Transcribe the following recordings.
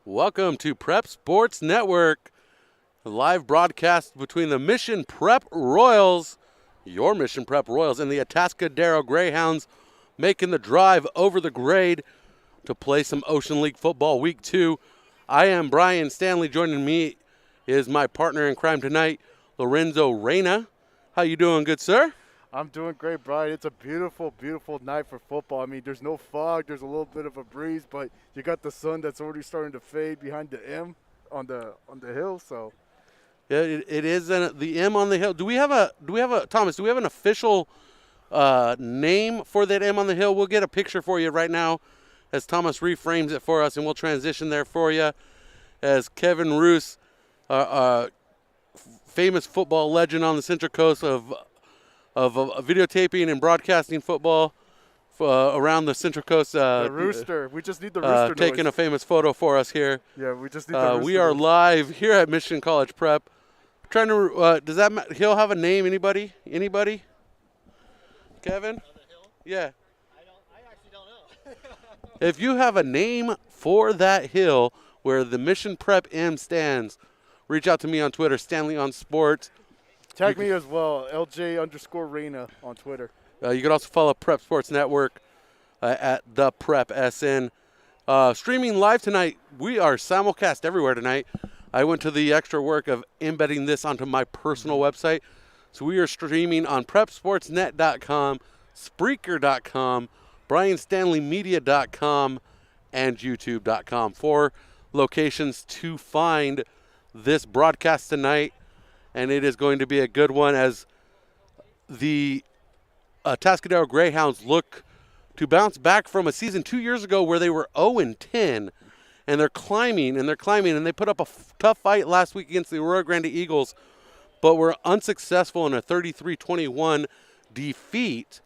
Welcome to Prep Sports Network, a live broadcast between the Mission Prep Royals, your Mission Prep Royals, and the Atascadero Greyhounds, making the drive over the grade to play some Ocean League football Week 2. I am Brian Stanley. Joining me is my partner in crime tonight, Lorenzo Reyna. How you doing, good sir? I'm doing great, Brian. It's a beautiful, beautiful night for football. I mean, there's no fog. There's a little bit of a breeze, but you got the sun that's already starting to fade behind the M on the hill. So, yeah, it is the M on the hill. Do we have a Thomas? Do we have an official name for that M on the hill? We'll get a picture for you right now as Thomas reframes it for us, and we'll transition there for you as Kevin Roos, famous football legend on the Central Coast of videotaping and broadcasting football around the Central Coast. the rooster. We just need the rooster taking noise. a famous photo for us here. Yeah, we just need the rooster We are noise. live here at Michigan College Prep. Trying to does that he'll have a name? Anybody? Kevin? Yeah. I actually don't know. If you have a name for that hill where the Mission Prep M stands, reach out to me on Twitter, Stanley on Sports. Tag me as well, LJ_Reyna on Twitter. You can also follow Prep Sports Network at the Prep SN. Streaming live tonight. We are simulcast everywhere tonight. I went to the extra work of embedding this onto my personal website. So we are streaming on PrepSportsNet.com, Spreaker.com, BrianStanleyMedia.com, and YouTube.com. 4 locations to find this broadcast tonight. And it is going to be a good one as the Atascadero Greyhounds look to bounce back from a season 2 years ago where they were 0-10, and they're climbing, and they put up a tough fight last week against the Arroyo Grande Eagles, but were unsuccessful in a 33-21 defeat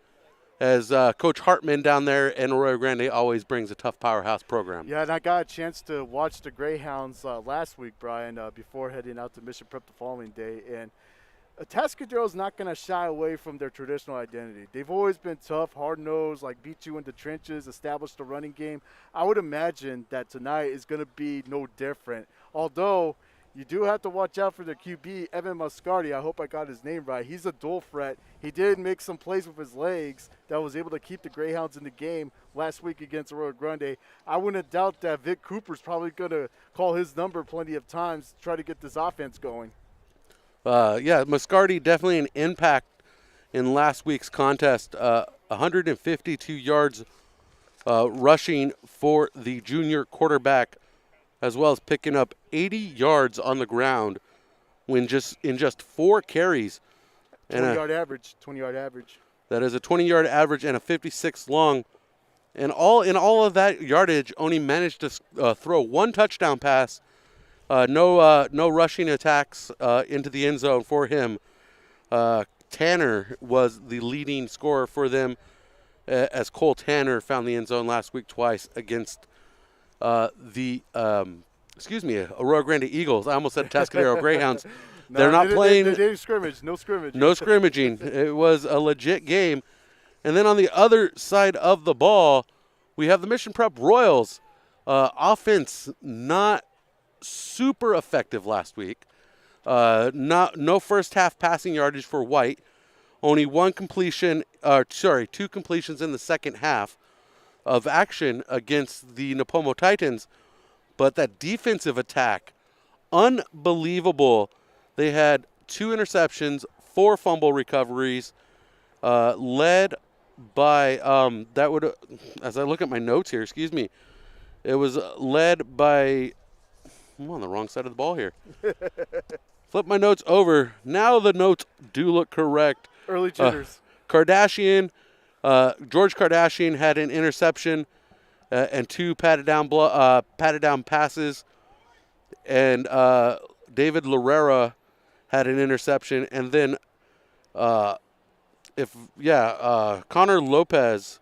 as Coach Hartman down there in Arroyo Grande always brings a tough powerhouse program. Yeah, and I got a chance to watch the Greyhounds last week, Brian, before heading out to Mission Prep the following day. And Atascadero's not going to shy away from their traditional identity. They've always been tough, hard-nosed, like beat you in the trenches, establish the running game. I would imagine that tonight is going to be no different. Although you do have to watch out for their QB, Evan Muscardi. I hope I got his name right. He's a dual threat. He did make some plays with his legs that was able to keep the Greyhounds in the game last week against Arroyo Grande. I wouldn't doubt that Vic Cooper's probably going to call his number plenty of times to try to get this offense going. Yeah, Muscardi definitely an impact in last week's contest. 152 yards rushing for the junior quarterback, as well as picking up 80 yards on the ground in just 4 carries. 20-yard average. That is a 20-yard average and a 56 long. And in all of that yardage, only managed to throw 1 touchdown pass. No rushing attacks into the end zone for him. Tanner was the leading scorer for them, as Cole Tanner found the end zone last week twice against the Arroyo Grande Eagles. I almost said Atascadero Greyhounds. They're not playing. They didn't scrimmage. No scrimmage. No scrimmaging. It was a legit game. And then on the other side of the ball, we have the Mission Prep Royals. Offense not super effective last week. No first half passing yardage for White. Only 2 completions in the second half of action against the Napomo Titans. But that defensive attack, unbelievable. They had 2 interceptions, 4 fumble recoveries, led by as I look at my notes here, it was led by, I'm on the wrong side of the ball here. Flip my notes over. Now the notes do look correct. Early jitters. George Kardashian had an interception and 2 patted down passes, and David Lorera had an interception, and then Connor Lopez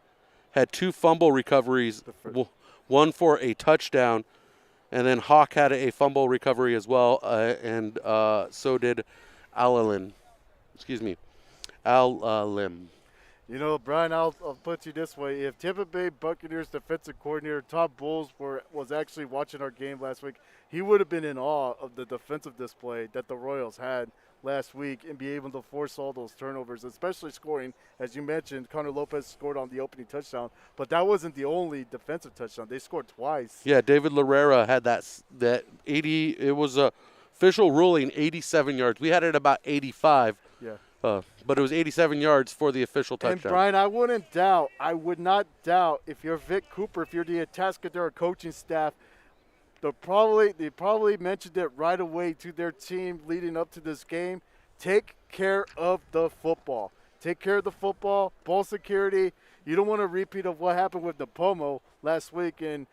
had 2 fumble recoveries, 1 for a touchdown, and then Hawk had a fumble recovery as well, and so did Al Lim. You know, Brian, I'll put you this way. If Tampa Bay Buccaneers defensive coordinator Todd Bowles was actually watching our game last week, he would have been in awe of the defensive display that the Royals had last week and be able to force all those turnovers, especially scoring. As you mentioned, Connor Lopez scored on the opening touchdown, but that wasn't the only defensive touchdown. They scored twice. Yeah, David Larrera had that 80. It was a official ruling 87 yards. We had it about 85. Yeah. But it was 87 yards for the official touchdown. And Brian, I would not doubt if you're Vic Cooper, if you're the Atascadero coaching staff, they probably mentioned it right away to their team leading up to this game. Take care of the football. Take care of the football, ball security. You don't want a repeat of what happened with Napomo last week and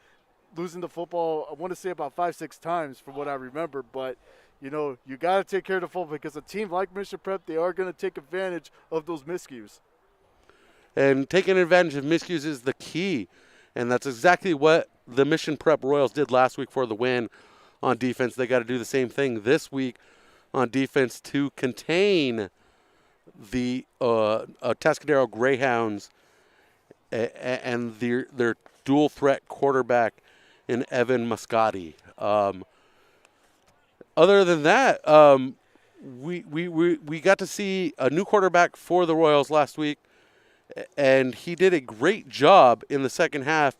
losing the football, I want to say about 5-6 times from what I remember, but you know, you got to take care of the football because a team like Mission Prep, they are going to take advantage of those miscues. And taking advantage of miscues is the key. And that's exactly what the Mission Prep Royals did last week for the win on defense. They got to do the same thing this week on defense to contain the Atascadero Greyhounds and their dual threat quarterback in Evan Muscati. Other than that, we got to see a new quarterback for the Royals last week, and he did a great job in the second half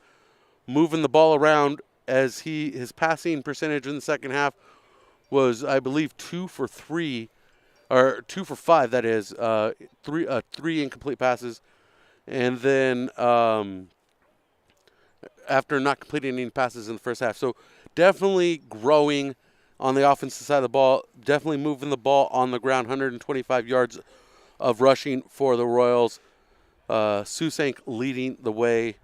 moving the ball around as his passing percentage in the second half was, I believe, 2 for 3, or 2 for 5, that is, three incomplete passes. And then after not completing any passes in the first half. So definitely growing on the offensive side of the ball, definitely moving the ball on the ground, 125 yards of rushing for the Royals. Susank leading the way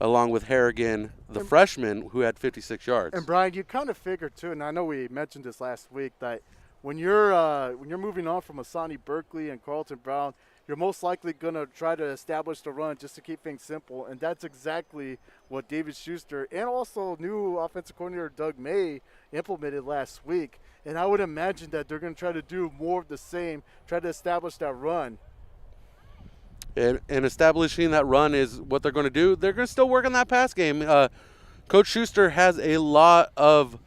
along with Harrigan, the freshman, who had 56 yards. And Brian, you kind of figured too, and I know we mentioned this last week, that when you're moving on from Asani Berkeley and Carlton Brown, you're most likely going to try to establish the run just to keep things simple, and that's exactly what David Schuster and also new offensive coordinator Doug May implemented last week. And I would imagine that they're going to try to do more of the same, try to establish that run. And establishing that run is what they're going to do. They're going to still work on that pass game. Coach Schuster has a lot of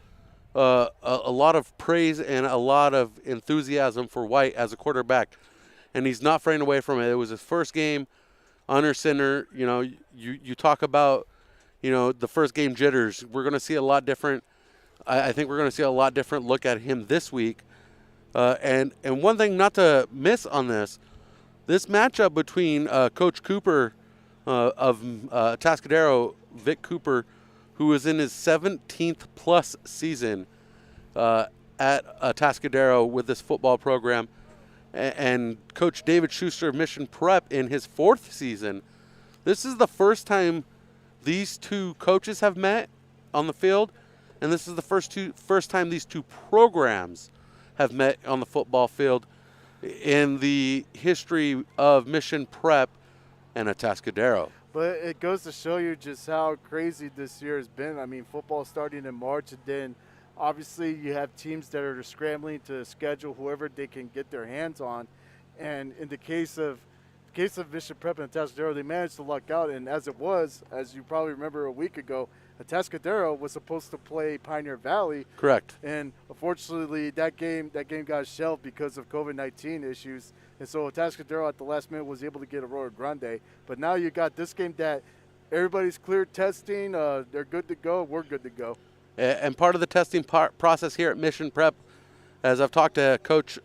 praise and a lot of enthusiasm for White as a quarterback, and he's not fraying away from it. It was his first game under center. You know, you talk about, you know, the first game jitters. We're going to see a lot different. I think we're going to see a lot different look at him this week. And one thing not to miss on this matchup between Coach Cooper of Atascadero, Vic Cooper, who is in his 17th plus season at Atascadero with this football program, and Coach David Schuster of Mission Prep in his 4th season. This is the first time these two coaches have met on the field, and this is the first time these two programs have met on the football field in the history of Mission Prep and Atascadero. But it goes to show you just how crazy this year has been. I mean, football starting in March, and then obviously you have teams that are scrambling to schedule whoever they can get their hands on. And in the case of Mission Prep and Atascadero, they managed to luck out. And as you probably remember a week ago, Atascadero was supposed to play Pioneer Valley. Correct. And unfortunately, that game got shelved because of COVID-19 issues. And so Atascadero at the last minute was able to get Aurora Grande. But now you got this game that everybody's cleared testing. They're good to go. We're good to go. And part of the testing process here at Mission Prep, as I've talked to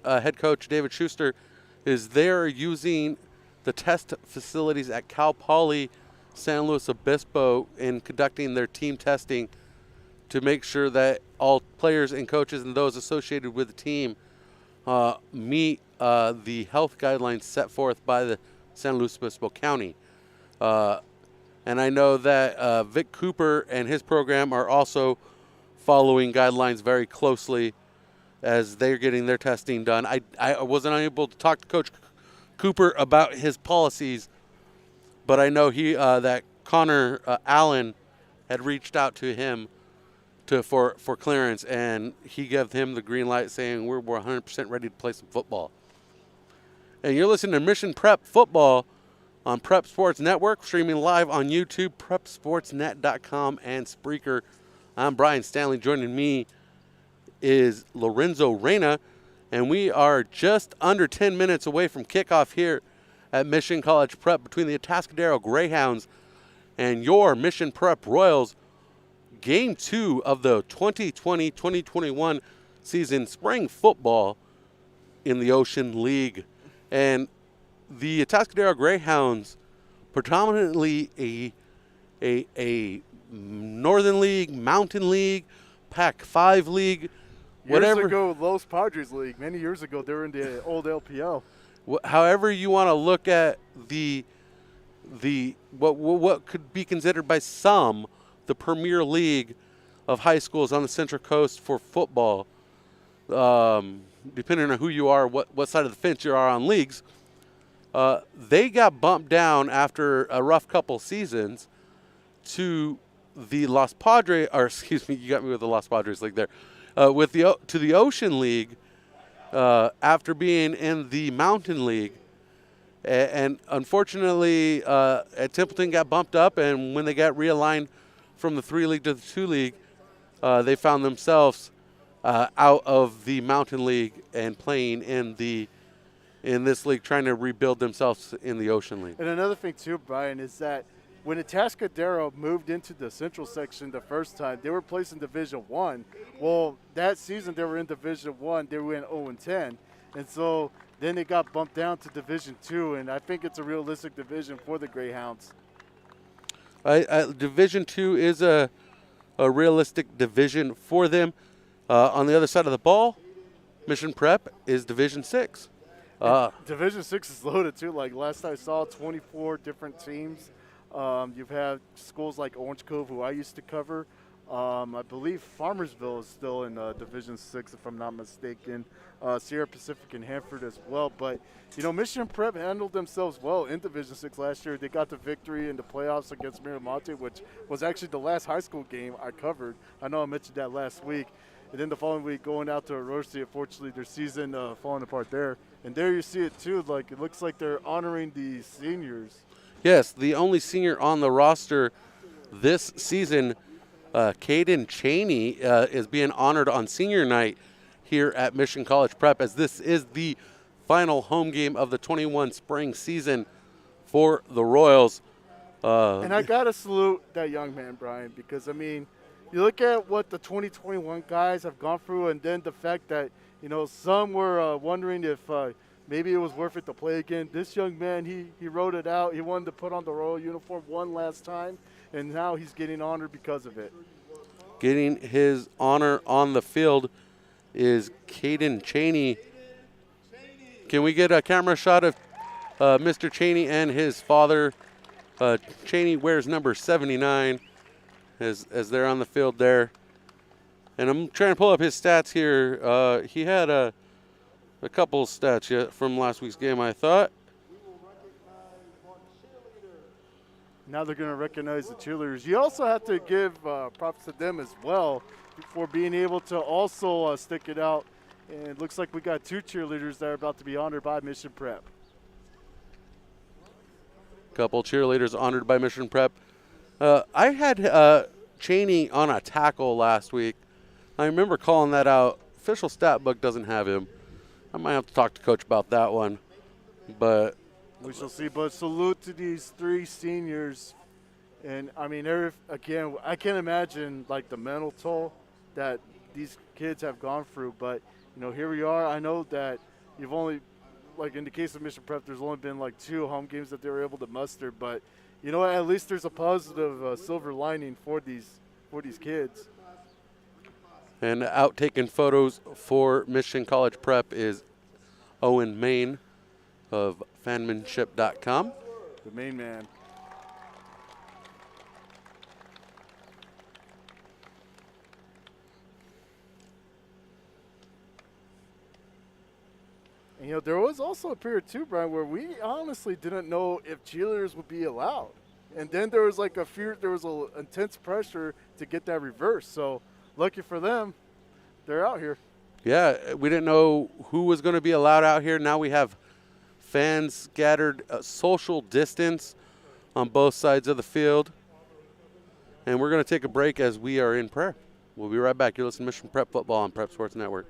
head coach David Schuster, is they're using the test facilities at Cal Poly San Luis Obispo in conducting their team testing to make sure that all players and coaches and those associated with the team meet the health guidelines set forth by the San Luis Obispo County. And I know that Vic Cooper and his program are also following guidelines very closely as they're getting their testing done. I wasn't able to talk to Coach Cooper about his policies, but I know that Connor Allen had reached out to him for clearance, and he gave him the green light saying we're 100% ready to play some football. And you're listening to Mission Prep Football on Prep Sports Network, streaming live on YouTube, prepsportsnet.com, and Spreaker. I'm Brian Stanley. Joining me is Lorenzo Reyna, and we are just under 10 minutes away from kickoff here at Mission College Prep between the Atascadero Greyhounds and your Mission Prep Royals. Game 2 of the 2020-2021 season spring football in the Ocean League. And the Atascadero Greyhounds, predominantly a Northern League, Mountain League, Pac-5 League, whatever. Years ago, Los Padres League. Many years ago, they were in the old LPL. However you want to look at the what could be considered by some the premier league of high schools on the Central Coast for football, depending on who you are, what side of the fence you are on leagues. They got bumped down after a rough couple seasons to the Los Padres, or excuse me, you got me with the Los Padres League there, to the Ocean League after being in the Mountain League. And unfortunately, Templeton got bumped up, and when they got realigned from the 3 league to the 2 league, they found themselves out of the Mountain League and playing in this league, trying to rebuild themselves in the Ocean League. And another thing too, Brian, is that when Atascadero moved into the Central section the first time, they were placed in Division 1. Well, that season they were in Division 1. They went 0-10. And so then they got bumped down to Division 2, and I think it's a realistic division for the Greyhounds. Division 2 is a realistic division for them. On the other side of the ball, Mission Prep is Division 6. Division 6 is loaded too. Like last I saw, 24 different teams. You've had schools like Orange Cove, who I used to cover. I believe Farmersville is still in Division 6, if I'm not mistaken. Sierra Pacific and Hanford as well. But, you know, Mission Prep handled themselves well in Division 6 last year. They got the victory in the playoffs against Miramonte, which was actually the last high school game I covered. I know I mentioned that last week. And then the following week going out to Orosi, unfortunately their season falling apart there. And there you see it too, like it looks like they're honoring the seniors. Yes, the only senior on the roster this season, Caden Cheney, is being honored on senior night here at Mission College Prep, as this is the final home game of the 21 spring season for the Royals. And I got to salute that young man, Brian, because, I mean, you look at what the 2021 guys have gone through, and then the fact that, you know, some were wondering if maybe it was worth it to play again. This young man, he wrote it out. He wanted to put on the Royal uniform one last time, and now he's getting honored because of it. Getting his honor on the field is Caden Cheney. Can we get a camera shot of Mr. Cheney and his father? Cheney wears number 79 as they're on the field there. And I'm trying to pull up his stats here. He had a couple stats from last week's game, I thought. Now they're going to recognize the cheerleaders. You also have to give props to them as well for being able to also stick it out. And it looks like we got 2 cheerleaders that are about to be honored by Mission Prep. Couple cheerleaders honored by Mission Prep. I had Cheney on a tackle last week. I remember calling that out. Official stat book doesn't have him. I might have to talk to Coach about that one. But we shall see. But salute to these 3 seniors. And, I mean, again, I can't imagine, like, the mental toll that these kids have gone through. But, you know, here we are. I know that you've only, like, in the case of Mission Prep, there's only been, like, 2 home games that they were able to muster. But, you know, at least there's a positive silver lining for these kids. And out taking photos for Mission College Prep is Owen Main of fanmanship.com. The main man. And, you know, there was also a period too, Brian, where we honestly didn't know if cheerleaders would be allowed. And then there was like there was intense pressure to get that reversed. So lucky for them, they're out here. Yeah, we didn't know who was going to be allowed out here. Now we have Fans scattered, social distance on both sides of the field. And we're going to take a break as we are in prayer. We'll be right back. You're listening to Mission Prep Football on Prep Sports Network.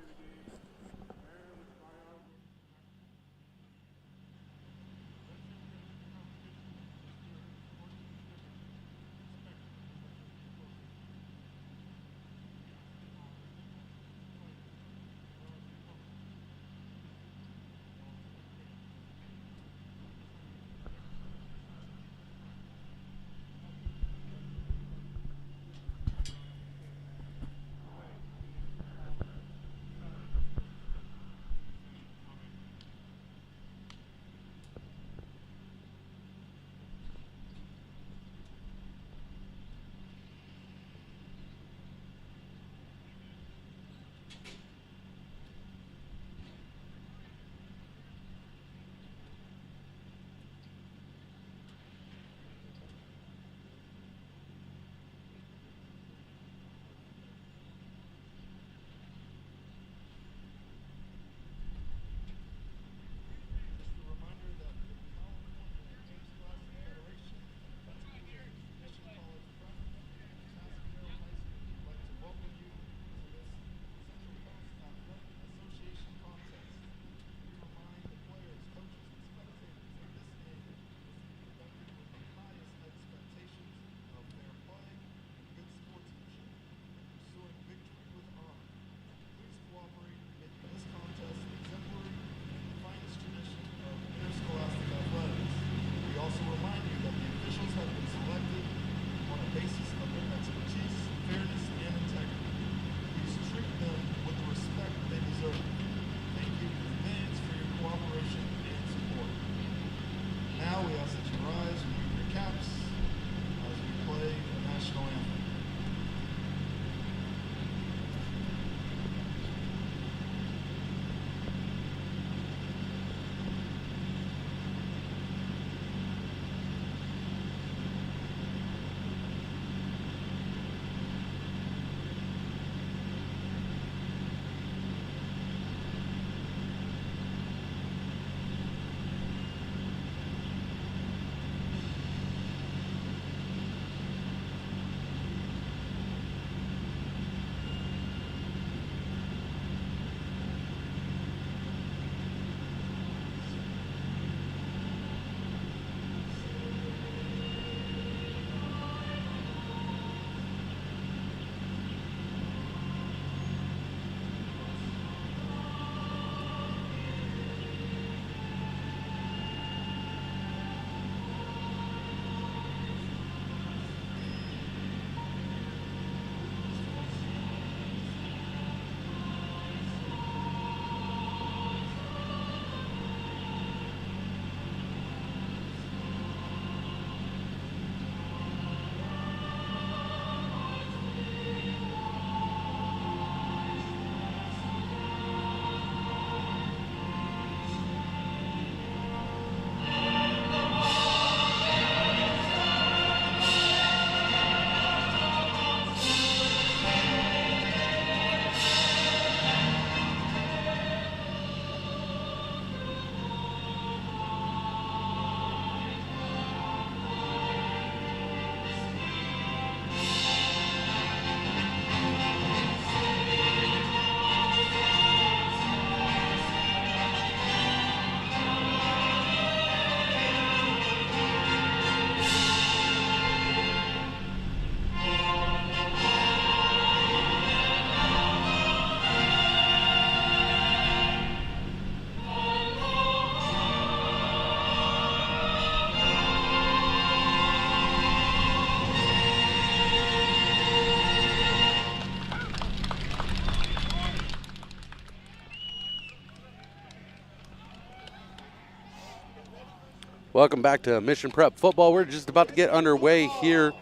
Welcome back to Mission Prep Football. We're just about to get underway here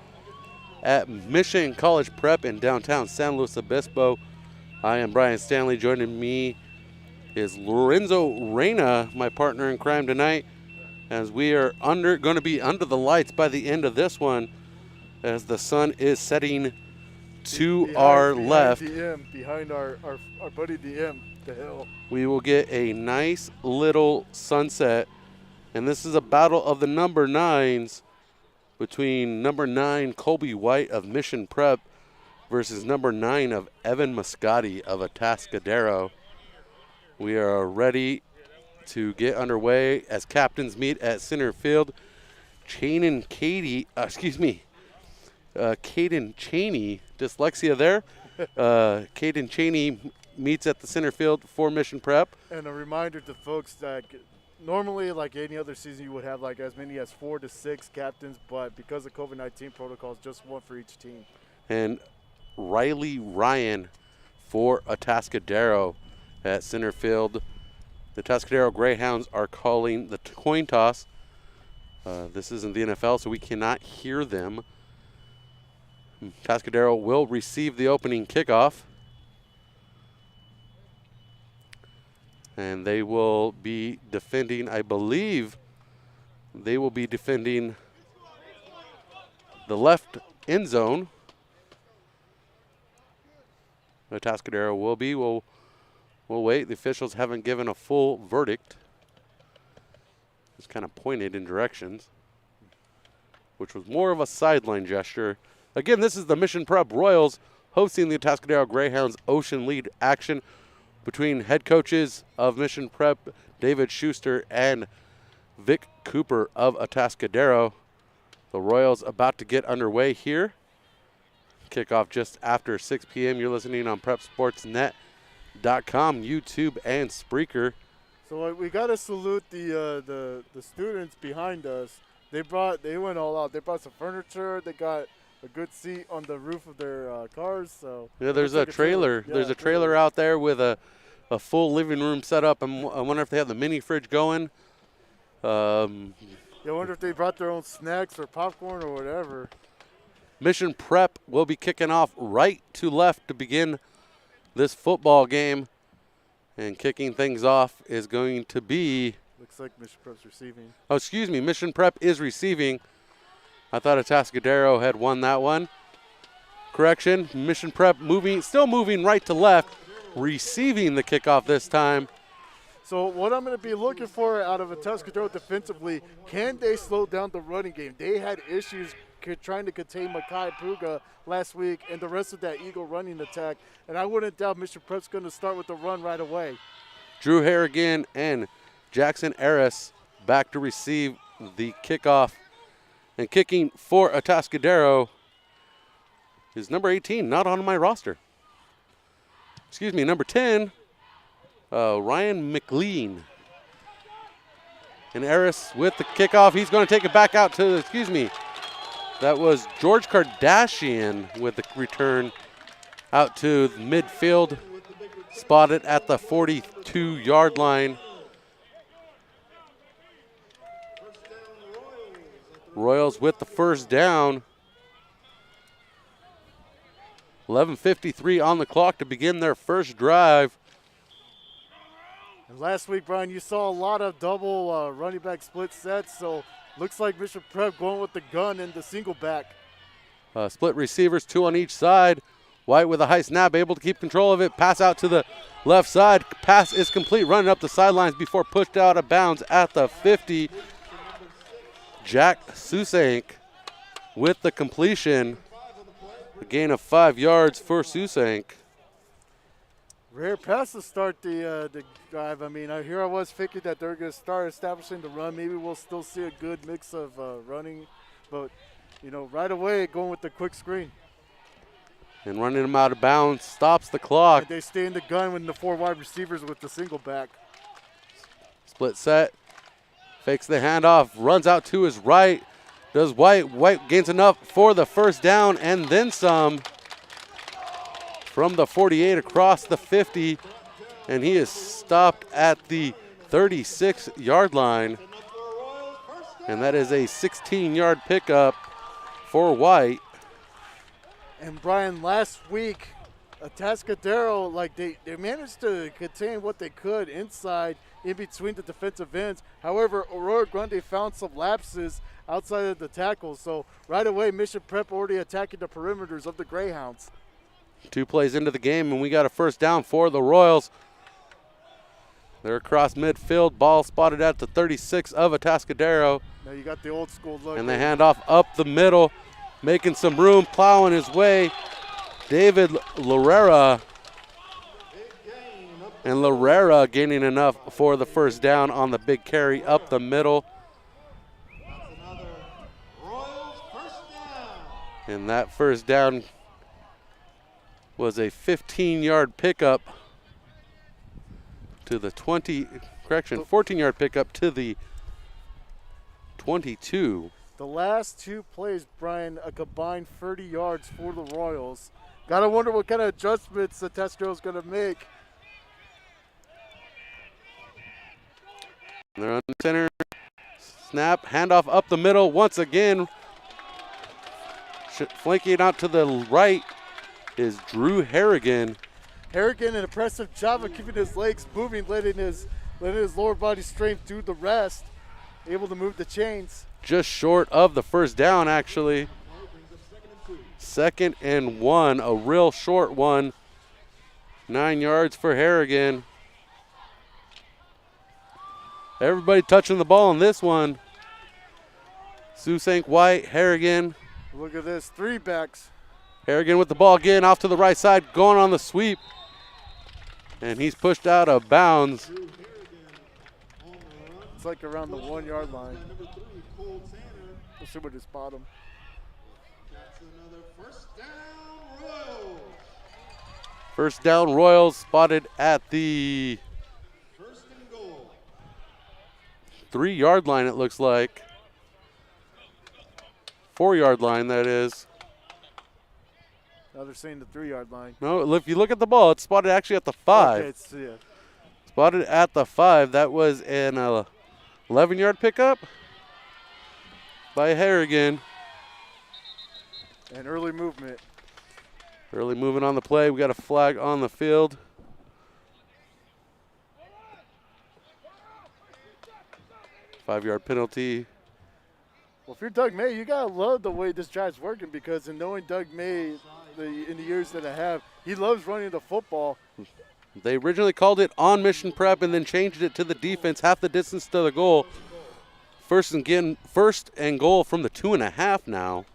at Mission College Prep in downtown San Luis Obispo. I am Brian Stanley. Joining me is Lorenzo Reyna, my partner in crime tonight, as we are going to be under the lights by the end of this one as the sun is setting to our left. Behind our buddy DM, the hill. We will get a nice little sunset And this is a battle of the number 9s between number 9 Colby White of Mission Prep versus number 9 of Evan Muscati of Atascadero. We are ready to get underway as captains meet at center field. Caden Cheney, dyslexia there. Caden Cheney meets at the center field for Mission Prep. And a reminder to folks that normally, like any other season, you would have like as many as 4 to 6 captains, but because of COVID-19 protocols, just one for each team. And Riley Ryan for Atascadero at center field. The Atascadero Greyhounds are calling the coin toss. This isn't the NFL, so we cannot hear them. Atascadero will receive the opening kickoff. And they will be defending, I believe, they will be defending the left end zone. Atascadero will be. We'll wait. The officials haven't given a full verdict. Just kind of pointed in directions, which was more of a sideline gesture. Again, this is the Mission Prep Royals hosting the Atascadero Greyhounds Ocean League action between head coaches of Mission Prep, David Schuster and Vic Cooper of Atascadero. The Royals about to get underway here. Kickoff just after 6 p.m. You're listening on PrepSportsNet.com, YouTube, and Spreaker. So we got to salute the students behind us. They went all out. They brought some furniture. They got a good seat on the roof of their cars. So yeah, there's a trailer. Yeah, there's a trailer out there with a full living room set up. I wonder if they have the mini fridge going. I wonder if they brought their own snacks or popcorn or whatever. Mission Prep will be kicking off right to left to begin this football game. And kicking things off is going to be... Looks like Mission Prep's receiving. Oh, excuse me. Mission Prep is receiving. I thought Atascadero had won that one. Correction. Mission Prep still moving right to left, receiving the kickoff this time. So what I'm going to be looking for out of Atascadero defensively, can they slow down the running game? They had issues trying to contain Makai Puga last week and the rest of that Eagle running attack. And I wouldn't doubt Mission Prep's going to start with the run right away. Drew Harrigan and Jackson Aris back to receive the kickoff. And kicking for Atascadero is number 18, not on my roster. Excuse me, number 10, Ryan McLean. And Aris with the kickoff. He's going to take it back out to, that was George Kardashian with the return out to midfield, spotted at the 42-yard line. Royals with the first down. 11:53 on the clock to begin their first drive. And last week, Brian, you saw a lot of double running back split sets, so looks like Mission Prep going with the gun and the single back. Split receivers, 2 on each side. White with a high snap, able to keep control of it. Pass out to the left side. Pass is complete, running up the sidelines before pushed out of bounds at the 50. Jack Susank with the completion. A gain of 5 yards for Susank. Rare pass to start the drive. I mean, here I was thinking that they're going to start establishing the run. Maybe we'll still see a good mix of running. But, right away going with the quick screen. And running him out of bounds, stops the clock. And they stay in the gun with the 4 wide receivers with the single back. Split set. Fakes the handoff, runs out to his right. Does White. White gains enough for the first down and then some. From the 48 across the 50. And he is stopped at the 36-yard line. And that is a 16-yard pickup for White. And Brian, last week, Atascadero, they managed to contain what they could inside in between the defensive ends. However, Aurora Grande found some lapses outside of the tackles. So right away, Mission Prep already attacking the perimeters of the Greyhounds. 2 plays into the game, and we got a first down for the Royals. They're across midfield. Ball spotted at the 36 of Atascadero. Now you got the old school look. And they hand off up the middle, making some room, plowing his way. David Lorera. And Lorera gaining enough for the first down on the big carry up the middle. And that first down was a 15-yard pickup to the 14-yard pickup to the 22. The last two plays, Brian, a combined 30 yards for the Royals. Gotta wonder what kind of adjustments the Atascadero's gonna make. They're on the center. Snap, handoff up the middle once again. Flanking out to the right is Drew Harrigan. Harrigan, an impressive job of keeping his legs moving, letting his lower body strength do the rest. Able to move the chains. Just short of the first down, actually. 2nd and 1, a real short one. 9 yards for Harrigan. Everybody touching the ball in this one. Susank, White, Harrigan. Look at this, 3 backs. Harrigan with the ball again, off to the right side, going on the sweep. And he's pushed out of bounds. It's like around the 1 yard line. Let's see what his bottom. First down, Royals spotted at the 3 yard line, it looks like. 4 yard line, that is. Now they're saying the 3 yard line. No, if you look at the ball, it's spotted actually at the 5. Okay, yeah. Spotted at the 5. That was an 11-yard pickup by Harrigan. And early movement. Early movement on the play. We got a flag on the field. Five-yard penalty. Well, if you're Doug May, you gotta love the way this drive's working, because in knowing Doug May in the years that I have, he loves running the football. They originally called it on mission prep and then changed it to the defense, half the distance to the goal. First and goal from the 2.5 now.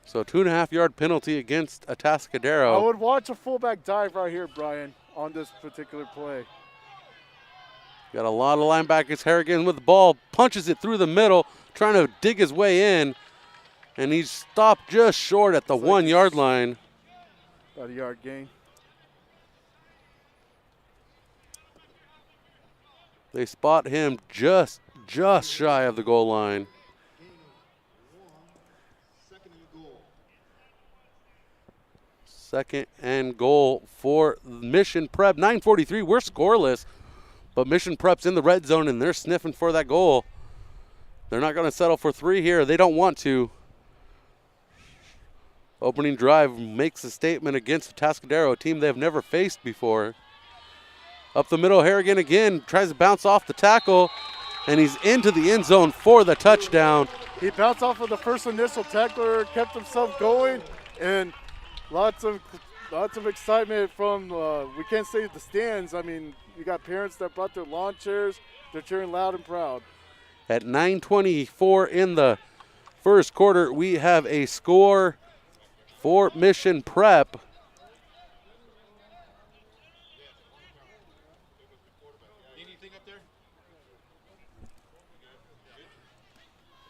So 2.5-yard penalty against Atascadero. I would watch a fullback dive right here, Brian, on this particular play. Got a lot of linebackers. Harrigan with the ball, punches it through the middle, trying to dig his way in. And he's stopped just short at the 1 yard line. About a yard gain. They spot him just shy of the goal line. Second and goal for Mission Prep. 9:43, we're scoreless, but Mission Prep's in the red zone and they're sniffing for that goal. They're not going to settle for 3 here. They don't want to. Opening drive makes a statement against Atascadero, a team they've never faced before. Up the middle, Harrigan again tries to bounce off the tackle, and he's into the end zone for the touchdown. He bounced off of the first initial tackler, kept himself going, and lots of excitement from, we can't say the stands. I mean, you got parents that brought their lawn chairs. They're cheering loud and proud. At 9:24 in the first quarter, we have a score for Mission Prep.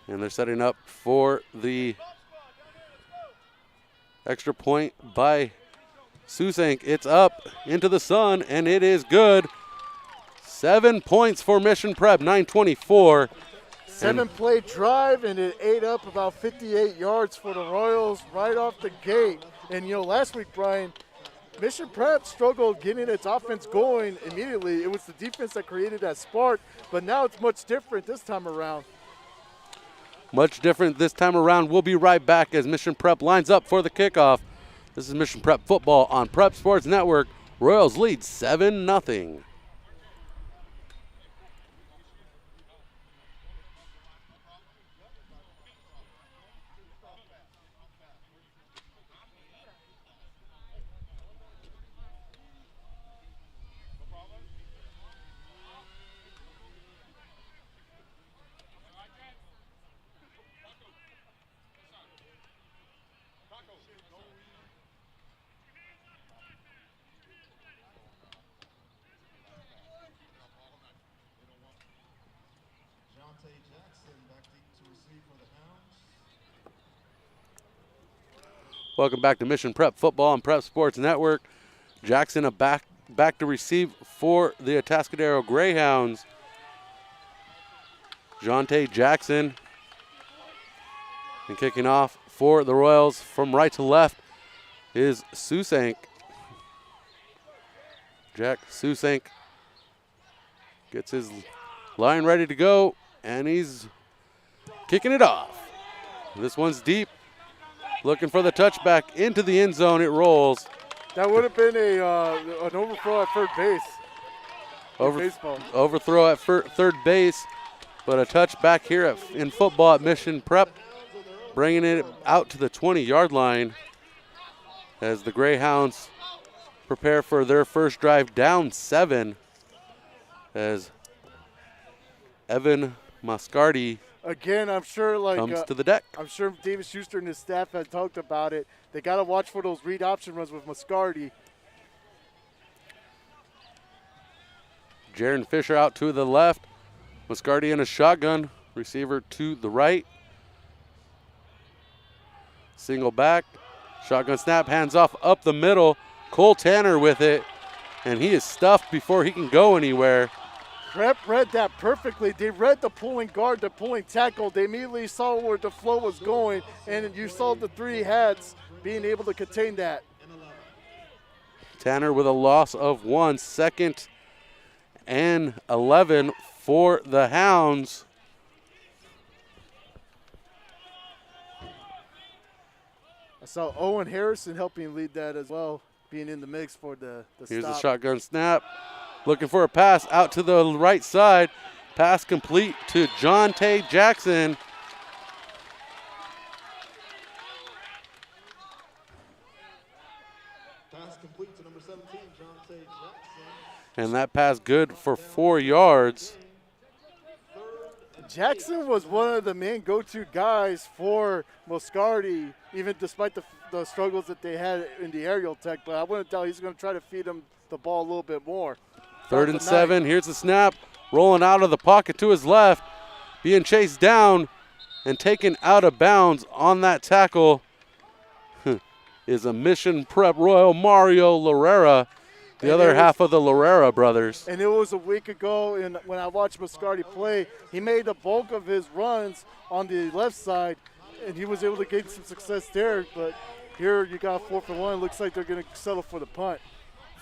And they're setting up for the extra point by Susank. It's up into the sun, and it is good. 7 points for Mission Prep, 9:24. 7-play drive, and it ate up about 58 yards for the Royals right off the gate. And, you know, last week, Brian, Mission Prep struggled getting its offense going immediately. It was the defense that created that spark, but now it's much different this time around. Much different this time around. We'll be right back as Mission Prep lines up for the kickoff. This is Mission Prep football on Prep Sports Network. Royals lead 7-0. Welcome back to Mission Prep Football and Prep Sports Network. Jackson back to receive for the Atascadero Greyhounds. Jonte Jackson. And kicking off for the Royals from right to left is Susank. Jack Susank gets his line ready to go, and he's kicking it off. This one's deep. Looking for the touchback into the end zone. It rolls. That would have been an overthrow at third base. Overthrow at third base, but a touchback here in football at Mission Prep, bringing it out to the 20-yard line as the Greyhounds prepare for their first drive, down 7, as Evan Moscardi again, I'm sure comes to the deck. I'm sure David Schuster and his staff had talked about it. They got to watch for those read option runs with Moscardi. Jaron Fisher out to the left. Moscardi in a shotgun. Receiver to the right. Single back. Shotgun snap, hands off up the middle. Cole Tanner with it. And he is stuffed before he can go anywhere. Prep read that perfectly. They read the pulling guard, the pulling tackle. They immediately saw where the flow was going, and you saw the three hats being able to contain that. Tanner with a loss of 1, 2nd and 11 for the Hounds. I saw Owen Harrison helping lead that as well, being in the mix for the Here's stop. the shotgun snap. Looking for a pass out to the right side. Pass complete to Jonte Jackson. Pass complete to number 17, Jonte Jackson. And that pass good for 4 yards. Jackson was one of the main go-to guys for Moscardi, even despite the struggles that they had in the aerial tech. But I wouldn't doubt he's going to try to feed him the ball a little bit more. 3rd and 7. Here's the snap. Rolling out of the pocket to his left. Being chased down and taken out of bounds on that tackle is a Mission Prep Royal, Mario Larrera, the other half of the Larrera brothers. And it was a week ago, and when I watched Moscardi play, he made the bulk of his runs on the left side, and he was able to gain some success there. But here you got 4th and 1. Looks like they're going to settle for the punt.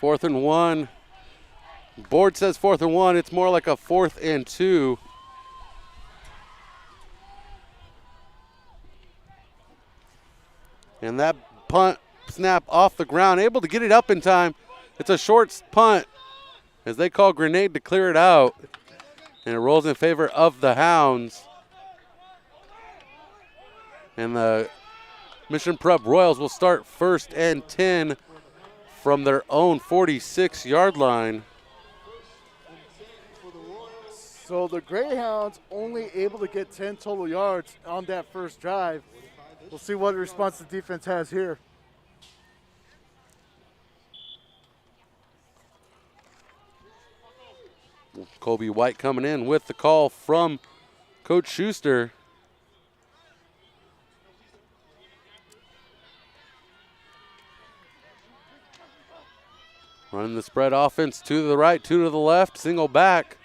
4th and 1. Board says 4th and 1. It's more like a 4th and 2. And that punt snap off the ground, able to get it up in time. It's a short punt as they call grenade to clear it out. And it rolls in favor of the Hounds. And the Mission Prep Royals will start 1st and 10 from their own 46-yard line. So the Greyhounds only able to get 10 total yards on that first drive. We'll see what response the defense has here. Colby White coming in with the call from Coach Schuster. Running the spread offense to the right, 2 to the left, single back.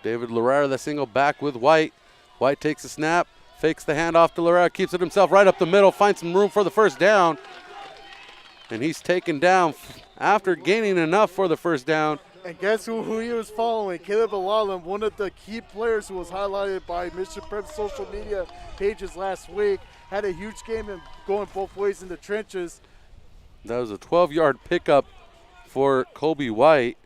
David Larrera, the single back with White. White takes a snap, fakes the handoff to Larrera, keeps it himself right up the middle, finds some room for the first down. And he's taken down after gaining enough for the first down. And guess who he was following? Caleb Alalam, one of the key players who was highlighted by Mission Prep social media pages last week. Had a huge game and going both ways in the trenches. That was a 12-yard pickup for Colby White.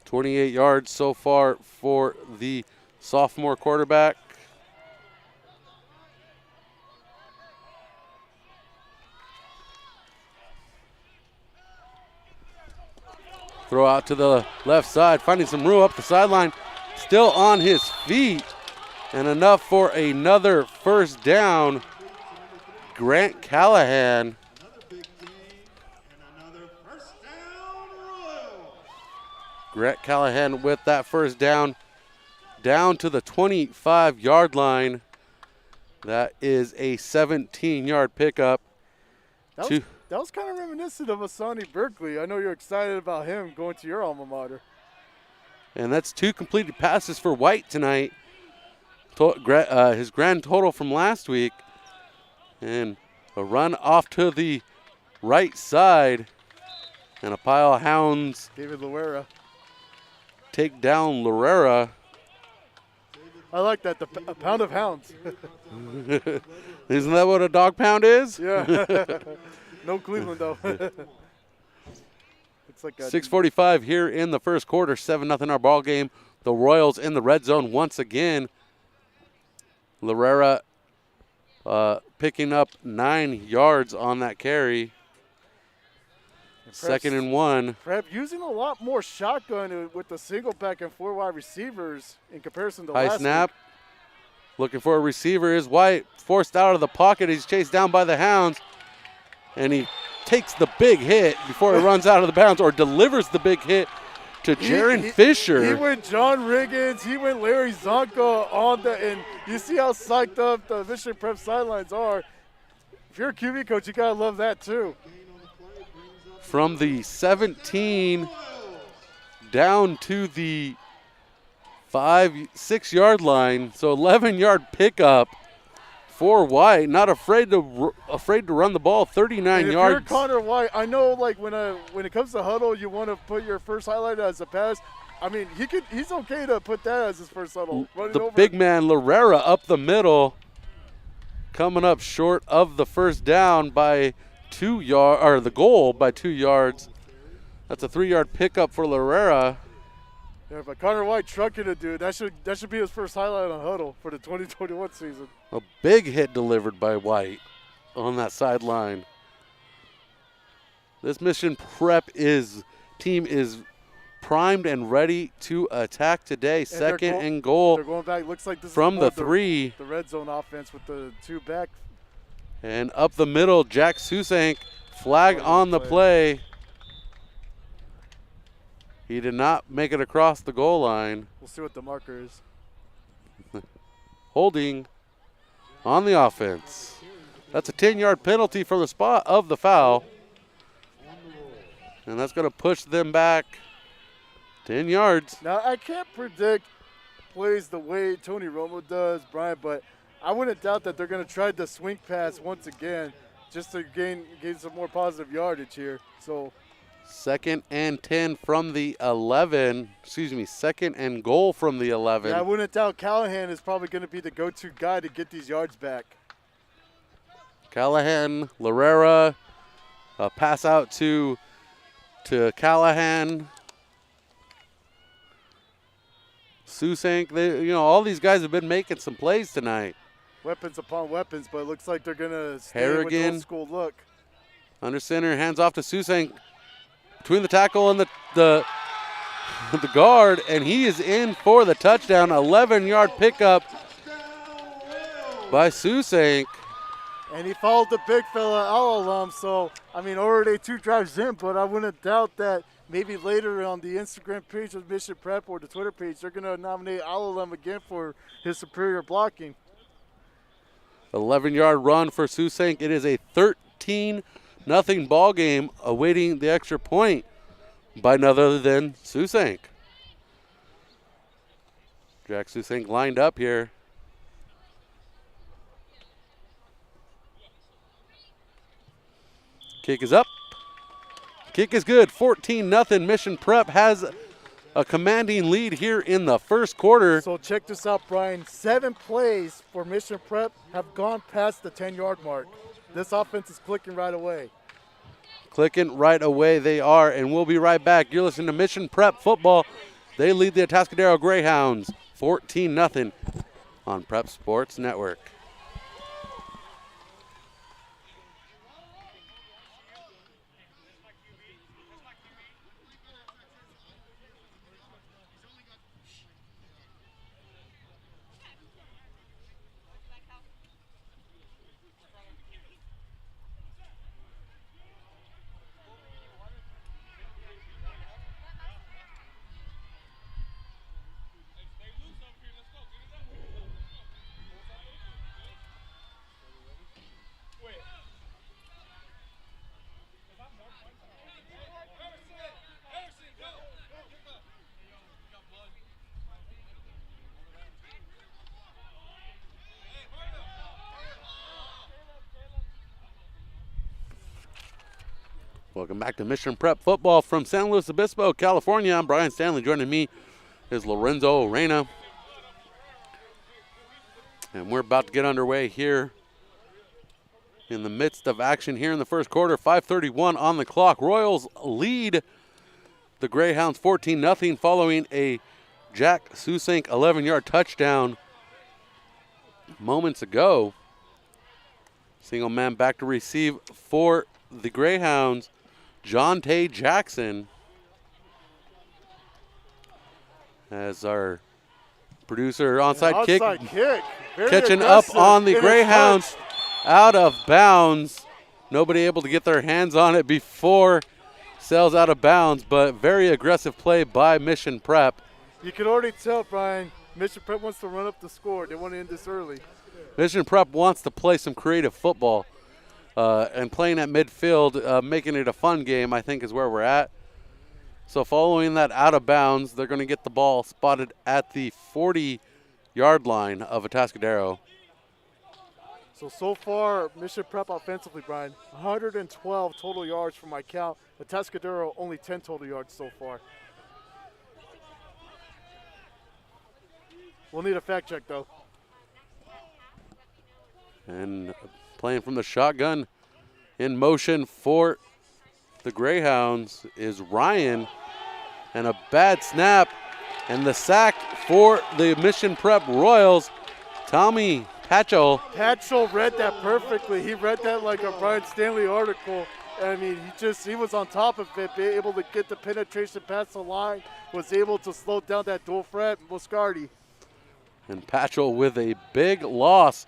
28 yards so far for the sophomore quarterback. Throw out to the left side, finding some room up the sideline. Still on his feet, and enough for another first down. Grant Callahan. Another big game and another first down Royal. Grant Callahan with that first down to the 25-yard line. That is a 17-yard pickup. That was kind of reminiscent of Asani Berkeley. I know you're excited about him going to your alma mater. And that's 2 completed passes for White tonight. His grand total from last week. And a run off to the right side. And a pile of hounds. David Loera. Take down Lorera. I like that, a pound of hounds. Isn't that what a dog pound is? Yeah. No Cleveland, though. It's like 6:45 here in the first quarter, 7-0 our ball game. The Royals in the red zone once again. Lorera picking up 9 yards on that carry. Second and 1. Prep using a lot more shotgun with the single back and 4 wide receivers in comparison to High last snap. week. Looking for a receiver is White. Forced out of the pocket. He's chased down by the hounds. And he takes the big hit before he runs out of the bounds, or delivers the big hit to Jaron Fisher. He went John Riggins. He went Larry Zonka on and you see how psyched up the Mission Prep sidelines are. If you're a QB coach, you gotta love that too. From the 17 down to the 6 yard line, so 11-yard pickup for White. Not afraid to run the ball, 39 and yards. If you're Connor White, I know like when it comes to huddle, you want to put your first highlight as a pass. I mean, he's okay to put that as his first huddle. The big man Lorera up the middle, coming up short of the first down by 2 yards, or the goal by 2 yards. That's a 3-yard pickup for Lorera. Yeah, but Connor White trucking it, dude. That should be his first highlight on huddle for the 2021 season. A big hit delivered by White on that sideline. This Mission Prep team is primed and ready to attack today. Second and goal. They're going back. Looks like this from is the 3. The red zone offense with the 2 back. And up the middle, Jack Susank, flag on the play. He did not make it across the goal line. We'll see what the marker is. Holding on the offense. That's a 10-yard penalty for the spot of the foul. And that's going to push them back 10 yards. Now, I can't predict plays the way Tony Romo does, Brian, but I wouldn't doubt that they're going to try the swing pass once again just to gain some more positive yardage here. So, second and 10 from the 11. Second and goal from the 11. Yeah, I wouldn't doubt Callahan is probably going to be the go-to guy to get these yards back. Callahan, Lorera, pass out to Callahan. Susank, all these guys have been making some plays tonight. Weapons upon weapons, but it looks like they're going to stay Harrigan, with the old school look. Under center, hands off to Susank. Between the tackle and the guard, and he is in for the touchdown. 11-yard pickup by Susank. And he followed the big fella, Al alum, so, I mean, already 2 drives in, but I wouldn't doubt that maybe later on the Instagram page of Mission Prep or the Twitter page, they're going to nominate Al alum again for his superior blocking. 11-yard run for Susank. It is a 13-0 ball game, awaiting the extra point by none other than Susank. Jack Susank lined up here. Kick is up. Kick is good. 14-0. Mission Prep has a commanding lead here in the first quarter. So check this out, Brian. 7 plays for Mission Prep have gone past the 10-yard mark. This offense is clicking right away. Clicking right away they are, and we'll be right back. You're listening to Mission Prep Football. They lead the Atascadero Greyhounds 14-0 on Prep Sports Network. Welcome back to Mission Prep Football from San Luis Obispo, California. I'm Brian Stanley. Joining me is Lorenzo Reyna. And we're about to get underway here in the midst of action here in the first quarter. 5:31 on the clock. Royals lead the Greyhounds 14-0 following a Jack Susink 11-yard touchdown moments ago. Single man back to receive for the Greyhounds, Jonte Jackson. As our producer onside kick Very catching up aggressive on the in his Greyhounds out of bounds. Nobody able to get their hands on it before sails out of bounds, but very aggressive play by Mission Prep. You can already tell, Brian, Mission Prep wants to run up the score. They want to end this early. Mission Prep wants to play some creative football, and playing at midfield, making it a fun game, I think is where we're at. So following that out of bounds, they're going to get the ball spotted at the 40-yard line of Atascadero. So far, Mission Prep offensively, Brian, 112 total yards from my count. Atascadero, only 10 total yards so far. We'll need a fact check, though. And playing from the shotgun in motion for the Greyhounds is Ryan. And a bad snap. And the sack for the Mission Prep Royals, Tommy Patchell. Patchell read that perfectly. He read that like a Brian Stanley article. I mean, he was on top of it, be able to get the penetration past the line, was able to slow down that dual threat, Moscardi. And Patchell with a big loss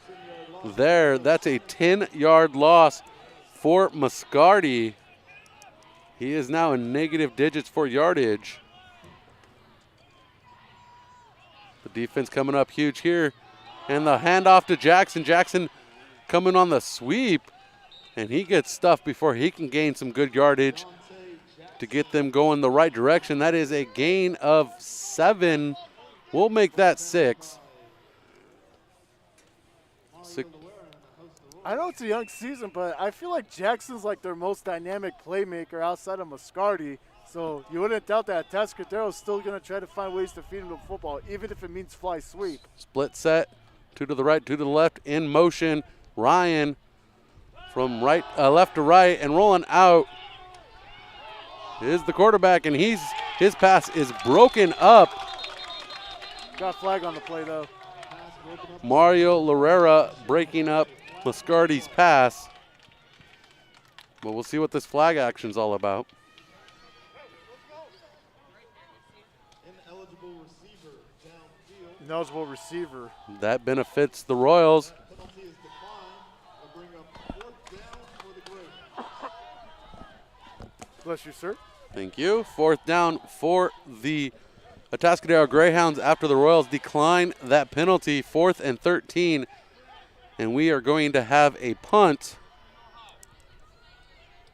there. That's a 10-yard loss for Moscardi. He is now in negative digits for yardage. The defense coming up huge here. And the handoff to Jackson. Jackson coming on the sweep. And he gets stuffed before he can gain some good yardage to get them going the right direction. That is a gain of 7. We'll make that 6. I know it's a young season, but I feel like Jackson's like their most dynamic playmaker outside of Moscardi. So you wouldn't doubt that Atascadero's still going to try to find ways to feed him the football, even if it means fly sweep. Split set, 2 to the right, 2 to the left, in motion. Ryan from left to right and rolling out is the quarterback, and his pass is broken up. Got flag on the play, though. Mario Larrera breaking up Moscardi's pass. But we'll see what this flag action's all about. Ineligible receiver. That benefits the Royals. Bless you, sir. Thank you. 4th down for the Atascadero Greyhounds after the Royals decline that penalty. 4th and 13. And we are going to have a punt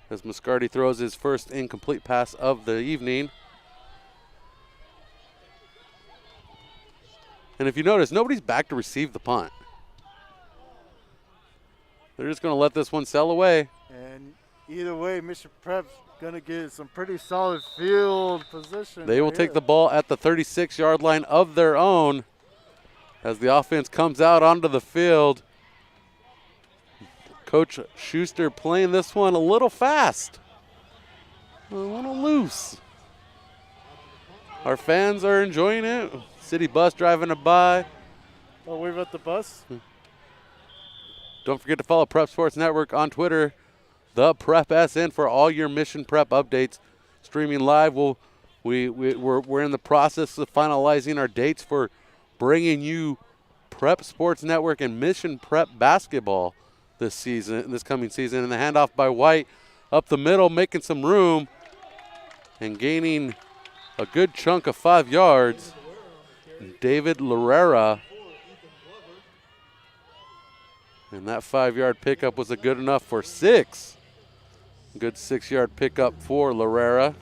as Moscardi throws his first incomplete pass of the evening. And if you notice, nobody's back to receive the punt. They're just going to let this one sail away. And either way, Mission Prep's going to get some pretty solid field position. They will take the ball at the 36-yard line of their own as the offense comes out onto the field. Coach Schuster playing this one a little fast, a little loose. Our fans are enjoying it. City bus driving by. Oh, wave at the bus. Don't forget to follow Prep Sports Network on Twitter, the Prep SN, for all your Mission Prep updates. Streaming live. We're in the process of finalizing our dates for bringing you Prep Sports Network and Mission Prep basketball this coming season. And the handoff by White up the middle, making some room and gaining a good chunk of 5 yards. David Larrera. And that 5-yard pickup was a good enough for 6. Good 6-yard pickup for Larrera.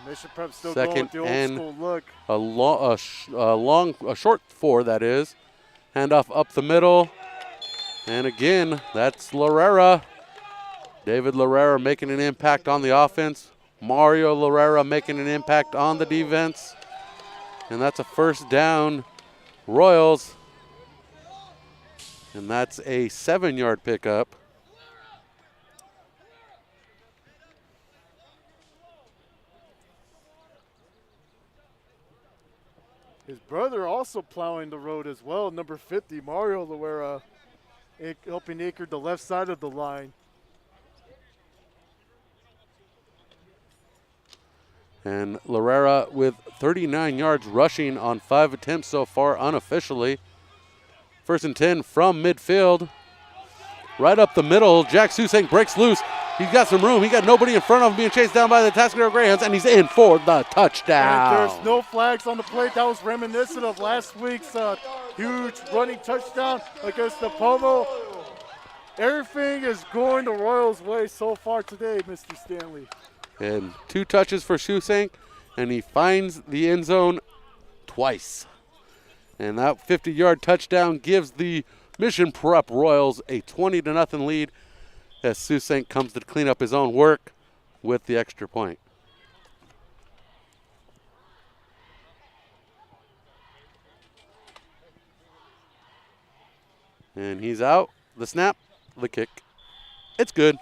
Mission Prep still Second going with the old and school look. a short 4, that is. Handoff up the middle. And again, that's Larrera. David Larrera making an impact on the offense. Mario Larrera making an impact on the defense. And that's a first down, Royals. And that's a 7-yard pickup. His brother also plowing the road as well, number 50, Mario Larrera, helping anchor the left side of the line. And Larrera with 39 yards rushing on 5 attempts so far unofficially. First and 10 from midfield. Right up the middle, Jack Susang breaks loose. He's got some room. He got nobody in front of him being chased down by the Atascadero Greyhounds, and he's in for the touchdown. And there's no flags on the plate. That was reminiscent of last week's huge running touchdown against the Pomo. Everything is going the Royals' way so far today, Mr. Stanley. And 2 touches for Susang, and he finds the end zone twice. And that 50-yard touchdown gives the Mission Prep Royals a 20-0 lead as Susang comes to clean up his own work with the extra point. And he's out. The snap, the kick. It's good.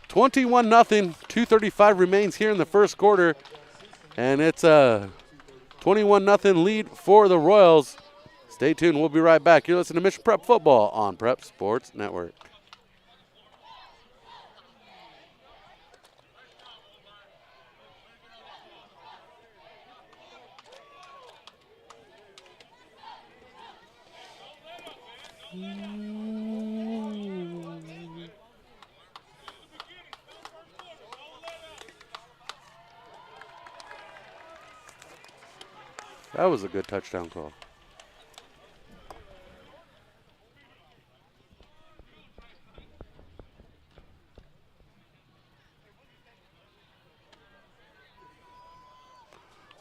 21-0, 2:35 remains here in the first quarter. And it's a 21-0 lead for the Royals. Stay tuned. We'll be right back. You're listening to Mission Prep Football on Prep Sports Network. That was a good touchdown call.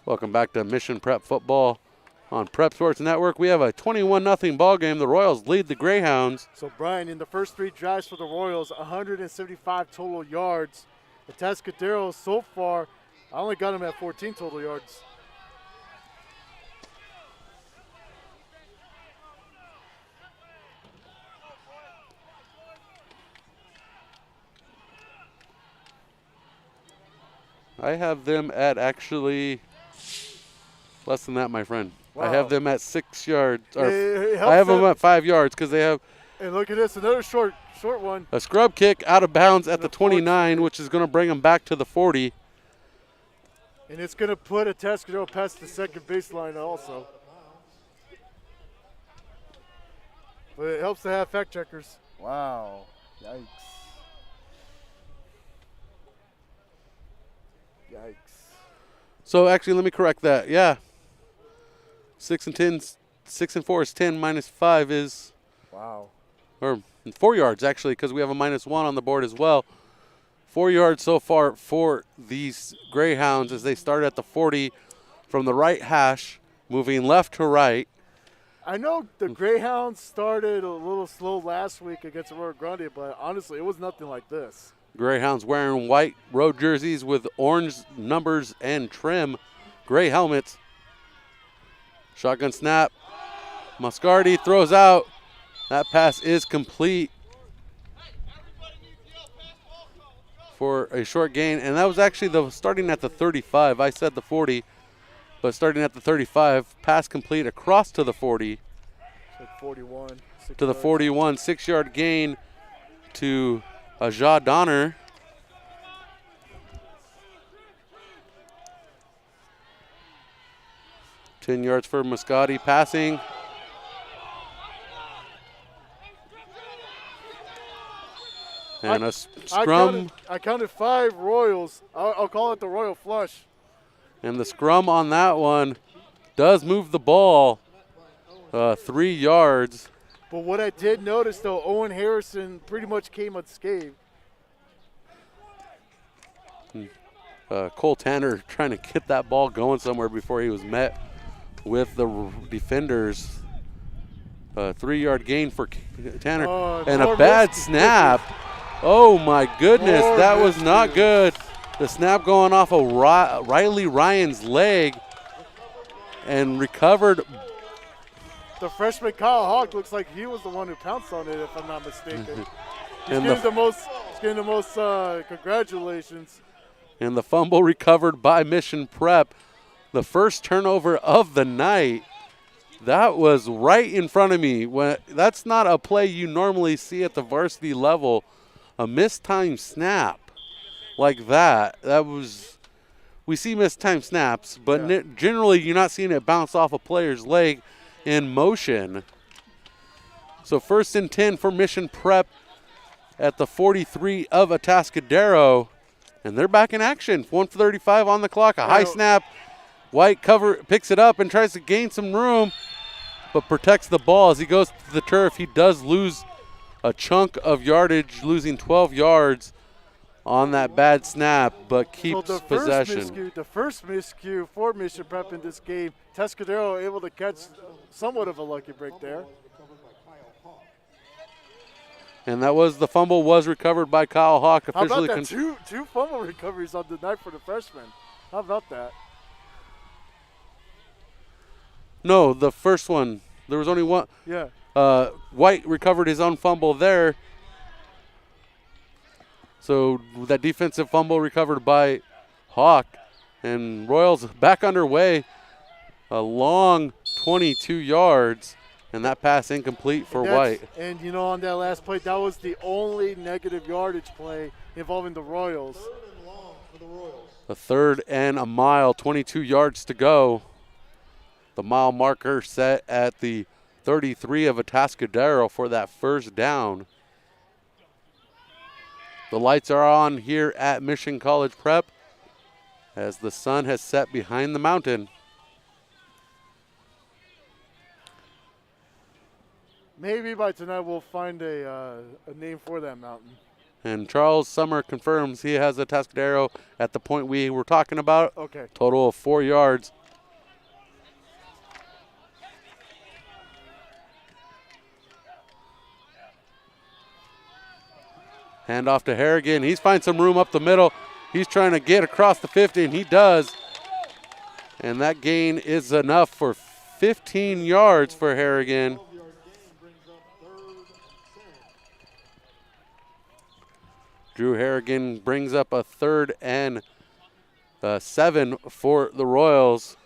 Welcome back to Mission Prep Football on Prep Sports Network. We have a 21-0 ball game. The Royals lead the Greyhounds. So, Brian, in the first 3 drives for the Royals, 175 total yards. The Atascadero so far, I only got him at 14 total yards. I have them at actually less than that, my friend. Wow. I have them at 6 yards. Or It I have helps them at 5 yards because they have And look at this, another short one. a scrub kick out of bounds at the 29, which is going to bring them back to the 40. And it's going to put Atascadero past the second baseline also. But it helps to have fact checkers. Wow. Yikes. Yikes. So actually, let me correct that. Yeah. 6 and 4 is 10 minus 5 is, Wow. or 4 yards actually, because we have a -1 on the board as well. 4 yards so far for these Greyhounds as they start at the 40 from the right hash, moving left to right. I know the Greyhounds started a little slow last week against Aurora Grande, but honestly, it was nothing like this. Greyhounds wearing white road jerseys with orange numbers and trim, gray helmets. Shotgun snap. Moscardi throws out. That pass is complete for a short gain, and that was actually starting at the 35. I said the 40, but starting at the 35, pass complete across to the 40. It's like 41. To the 41, 6-yard gain to Ajah Donner. Ten yards for Moscati passing. And a scrum. I counted 5 Royals. I'll call it the Royal Flush. And the scrum on that one does move the ball 3 yards. But what I did notice, though, Owen Harrison pretty much came unscathed. Cole Tanner trying to get that ball going somewhere before he was met with the defenders. 3-yard gain for Tanner. And a bad snap. Oh, my goodness. That was not good. The snap going off of Riley Ryan's leg and recovered. The freshman Kyle Hawk looks like he was the one who pounced on it, if I'm not mistaken. He's And getting the most congratulations. And the fumble recovered by Mission Prep. The first turnover of the night. That was right in front of me. That's not a play you normally see at the varsity level. A mistimed snap like that. We see mistimed snaps, but generally you're not seeing it bounce off a player's leg in motion. So 1st and 10 for Mission Prep at the 43 of Atascadero. And they're back in action. 1:35 on the clock. A high snap. White picks it up and tries to gain some room, but protects the ball as he goes to the turf. He does lose a chunk of yardage, losing 12 yards on that bad snap, but keeps possession. The first miscue for Mission Prep in this game, Atascadero able to catch somewhat of a lucky break there. And the fumble was recovered by Kyle Hawk. How about that? Two fumble recoveries on the night for the freshman. How about that? No, the first one. There was only one. Yeah. White recovered his own fumble there. So that defensive fumble recovered by Hawk. And Royals back underway. A long 22 yards. And that pass incomplete for White. And, on that last play, that was the only negative yardage play involving the Royals. A 3rd and a mile, 22 yards to go. The mile marker set at the 33 of Atascadero for that first down. The lights are on here at Mission College Prep as the sun has set behind the mountain. Maybe by tonight we'll find a name for that mountain. And Charles Summer confirms he has Atascadero at the point we were talking about. Okay. Total of 4 yards. Hand off to Harrigan. He's finding some room up the middle. He's trying to get across the 50, and he does. And that gain is enough for 15 yards for Harrigan. Drew Harrigan brings up a 3rd and 7 for the Royals.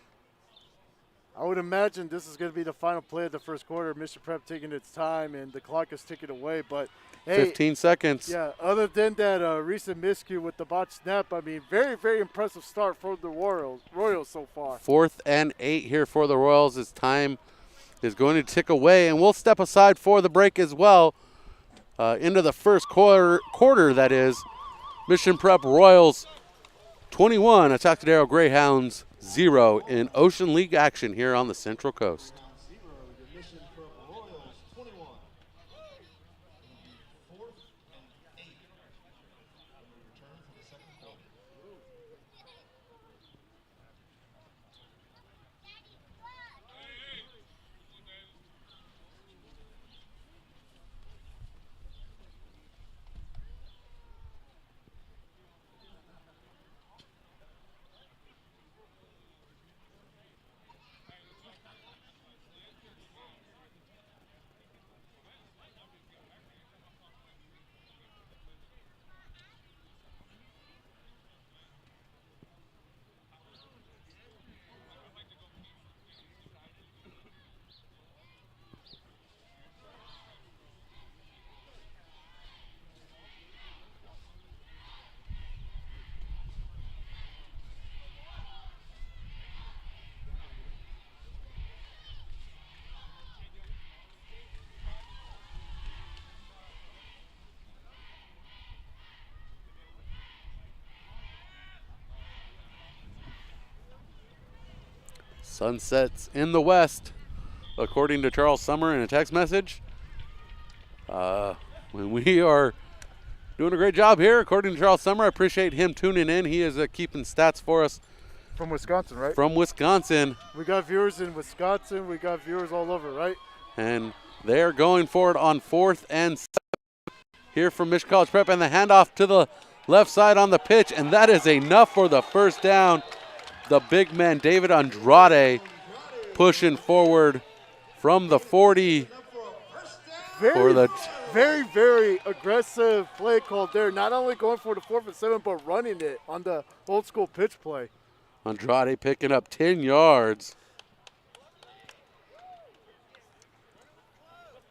I would imagine this is going to be the final play of the first quarter. Mission Prep taking its time, and the clock is ticking away. But, hey, 15 seconds. Yeah, other than that recent miscue with the botched snap, I mean, very, very impressive start for the Royals so far. 4th and 8 here for the Royals as time is going to tick away. And we'll step aside for the break as well. Into the first quarter, that is. Mission Prep Royals 21, Atascadero Greyhounds 0 in Ocean League action here on the Central Coast. Sunsets in the west, according to Charles Summer in a text message. When we are doing a great job here, according to Charles Summer. I appreciate him tuning in. He is keeping stats for us. From Wisconsin, right? From Wisconsin. We got viewers in Wisconsin. We got viewers all over, right? And they're going for it on 4th and 7 here from Mission College Prep. And the handoff to the left side on the pitch. And that is enough for the first down. The big man, David Andrade, pushing forward from the 40 for the very, very aggressive play called there. Not only going for the 4th and 7, but running it on the old school pitch play. Andrade picking up 10 yards.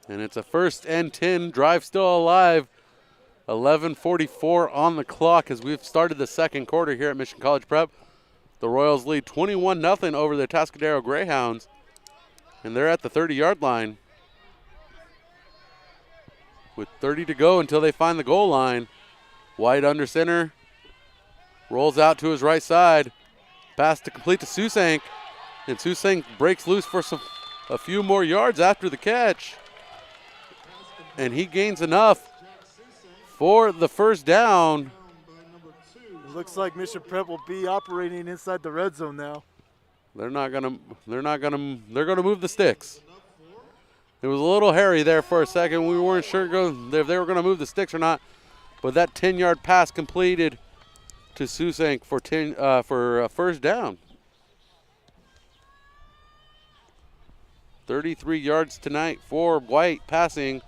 And it's a 1st and 10. Drive still alive. 11:44 on the clock as we've started the second quarter here at Mission College Prep. The Royals lead 21-0 over the Atascadero Greyhounds. And they're at the 30-yard line. With 30 to go until they find the goal line. White under center. Rolls out to his right side. Pass to complete to Susank. And Susank breaks loose for a few more yards after the catch. And he gains enough for the first down. It looks like Mission Prep will be operating inside the red zone now. They're gonna move the sticks. It was a little hairy there for a second. We weren't sure if they were gonna move the sticks or not. But that 10-yard pass completed to Susank for a first down. 33 yards tonight for White passing.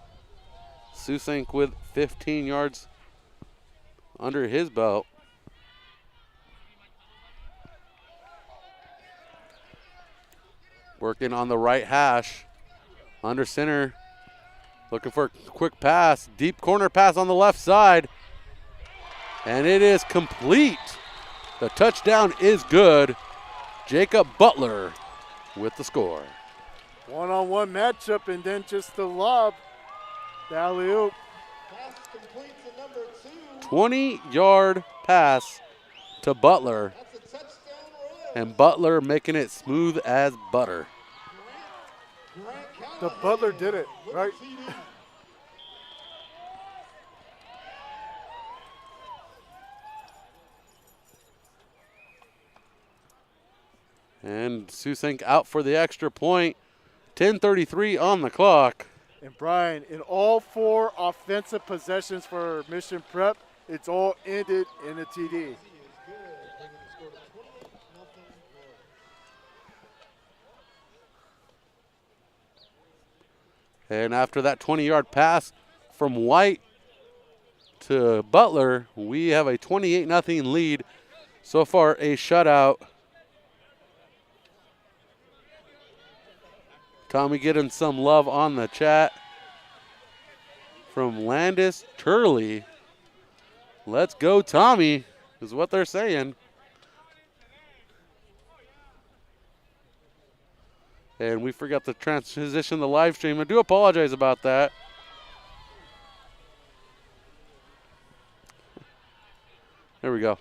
Susank with 15 yards under his belt. Working on the right hash. Under center. Looking for a quick pass. Deep corner pass on the left side. And it is complete. The touchdown is good. Jacob Butler with the score. One-on-one matchup and then just the lob. The alley-oop. 20-yard pass to Butler. And Butler making it smooth as butter. The Butler did it, right? And Susank out for the extra point. 10:33 on the clock. And Brian, in all 4 offensive possessions for Mission Prep, it's all ended in a TD. And after that 20-yard pass from White to Butler, we have a 28-0 lead. So far, a shutout. Tommy getting some love on the chat from Landis Turley. Let's go, Tommy, is what they're saying. And we forgot to transition the live stream. I do apologize about that. There we go.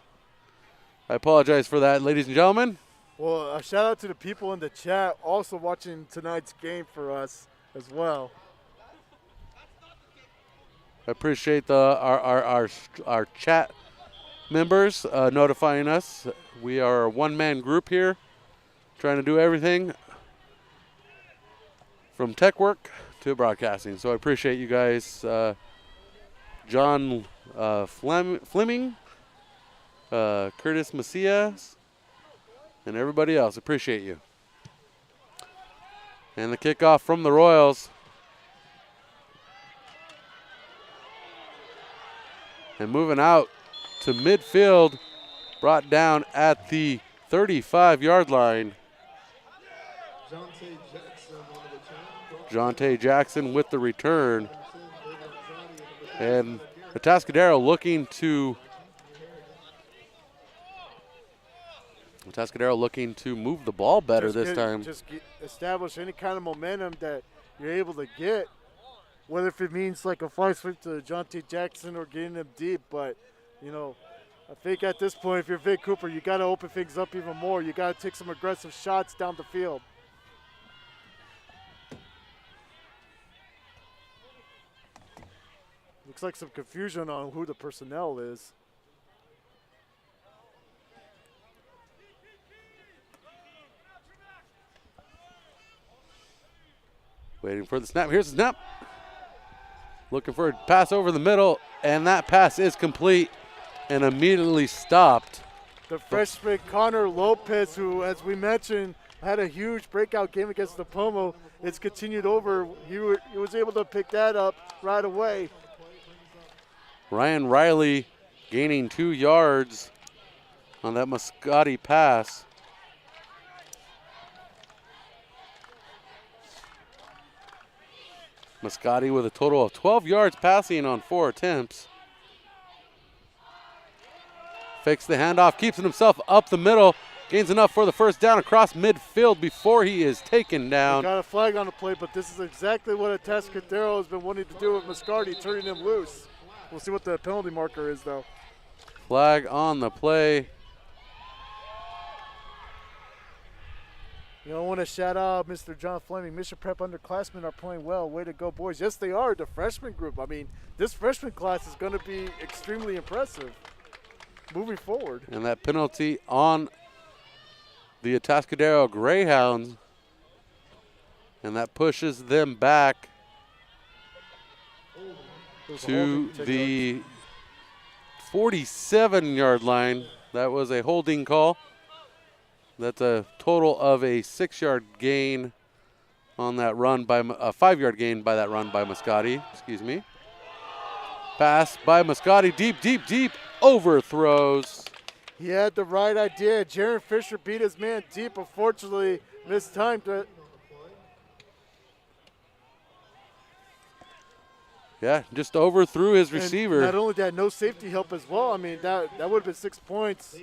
I apologize for that, ladies and gentlemen. Well, a shout out to the people in the chat also watching tonight's game for us as well. I appreciate our chat members notifying us. We are a one-man group here, trying to do everything from tech work to broadcasting. So I appreciate you guys, John Fleming, Curtis Macias, and everybody else. Appreciate you. And the kickoff from the Royals. And moving out to midfield, brought down at the 35-yard line. Jonte Jackson with the return. And Atascadero looking to move the ball better this time. Just establish any kind of momentum that you're able to get, whether if it means like a fly sweep to Jonte Jackson or getting them deep. But, you know, I think at this point, if you're Vic Cooper, you got to open things up even more. You got to take some aggressive shots down the field. Looks like some confusion on who the personnel is. Waiting for the snap. Here's the snap. Looking for a pass over the middle, and that pass is complete and immediately stopped. The freshman Connor Lopez, who, as we mentioned, had a huge breakout game against the Pomo. It's continued over. He was able to pick that up right away. Ryan Riley gaining 2 yards on that Mascotti pass. Mascotti with a total of 12 yards passing on 4 attempts. Fakes the handoff, keeps it himself up the middle, gains enough for the first down across midfield before he is taken down. Got a flag on the play, but this is exactly what Atascadero has been wanting to do with Mascotti, turning him loose. We'll see what the penalty marker is, though. Flag on the play. You know, I want to shout out Mr. John Fleming. Mission Prep underclassmen are playing well. Way to go, boys. Yes, they are. The freshman group. I mean, this freshman class is going to be extremely impressive moving forward. And that penalty on the Atascadero Greyhounds. And that pushes them back to the 47-yard line. That was a holding call. That's a total of a 6-yard gain on that run by a 5-yard gain by that run by Mascotti. Excuse me. Pass by Mascotti, deep, overthrows. He had the right idea. Jaron Fisher beat his man deep. Unfortunately, mistimed it. Yeah, just overthrew his receiver. And not only that, no safety help as well. I mean, that would have been 6 points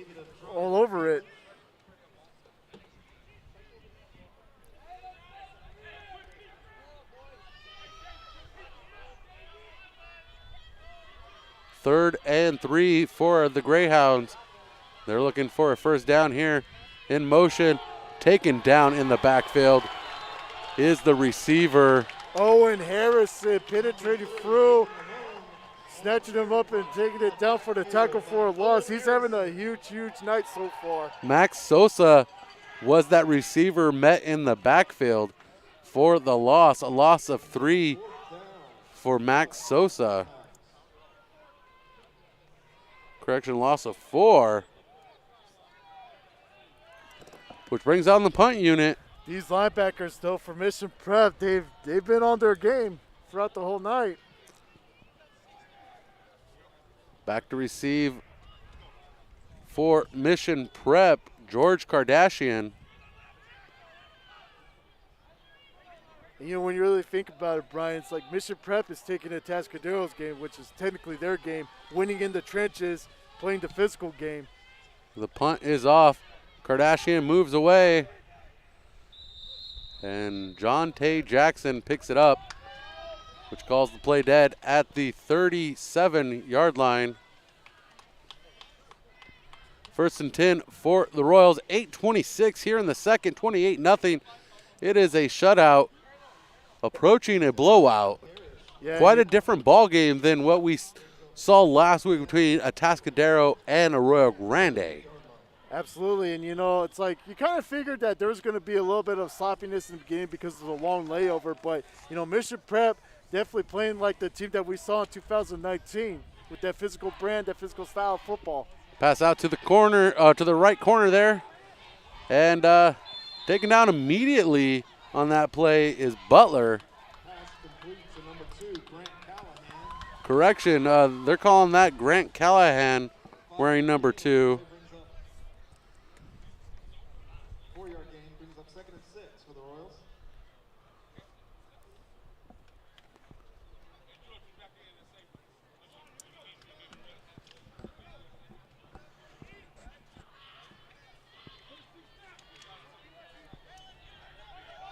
all over it. Third and 3 for the Greyhounds. They're looking for a first down here. In motion, taken down in the backfield is the receiver. Owen Harrison penetrating through, snatching him up and taking it down for the tackle for a loss. He's having a huge night so far. Max Sosa was that receiver met in the backfield for the loss. A loss of 3 for Max Sosa. Correction, loss of 4. Which brings on the punt unit. These linebackers, though, for Mission Prep, they've been on their game throughout the whole night. Back to receive for Mission Prep, George Kardashian. And, you know, when you really think about it, Brian, it's like Mission Prep is taking Atascadero's game, which is technically their game, winning in the trenches, playing the physical game. The punt is off. Kardashian moves away. And John Tay Jackson picks it up, which calls the play dead at the 37-yard line. First and 10 for the Royals. 8:26 here in the second, 28-0. It is a shutout approaching a blowout. Yeah, Quite a different ball game than what we saw last week between Atascadero and Arroyo Grande. Absolutely, and you know, it's like you kind of figured that there was going to be a little bit of sloppiness in the beginning because of the long layover, but, you know, Mission Prep definitely playing like the team that we saw in 2019 with that physical brand, that physical style of football. Pass out to the corner, to the right corner there, and taken down immediately on that play is Butler. Correction, they're calling that Grant Callahan wearing number 2. 4-yard gain brings up 2nd and 6 for the Royals.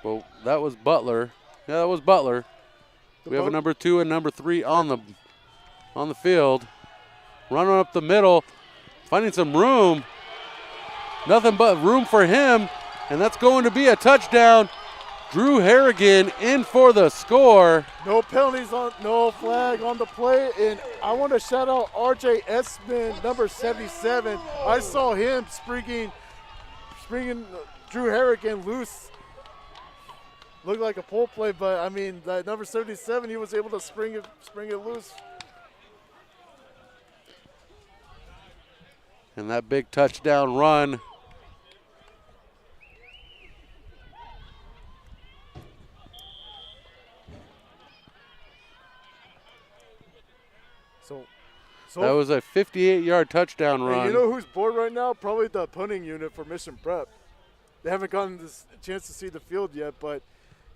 Well, that was Butler. Yeah, that was Butler. We have a number 2 and number 3 on the field. Running up the middle, finding some room. Nothing but room for him, and that's going to be a touchdown. Drew Harrigan in for the score. No penalties on, no flag on the play, and I want to shout out RJ Esman, number 77. I saw him springing Drew Harrigan loose. Looked like a pole play, but I mean, that number 77, he was able to spring it loose. And that big touchdown run. So That was a 58-yard touchdown run. And you know who's bored right now? Probably the punting unit for Mission Prep. They haven't gotten this chance to see the field yet, but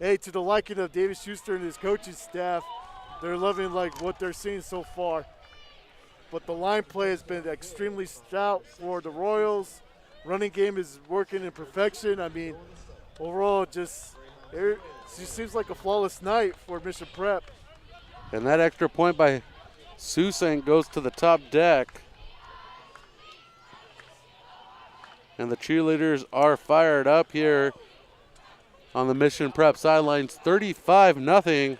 hey, to the liking of David Schuster and his coaching staff, they're loving like what they're seeing so far. But the line play has been extremely stout for the Royals. Running game is working in perfection. I mean, overall, it just seems like a flawless night for Mission Prep. And that extra point by Susank goes to the top deck. And the cheerleaders are fired up here on the Mission Prep sidelines. 35-0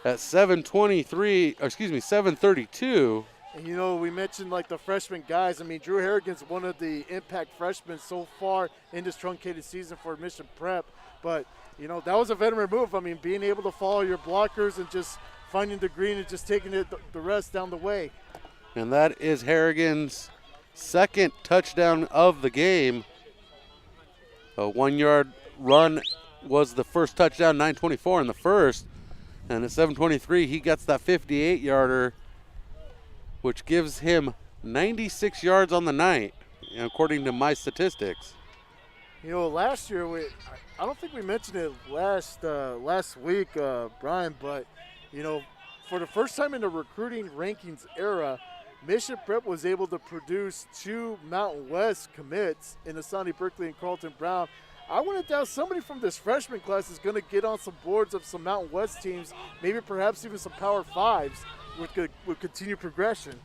at 7:32. And you know, we mentioned like the freshman guys. I mean, Drew Harrigan's one of the impact freshmen so far in this truncated season for Mission Prep. But, you know, that was a veteran move. I mean, being able to follow your blockers and just finding the green and just taking it the rest down the way. And that is Harrigan's second touchdown of the game. A 1-yard run was the first touchdown, 9:24 in the first. And at 7:23, he gets that 58-yarder, which gives him 96 yards on the night, according to my statistics. You know, last year, I don't think we mentioned it last week, Brian, but, you know, for the first time in the recruiting rankings era, Mission Prep was able to produce 2 Mountain West commits in Asani Berkeley and Carlton Brown. I wouldn't doubt somebody from this freshman class is going to get on some boards of some Mountain West teams, maybe perhaps even some Power Fives with continued progression.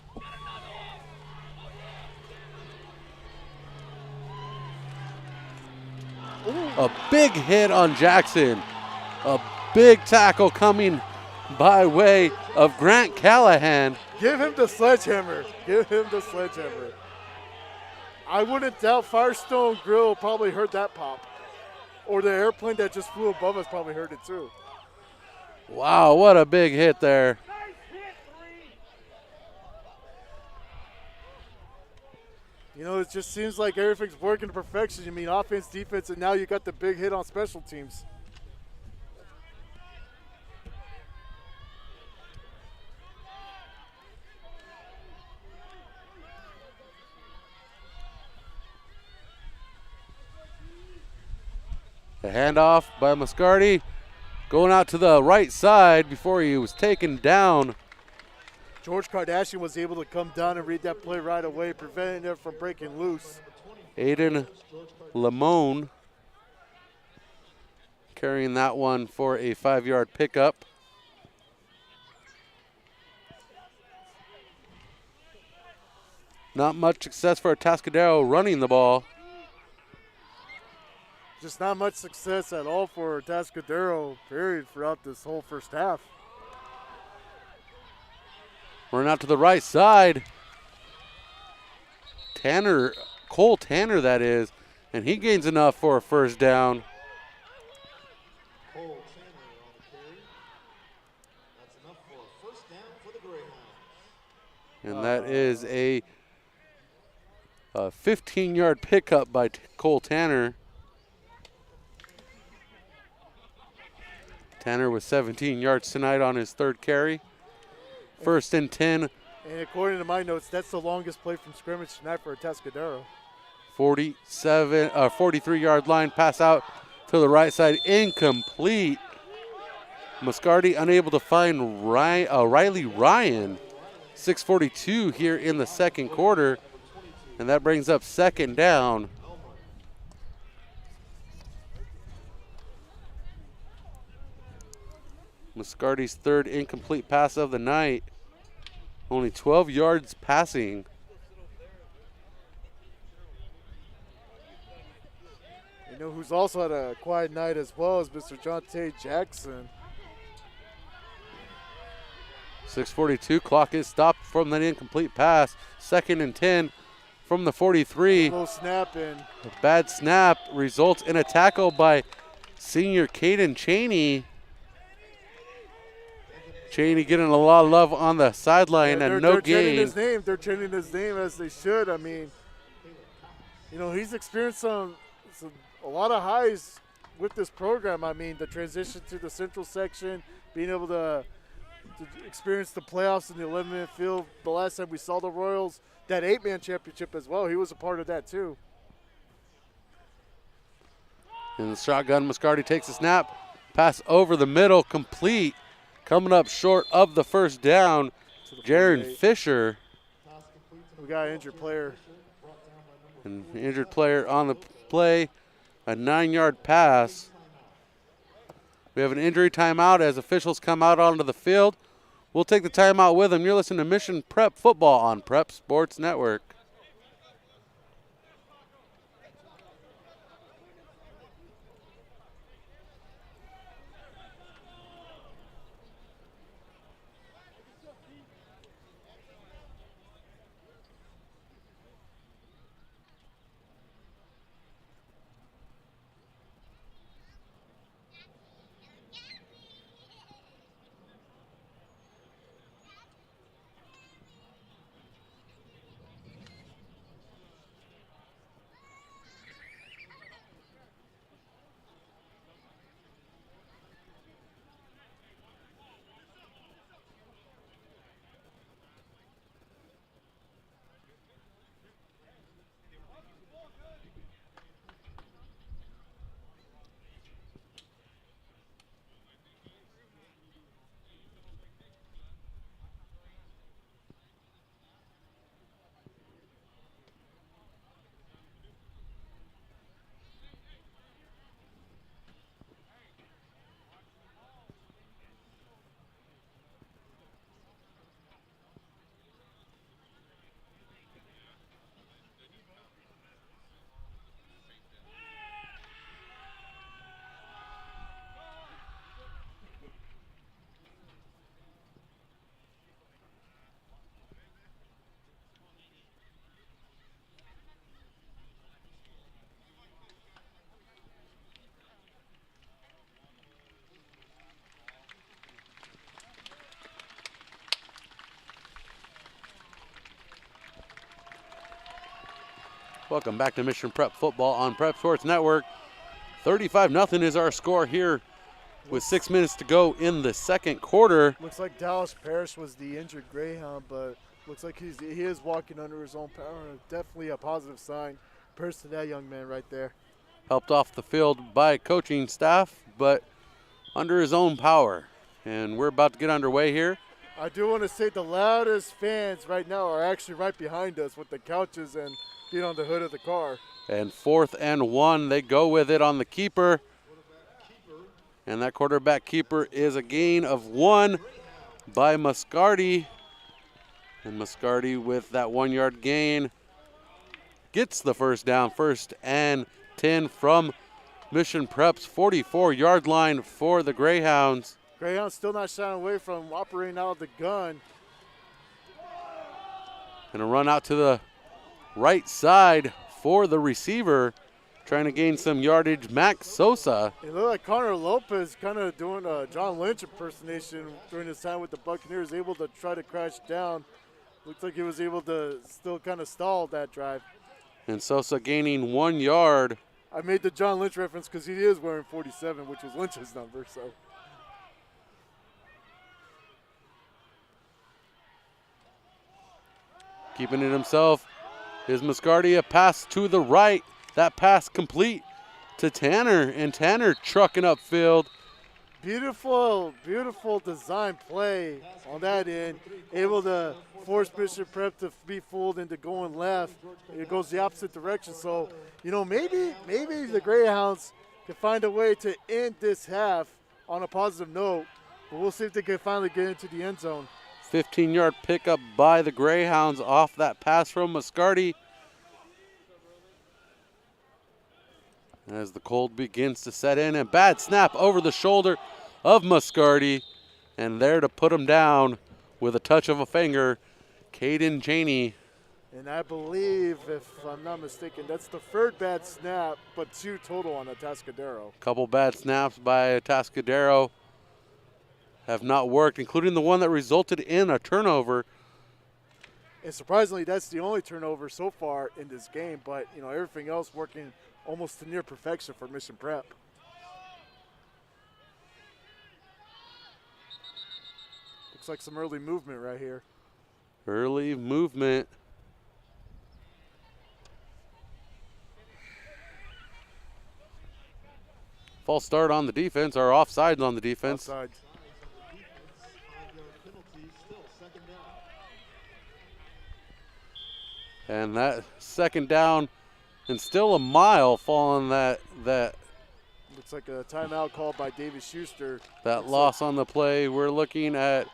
A big hit on Jackson. A big tackle coming by way of Grant Callahan. Give him the sledgehammer. Give him the sledgehammer. I wouldn't doubt Firestone Grill probably heard that pop. Or the airplane that just flew above us probably heard it too. Wow, what a big hit there. You know, it just seems like everything's working to perfection. I mean, offense, defense, and now you got the big hit on special teams. The handoff by Muscardi, going out to the right side before he was taken down. George Kardashian was able to come down and read that play right away, preventing it from breaking loose. Aiden Lamone carrying that one for a 5-yard pickup. Not much success for Atascadero running the ball. Just not much success at all for Atascadero, period, throughout this whole first half. Running out to the right side. Cole Tanner that is, and he gains enough for a first down. Cole Tanner on the carry. That's enough for a first down for the Greyhounds. And that is a 15-yard pickup by Cole Tanner. Tanner with 17 yards tonight on his third carry. First and 10. And according to my notes, that's the longest play from scrimmage tonight for Atascadero. 43-yard line, pass out to the right side, incomplete. Muscardi unable to find Riley Ryan. 6:42 here in the second quarter, and that brings up second down. Muscardi's third incomplete pass of the night. Only 12 yards passing. You know who's also had a quiet night as well, is Mr. Jonte Jackson. 6:42, clock is stopped from that incomplete pass. 2nd and 10 from the 43. Low snap and A bad snap results in a tackle by senior Caden Cheney. Cheney getting a lot of love on the sideline and no they're chanting gain. his name. They're chanting his name as they should. I mean, you know, he's experienced a lot of highs with this program. I mean, the transition to the central section, being able to experience the playoffs in the 11-man field. The last time we saw the Royals, that 8-man championship as well, he was a part of that too. In the shotgun, Moscardi takes a snap. Pass over the middle, complete. Coming up short of the first down, Jaron Fisher. We got an injured player. An injured player on the play. A 9-yard pass. We have an injury timeout as officials come out onto the field. We'll take the timeout with them. You're listening to Mission Prep Football on Prep Sports Network. Welcome back to Mission Prep Football on Prep Sports Network. 35-0 is our score here with 6 minutes to go in the second quarter. Looks like Dallas Parrish was the injured Greyhound, but looks like he is walking under his own power. Definitely a positive sign. Purse to that young man right there. Helped off the field by coaching staff, but under his own power. And we're about to get underway here. I do want to say the loudest fans right now are actually right behind us with the couches and being on the hood of the car. And 4th and 1, they go with it on the keeper. And that quarterback keeper is a gain of 1 by Moscardi. And Moscardi with that 1-yard gain gets the first down. 1st and 10 from Mission Prep's 44-yard line for the Greyhounds. Greyhounds still not shying away from operating out of the gun. And a run out to the right side for the receiver, trying to gain some yardage, Max Sosa. It looked like Connor Lopez kind of doing a John Lynch impersonation during his time with the Buccaneers, able to try to crash down. Looks like he was able to still kind of stall that drive. And Sosa gaining 1 yard. I made the John Lynch reference because he is wearing 47, which was Lynch's number, so. Keeping it himself is Moscardi. A pass to the right. That pass complete to Tanner, and Tanner trucking upfield. Beautiful, beautiful design play on that end. Able to force Mission Prep to be fooled into going left. It goes the opposite direction. So, you know, maybe the Greyhounds can find a way to end this half on a positive note. But we'll see if they can finally get into the end zone. 15-yard pickup by the Greyhounds off that pass from Moscardi. as the cold begins to set in. And bad snap over the shoulder of Muscardi. And there to put him down with a touch of a finger, Caden Cheney. And I believe, if I'm not mistaken, that's the third bad snap, but 2 total on Atascadero. Couple bad snaps by Atascadero have not worked, including the one that resulted in a turnover. And surprisingly, that's the only turnover so far in this game, but you know, everything else working almost to near perfection for Mission Prep. Looks like some early movement right here. Early movement. False start on the defense, or offsides on the defense. Offside. And that second down, and still a mile following that Looks like a timeout called by David Schuster. that loss on the play. We're looking at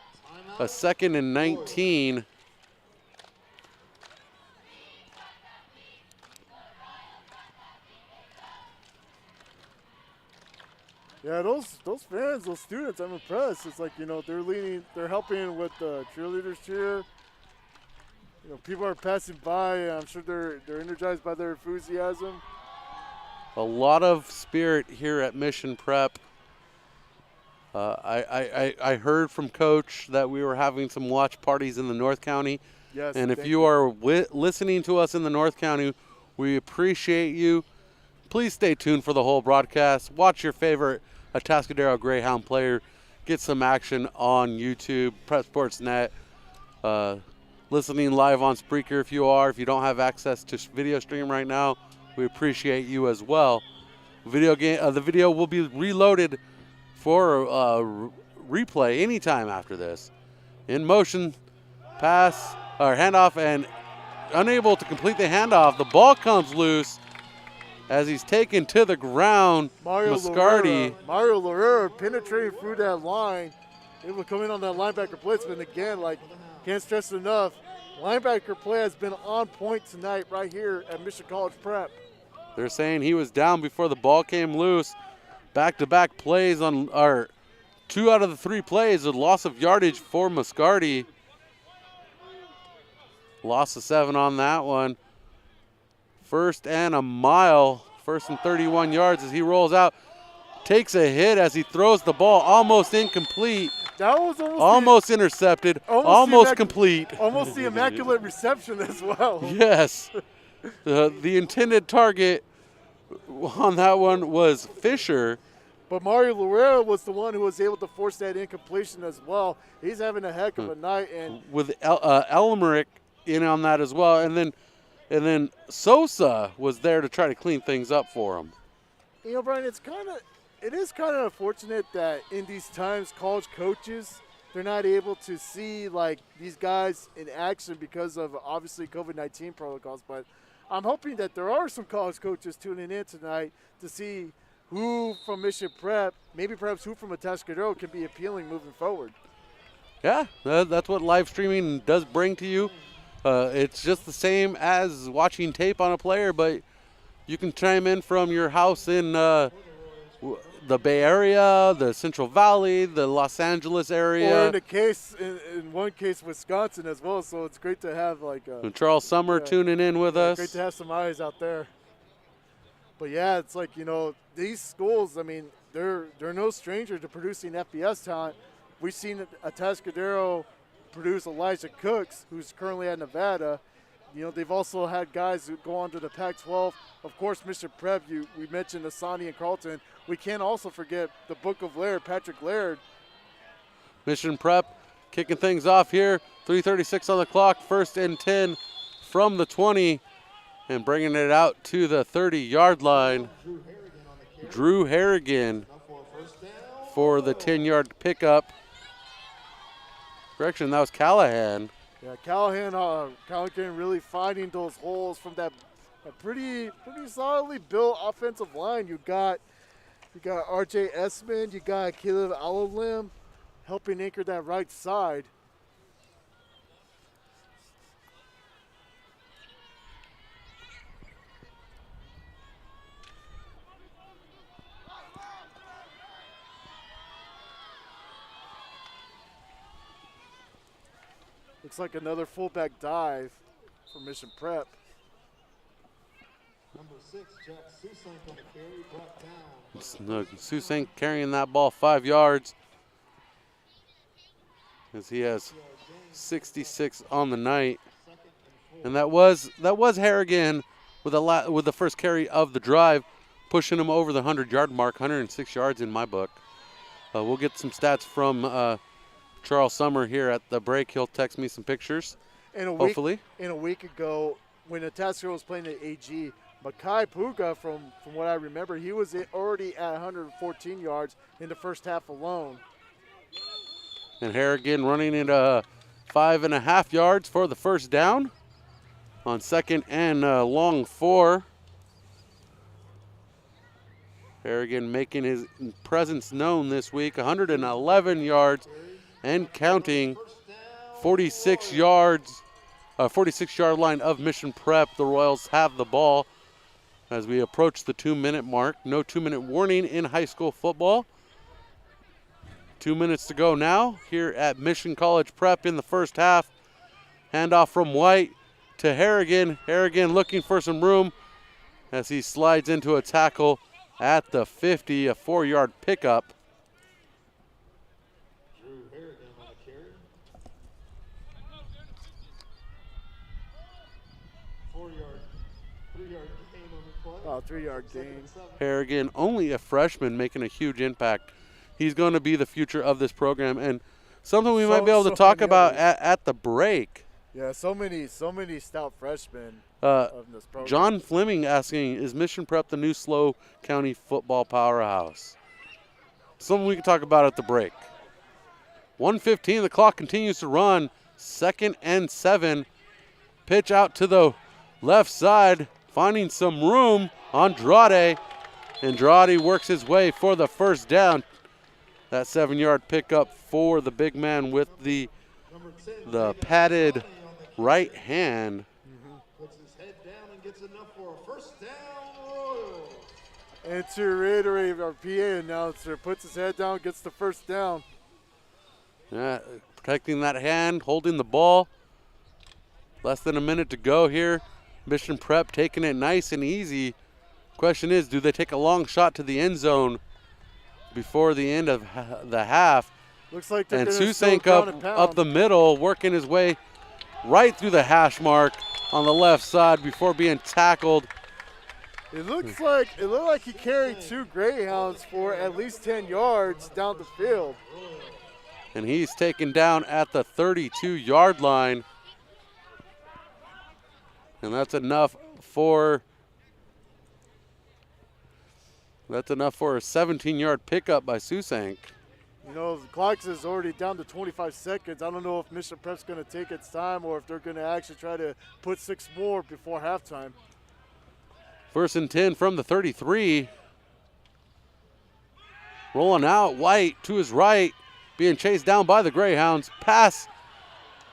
a 2nd and 19. Yeah, those fans, those students, I'm impressed. It's like, you know, they're helping with the cheerleaders cheer. You know, people are passing by. I'm sure they're energized by their enthusiasm. A lot of spirit here at Mission Prep. I heard from Coach that we were having some watch parties in the North County. Yes. And if you are listening to us in the North County, we appreciate you. Please stay tuned for the whole broadcast. Watch your favorite Atascadero Greyhound player get some action on YouTube, Prep Sports Net. Listening live on Spreaker if you are. If you don't have access to video stream right now, we appreciate you as well. The video will be reloaded for replay anytime after this. In motion, pass, or handoff, and unable to complete the handoff. The ball comes loose as he's taken to the ground. Mario Lorera penetrating through that line. Able to come in on that linebacker blitz, but again, like, can't stress it enough, linebacker play has been on point tonight right here at Mission College Prep. They're saying he was down before the ball came loose. Back-to-back plays on, or 2 out of the 3 plays, a loss of yardage for Muscardi. Loss of 7 on that one. 1st and a mile, 1st and 31 yards as he rolls out. Takes a hit as he throws the ball, almost incomplete. That was almost intercepted, almost complete. Almost the immaculate reception as well. Yes. The intended target on that one was Fisher. But Mario Lorera was the one who was able to force that incompletion as well. He's having a heck of a night. And with Elmerick in on that as well. And then Sosa was there to try to clean things up for him. You know, Brian, it is kind of unfortunate that in these times, college coaches, they're not able to see, like, these guys in action because of, obviously, COVID-19 protocols. But I'm hoping that there are some college coaches tuning in tonight to see who from Mission Prep, maybe perhaps who from Atascadero can be appealing moving forward. Yeah, that's what live streaming does bring to you. It's just the same as watching tape on a player, but you can chime in from your house in the Bay Area, the Central Valley, the Los Angeles area. Or in one case, Wisconsin as well. So it's great to have Charles Summer tuning in with us. Great to have some eyes out there. But yeah, it's like, you know, these schools, I mean, they're no stranger to producing FBS talent. We've seen Atascadero produce Elijah Cooks, who's currently at Nevada. You know, they've also had guys who go on to the Pac-12. Of course, Mission Prep, we mentioned Asani and Carlton. We can't also forget the Book of Laird, Patrick Laird. Mission Prep kicking things off here. 3:36 on the clock, 1st and 10 from the 20, and bringing it out to the 30-yard line. Drew Harrigan for the 10-yard pickup. Correction, that was Callahan. Yeah, Callahan really finding those holes from that pretty solidly built offensive line. You got R.J. Esmond, you got Caleb Alalim helping anchor that right side. Looks like another fullback dive for Mission Prep. Number 6, Jack Susank on the carry, brought down. Susank carrying that ball 5 yards as he has 66 on the night. And that was Harrigan with the first carry of the drive, pushing him over the 100-yard mark, 106 yards in my book. We'll get some stats from Charles Summer here at the break. He'll text me some pictures, hopefully. In a week ago, when Atascadero was playing at AG, Makai Puga, from what I remember, he was already at 114 yards in the first half alone. And Harrigan running it 5.5 yards for the first down on 2nd and long 4. Harrigan making his presence known this week, 111 yards and counting, 46 yards, 46-yard line of Mission Prep. The Royals have the ball as we approach the 2-minute mark. No 2-minute warning in high school football. 2 minutes to go now here at Mission College Prep in the first half. Handoff from White to Harrigan. Harrigan looking for some room as he slides into a tackle at the 50, a 4-yard pickup. Drew Harrigan on the carry. 4-yard, 3-yard gain on the play. Oh, 3-yard gain. Harrigan, only a freshman, making a huge impact. He's going to be the future of this program, and something we might be able to talk about at the break. Yeah, so many stout freshmen of this program. John Fleming asking, is Mission Prep the new SLO County football powerhouse? Something we can talk about at the break. 1:15, the clock continues to run. 2nd and 7. Pitch out to the left side, finding some room. Andrade. Andrade works his way for the first down. That 7-yard pickup for the big man with the padded right hand. Puts his head down and gets enough for a first down, Royals. And to reiterate, our PA announcer puts his head down, gets the first down. Yeah, protecting that hand, holding the ball. Less than a minute to go here. Mission Prep taking it nice and easy. Question is, do they take a long shot to the end zone before the end of the half? Looks like they're and going to Susank up the middle, working his way right through the hash mark on the left side before being tackled. It looked like he carried 2 Greyhounds for at least 10 yards down the field. And he's taken down at the 32-yard line. And that's enough for a 17-yard pickup by Susank. You know, the clock is already down to 25 seconds. I don't know if Mission Prep's going to take its time or if they're going to actually try to put 6 more before halftime. 1st and 10 from the 33. Rolling out, White to his right, being chased down by the Greyhounds. Pass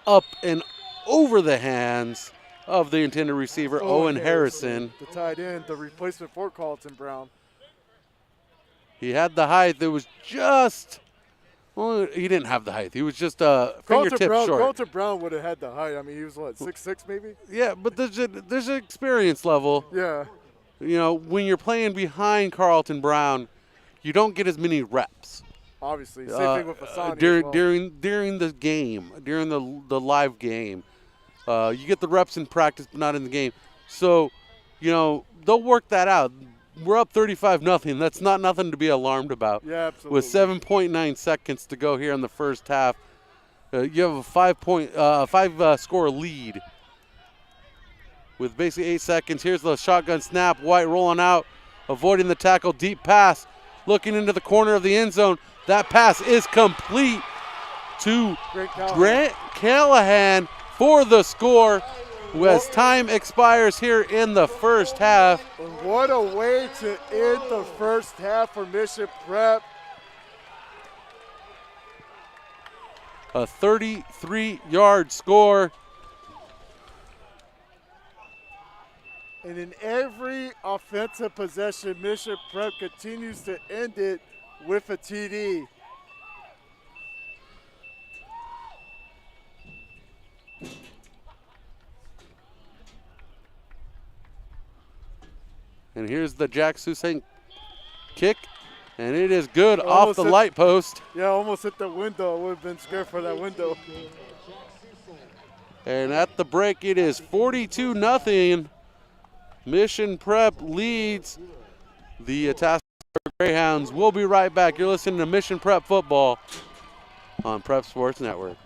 up and over the hands of the intended receiver, Owen Harrison. The tight end, the replacement for Carlton Brown. He had the height. It was just, well, he didn't have the height. He was just a fingertip short. Carlton Brown would have had the height. I mean, he was, what, 6'6" maybe? Yeah, but there's an experience level. Yeah. You know, when you're playing behind Carlton Brown, you don't get as many reps. Obviously. Same thing with Asani during the game, during the live game. You get the reps in practice, but not in the game. So, you know, they'll work that out. We're up 35-0. That's not nothing to be alarmed about. Yeah, absolutely. With 7.9 seconds to go here in the first half, you have a 5-score lead. With basically 8 seconds, here's the shotgun snap. White rolling out, avoiding the tackle, deep pass, looking into the corner of the end zone. That pass is complete to Grant Callahan for the score as time expires here in the first half. What a way to end the first half for Mission Prep. A 33-yard score. And in every offensive possession, Mission Prep continues to end it with a TD. And here's the Jack Susain kick, and it is good off Almost the hit- light post. Yeah, almost hit the window. I would have been scared for that window. And at the break, it is 42-0. Mission Prep leads the Atascadero Greyhounds. We'll be right back. You're listening to Mission Prep Football on Prep Sports Network.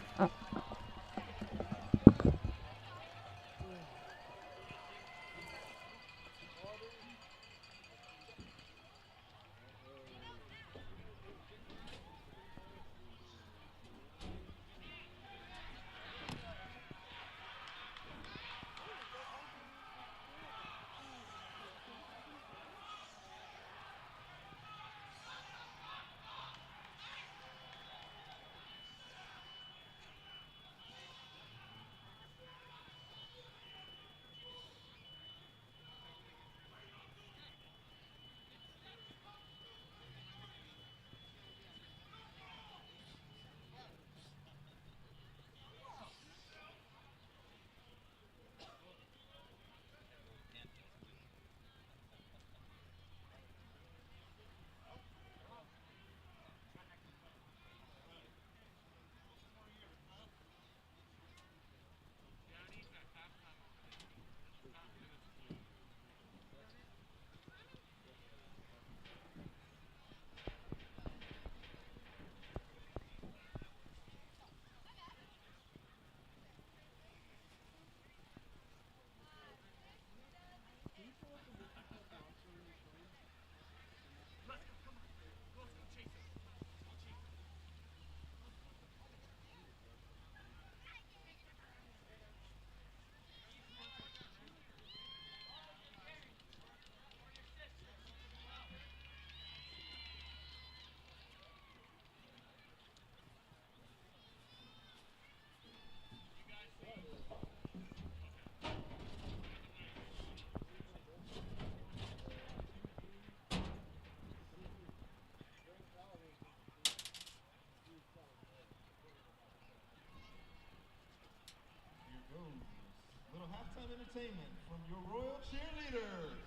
Little halftime entertainment from your Royal Cheerleaders.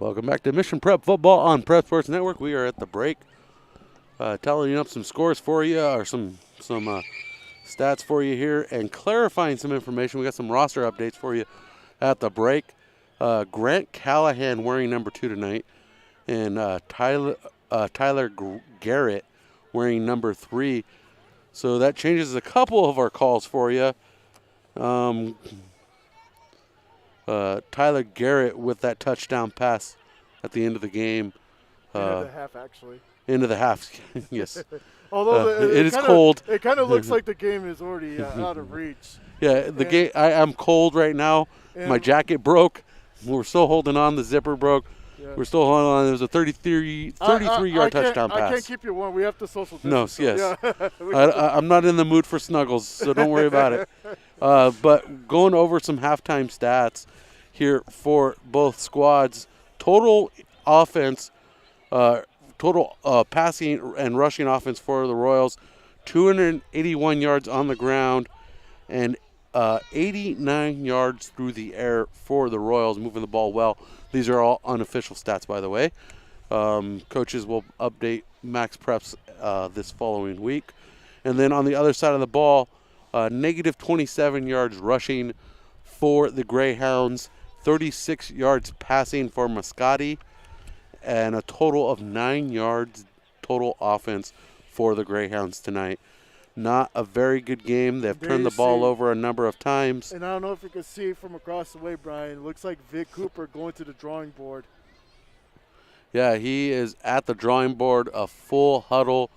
Welcome back to Mission Prep Football on Prep Sports Network. We are at the break, tallying up some scores for you, or some stats for you here, and clarifying some information. We got some roster updates for you at the break. Grant Callahan wearing number 2 tonight, and Tyler Garrett wearing number 3. So that changes a couple of our calls for you. Tyler Garrett with that touchdown pass at the end of the game. End of the half, actually. End of the half, yes. Although it is cold. It kind of looks like the game is already out of reach. Yeah, game. I'm cold right now. My jacket broke. We're still holding on. The zipper broke. Yeah. We're still holding on. There's a 33-yard touchdown pass. I can't keep you warm. We have to social distance. No, yes. Yeah. I'm not in the mood for snuggles, so don't worry about it. But going over some halftime stats here for both squads. Total offense, passing and rushing offense for the Royals, 281 yards on the ground and 89 yards through the air for the Royals, moving the ball well. These are all unofficial stats, by the way. Coaches will update Max Preps this following week. And then on the other side of the ball, negative 27 yards rushing for the Greyhounds, 36 yards passing for Mascotti, and a total of 9 yards total offense for the Greyhounds tonight. Not a very good game. They've turned the ball over a number of times. And I don't know if you can see from across the way, Brian. It looks like Vic Cooper going to the drawing board. Yeah, he is at the drawing board, a full huddle.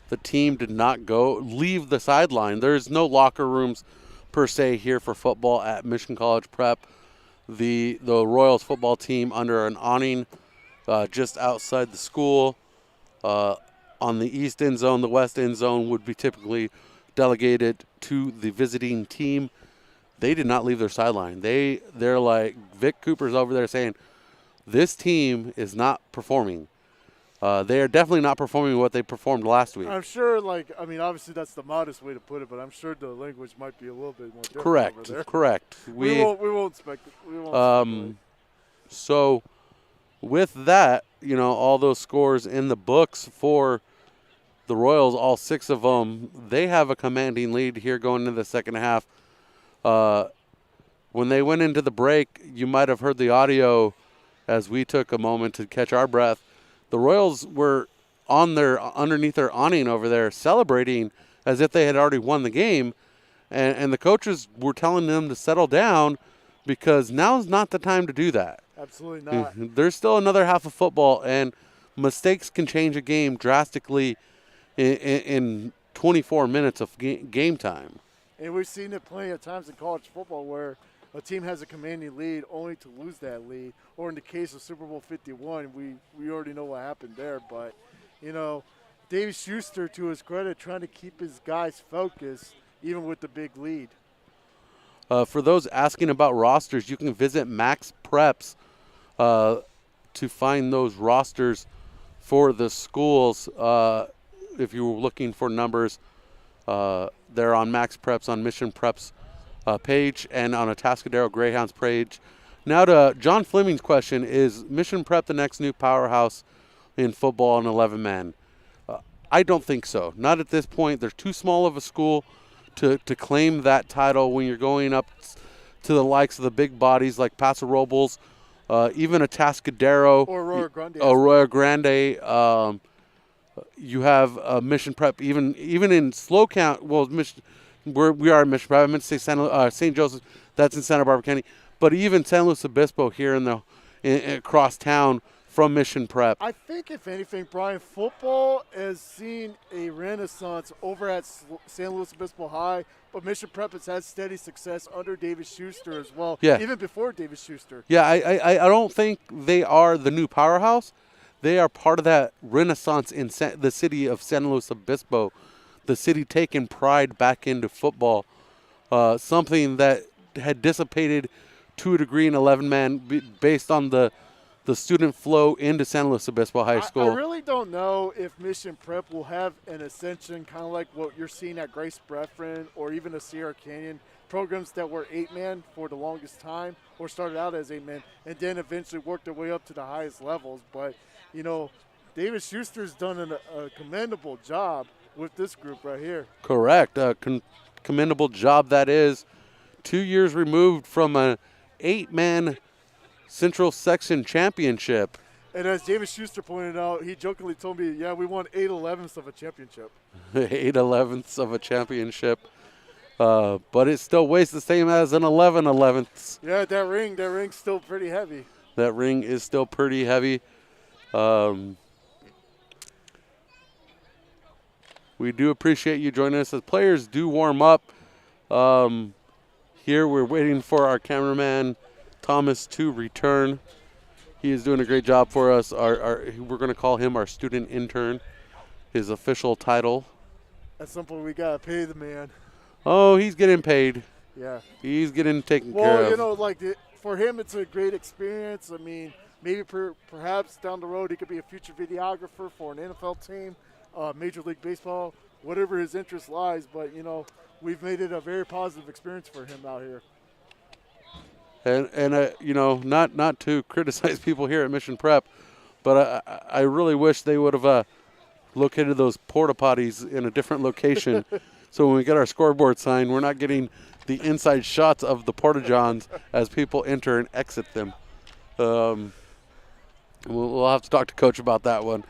The team did not leave the sideline. There's no locker rooms per se here for football at Mission College Prep. The Royals football team under an awning just outside the school. On the east end zone, the west end zone would be typically delegated to the visiting team. They did not leave their sideline. They're like, Vic Cooper's over there saying, this team is not performing. They are definitely not performing what they performed last week. I'm sure, obviously that's the modest way to put it, but I'm sure the language might be a little bit more different. Correct. We won't expect it. So with that, all those scores in the books for the Royals, all 6 of them, they have a commanding lead here going into the second half. When they went into the break, you might have heard the audio as we took a moment to catch our breath. The Royals were underneath their awning over there celebrating as if they had already won the game, and the coaches were telling them to settle down because now's not the time to do that. Absolutely not. There's still another half of football, and mistakes can change a game drastically in 24 minutes of game time. And we've seen it plenty of times in college football where a team has a commanding lead only to lose that lead. Or in the case of Super Bowl 51, we already know what happened there. But, Dave Schuster, to his credit, trying to keep his guys focused even with the big lead. For those asking about rosters, you can visit Max Preps to find those rosters for the schools. If you were looking for numbers, they're on Max Preps, on Mission Preps page, and on Atascadero Greyhounds page. Now to John Fleming's question, is Mission Prep the next new powerhouse in football and 11-man? I don't think so. Not at this point. They're too small of a school to claim that title when you're going up to the likes of the big bodies like Paso Robles, even Atascadero. Or Arroyo Grande. Arroyo Grande. You have Mission Prep, even in slow count. Well, we are in Mission Prep. I meant to say St. Joseph. That's in Santa Barbara County. But even San Luis Obispo here across town from Mission Prep. I think, if anything, Brian, football has seen a renaissance over at San Luis Obispo High, but Mission Prep has had steady success under David Schuster as well, even before David Schuster. Yeah, I don't think they are the new powerhouse. They are part of that renaissance in the city of San Luis Obispo, the city taking pride back into football, something that had dissipated to a degree in 11-man based on the the student flow into San Luis Obispo High School. I really don't know if Mission Prep will have an ascension kind of like what you're seeing at Grace Brethren or even the Sierra Canyon, programs that were 8-man for the longest time or started out as 8-man and then eventually worked their way up to the highest levels. But, you know, David Schuster's done a commendable job with this group right here. Correct. Commendable job that is. 2 years removed from an 8-man Central Section Championship. And as David Schuster pointed out, he jokingly told me, yeah, we won 8/11ths of a championship. 8/11ths of a championship. But it still weighs the same as an 11/11ths. Yeah, that ring's still pretty heavy. That ring is still pretty heavy. We do appreciate you joining us as players do warm up. Here we're waiting for our cameraman Thomas to return. He is doing a great job for us. We're going to call him our student intern, his official title. At some point we gotta pay the man. Oh, he's getting paid. Yeah. He's getting taken care Well, of. you know, like for him, it's a great experience. I mean, maybe perhaps down the road he could be a future videographer for an NFL team, Major League Baseball, whatever his interest lies. But you know, we've made it a very positive experience for him out here. And you know, not to criticize people here at Mission Prep, but I really wish they would have located those porta potties in a different location. So when we get our scoreboard sign, we're not getting the inside shots of the porta johns as people enter and exit them. We'll have to talk to Coach about that one.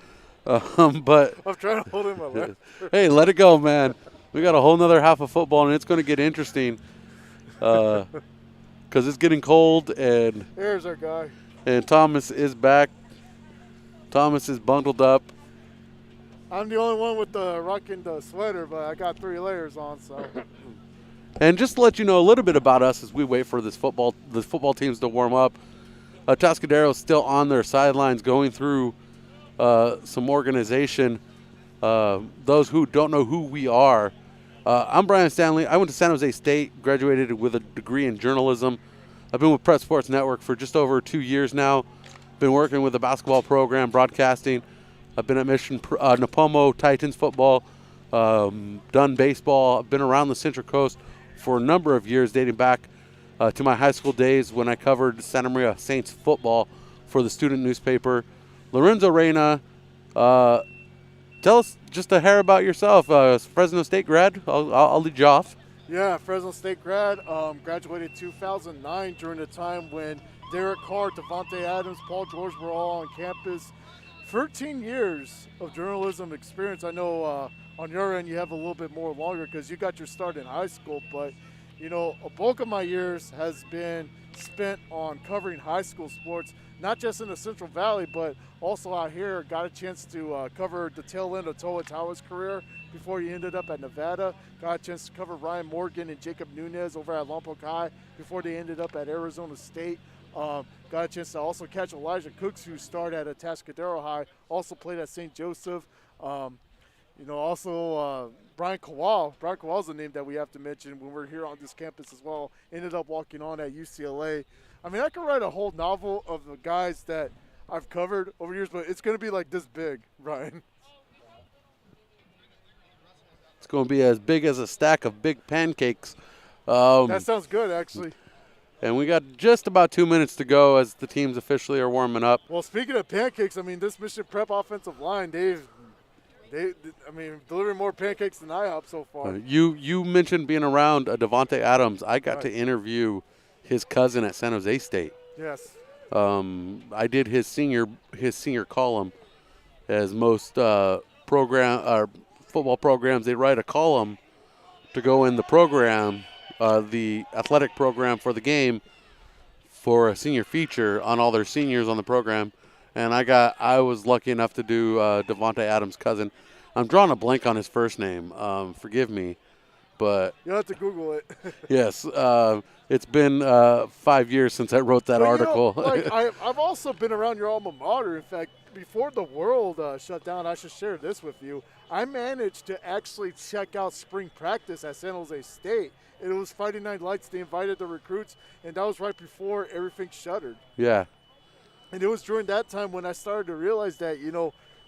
But I'm trying to hold him my leg. hey, let it go, man. We got a whole nother half of football, and it's going to get interesting. Because it's getting cold, and There's our guy. And Thomas is back. Thomas is bundled up. I'm the only one with the rocking the sweater, but I got 3 layers on, so. And just to let you know a little bit about us as we wait for the football teams to warm up. Atascadero is still on their sidelines going through some organization. Those who don't know who we are, I'm Brian Stanley. I went to San Jose State, graduated with a degree in journalism. I've been with Prep Sports Network for just over 2 years now. Been working with the basketball program, broadcasting. I've been at Mission Napomo Titans football, done baseball. I've been around the Central Coast for a number of years, dating back to my high school days when I covered Santa Maria Saints football for the student newspaper. Lorenzo, Reyna, tell us just a hair about yourself. Fresno State grad. I'll lead you off. Yeah, Fresno State grad. Graduated 2009 during the time when Derek Carr, Devontae Adams, Paul George were all on campus. 13 years of journalism experience. I know on your end you have a little bit more longer because you got your start in high school, but you know, a bulk of my years has been spent on covering high school sports, not just in the Central Valley, but also out here. Got a chance to cover the tail end of Toa Tawa's career before he ended up at Nevada. Got a chance to cover Ryan Morgan and Jacob Nunez over at Lompoc High before they ended up at Arizona State. Got a chance to also catch Elijah Cooks, who started at Atascadero High, also played at St. Joseph. You know, also Brian Kowal. Brian Kowal's a name that we have to mention when we're here on this campus as well. Ended up walking on at UCLA. I mean, I could write a whole novel of the guys that I've covered over years, but it's going to be like this big, Brian. It's going to be as big as a stack of big pancakes. That sounds good, actually. And we got just about 2 minutes to go as the teams officially are warming up. Well, speaking of pancakes, I mean, this Mission Prep offensive line, delivering more pancakes than IHOP so far. You mentioned being around Devontae Adams. I got to interview his cousin at San Jose State. Yes. I did his senior column, as most football programs, they write a column to go in the program, the athletic program for the game, for a senior feature on all their seniors on the program. And I was lucky enough to do Devontae Adams' cousin. I'm drawing a blank on his first name. Forgive me, but you'll have to Google it. Yes, it's been 5 years since I wrote that article. You know, like, I've also been around your alma mater. In fact, before the world shut down, I should share this with you. I managed to actually check out spring practice at San Jose State. It was Friday Night Lights. They invited the recruits, and that was right before everything shuttered. Yeah. And it was during that time when I started to realize that,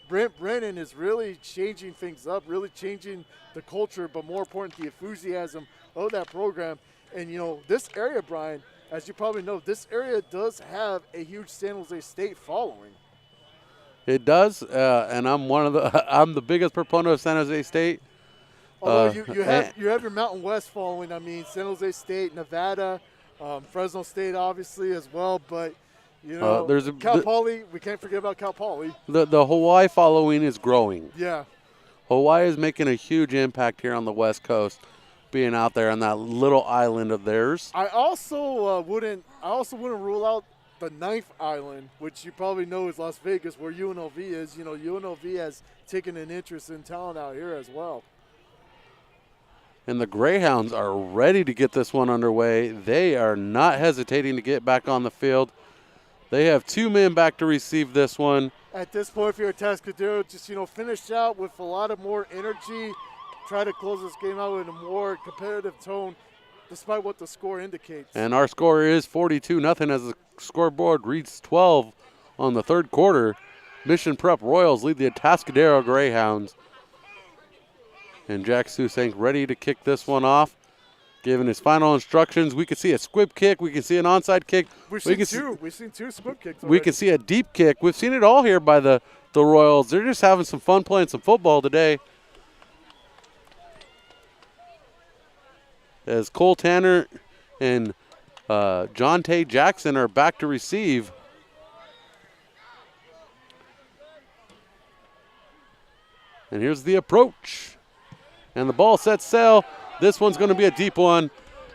Brent Brennan is really changing things up, really changing the culture, but more important, the enthusiasm of that program. And, this area, Brian, as you probably know, this area does have a huge San Jose State following. It does, and I'm the biggest proponent of San Jose State. Although you have your Mountain West following. I mean, San Jose State, Nevada, Fresno State, obviously as well. But Cal Poly. We can't forget about Cal Poly. The Hawaii following is growing. Yeah. Hawaii is making a huge impact here on the West Coast, being out there on that little island of theirs. I also wouldn't rule out the 9th island, which you probably know is Las Vegas, where UNLV is. UNLV has taken an interest in talent out here as well. And the Greyhounds are ready to get this one underway. They are not hesitating to get back on the field. They have 2 men back to receive this one. At this point, if you're Atascadero, just, finish out with a lot of more energy. Try to close this game out in a more competitive tone, despite what the score indicates. And our score is 42-0 as the scoreboard reads 12 on the third quarter. Mission Prep Royals lead the Atascadero Greyhounds. And Jack Susank ready to kick this one off. Giving his final instructions. We can see a squib kick. We can see an onside kick. We've seen two squib kicks already. We can see a deep kick. We've seen it all here by the Royals. They're just having some fun playing some football today. As Cole Tanner and John Tay Jackson are back to receive. And here's the approach. And the ball sets sail. This one's going to be a deep one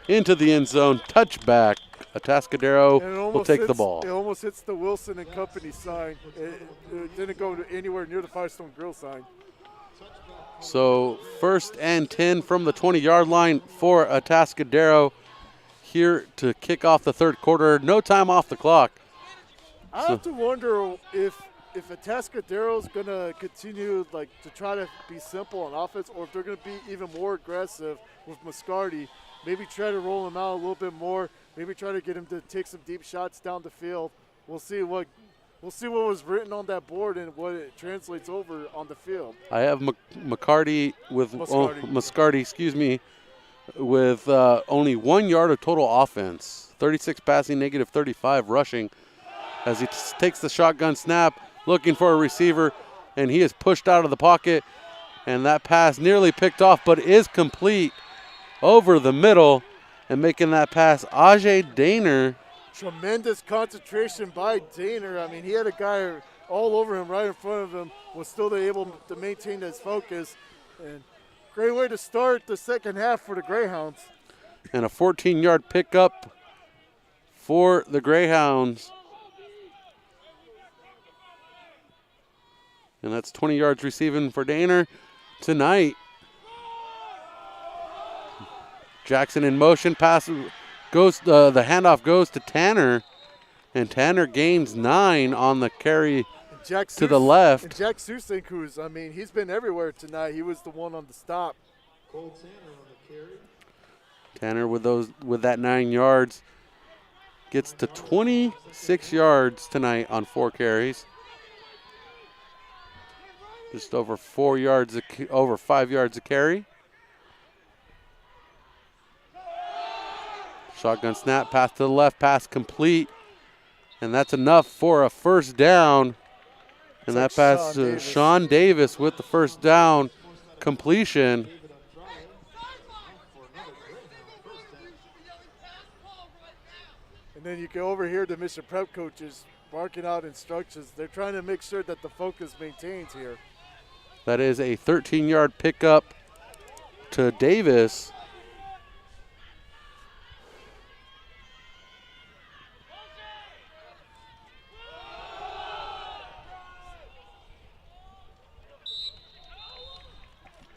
into the end zone. Touchback. Atascadero will take the ball. It almost hits the Wilson and Company sign. It didn't go anywhere near the Firestone Grill sign. So 1st and 10 from the 20-yard line for Atascadero here to kick off the third quarter. No time off the clock. I have to wonder if Atascadero's going to continue to try to be simple on offense, or if they're going to be even more aggressive with Moscardi. Maybe try to roll him out a little bit more. Maybe try to get him to take some deep shots down the field. We'll see what was written on that board and what it translates over on the field. I have Moscardi with only 1 yard of total offense. 36 passing, negative 35 rushing. As he takes the shotgun snap, looking for a receiver, and he is pushed out of the pocket. And that pass nearly picked off, but is complete over the middle. And making that pass, Ajay Daner. Tremendous concentration by Daner. I mean, he had a guy all over him, right in front of him, was still able to maintain his focus. And great way to start the second half for the Greyhounds. And a 14-yard pickup for the Greyhounds. And that's 20 yards receiving for Daner tonight. Jackson in motion, pass goes. The handoff goes to Tanner, and Tanner gains 9 on the carry to the left. And Jack Susink, he's been everywhere tonight. He was the one on the stop. Cole Tanner on the carry. Tanner with that 9 yards gets to 26 yards tonight on 4 carries. Just over 5 yards a carry. Shotgun snap, pass to the left, pass complete. And that's enough for a first down. And that pass to Sean Davis with the first down completion. And then you can overhear the Mission Prep coaches barking out instructions. They're trying to make sure that the focus maintains here. That is a 13-yard pickup to Davis.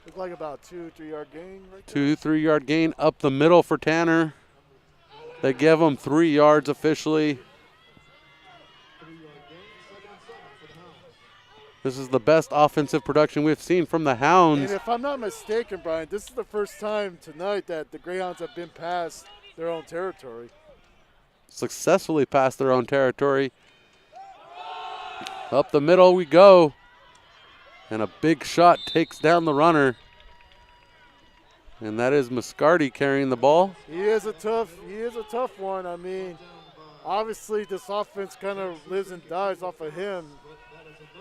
Looked like about 2-3 yard gain right there. 2-3 yard gain up the middle for Tanner. They give him 3 yards officially. This is the best offensive production we've seen from the Hounds. And if I'm not mistaken, Brian, this is the first time tonight that the Greyhounds have been past their own territory. Successfully past their own territory. Up the middle we go. And a big shot takes down the runner. And that is Muscardi carrying the ball. He is a tough one. I mean, obviously this offense kind of lives and dies off of him,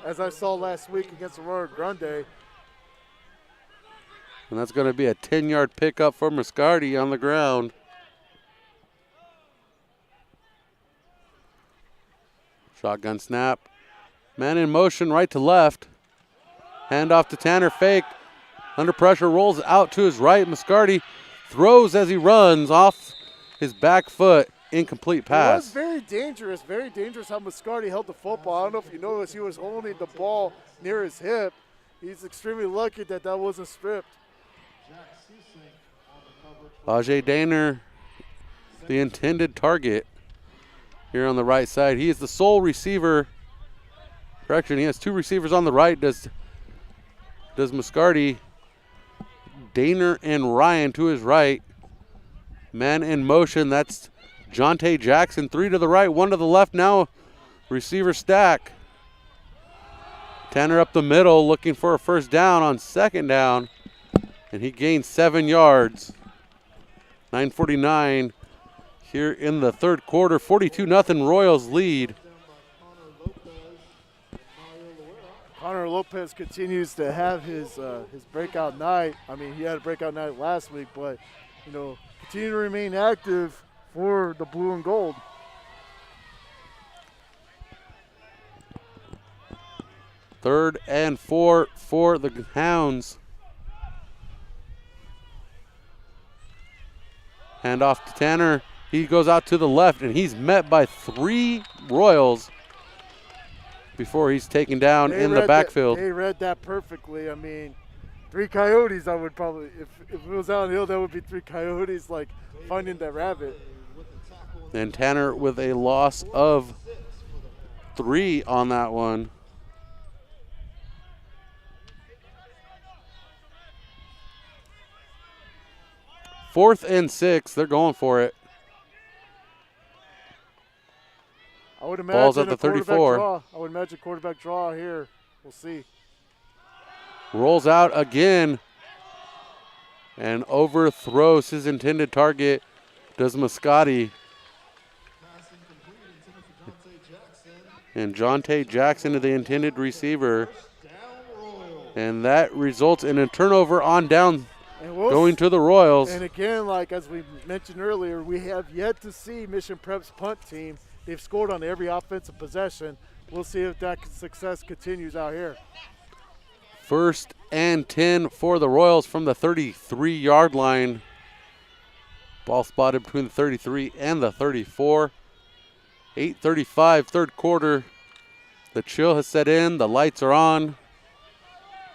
as I saw last week against Aurora Grande. And that's going to be a 10-yard pickup for Muscardi on the ground. Shotgun snap. Man in motion right to left. Hand off to Tanner, fake. Under pressure, rolls out to his right. Muscardi throws as he runs off his back foot. Incomplete pass. It was very dangerous how Muscardi held the football. I don't know if you noticed, he was holding the ball near his hip. He's extremely lucky that wasn't stripped. Ajay Daner, the intended target here on the right side. He is the sole receiver. Correction, he has two receivers on the right. Does Muscardi. Daner and Ryan to his right. Man in motion, that's Jonte Jackson. 3 to the right, 1 to the left now. Receiver stack. Tanner up the middle looking for a first down on second down. And he gains 7 yards. 9:49 here in the third quarter. 42-0 Royals lead. Connor Lopez continues to have his breakout night. I mean, he had a breakout night last week, but, continue to remain active for the blue and gold. Third and 4 for the Hounds. Hand off to Tanner. He goes out to the left, and he's met by 3 Royals before he's taken down in the backfield. They read that perfectly. I mean, 3 coyotes, I would probably, if it was downhill, that would be 3 coyotes, like finding that rabbit. And Tanner with a loss of 3 on that one. Fourth and 6, they're going for it. I would imagine Ball's at the 34. I would imagine quarterback draw here. We'll see. Rolls out again and overthrows his intended target. Does Muscardi. And Jonte Jackson to the intended receiver. And that results in a turnover on down going to the Royals. And again, like as we mentioned earlier, we have yet to see Mission Prep's punt team. They've scored on every offensive possession. We'll see if that success continues out here. First and 10 for the Royals from the 33-yard line. Ball spotted between the 33 and the 34. 8:35, third quarter. The chill has set in. The lights are on.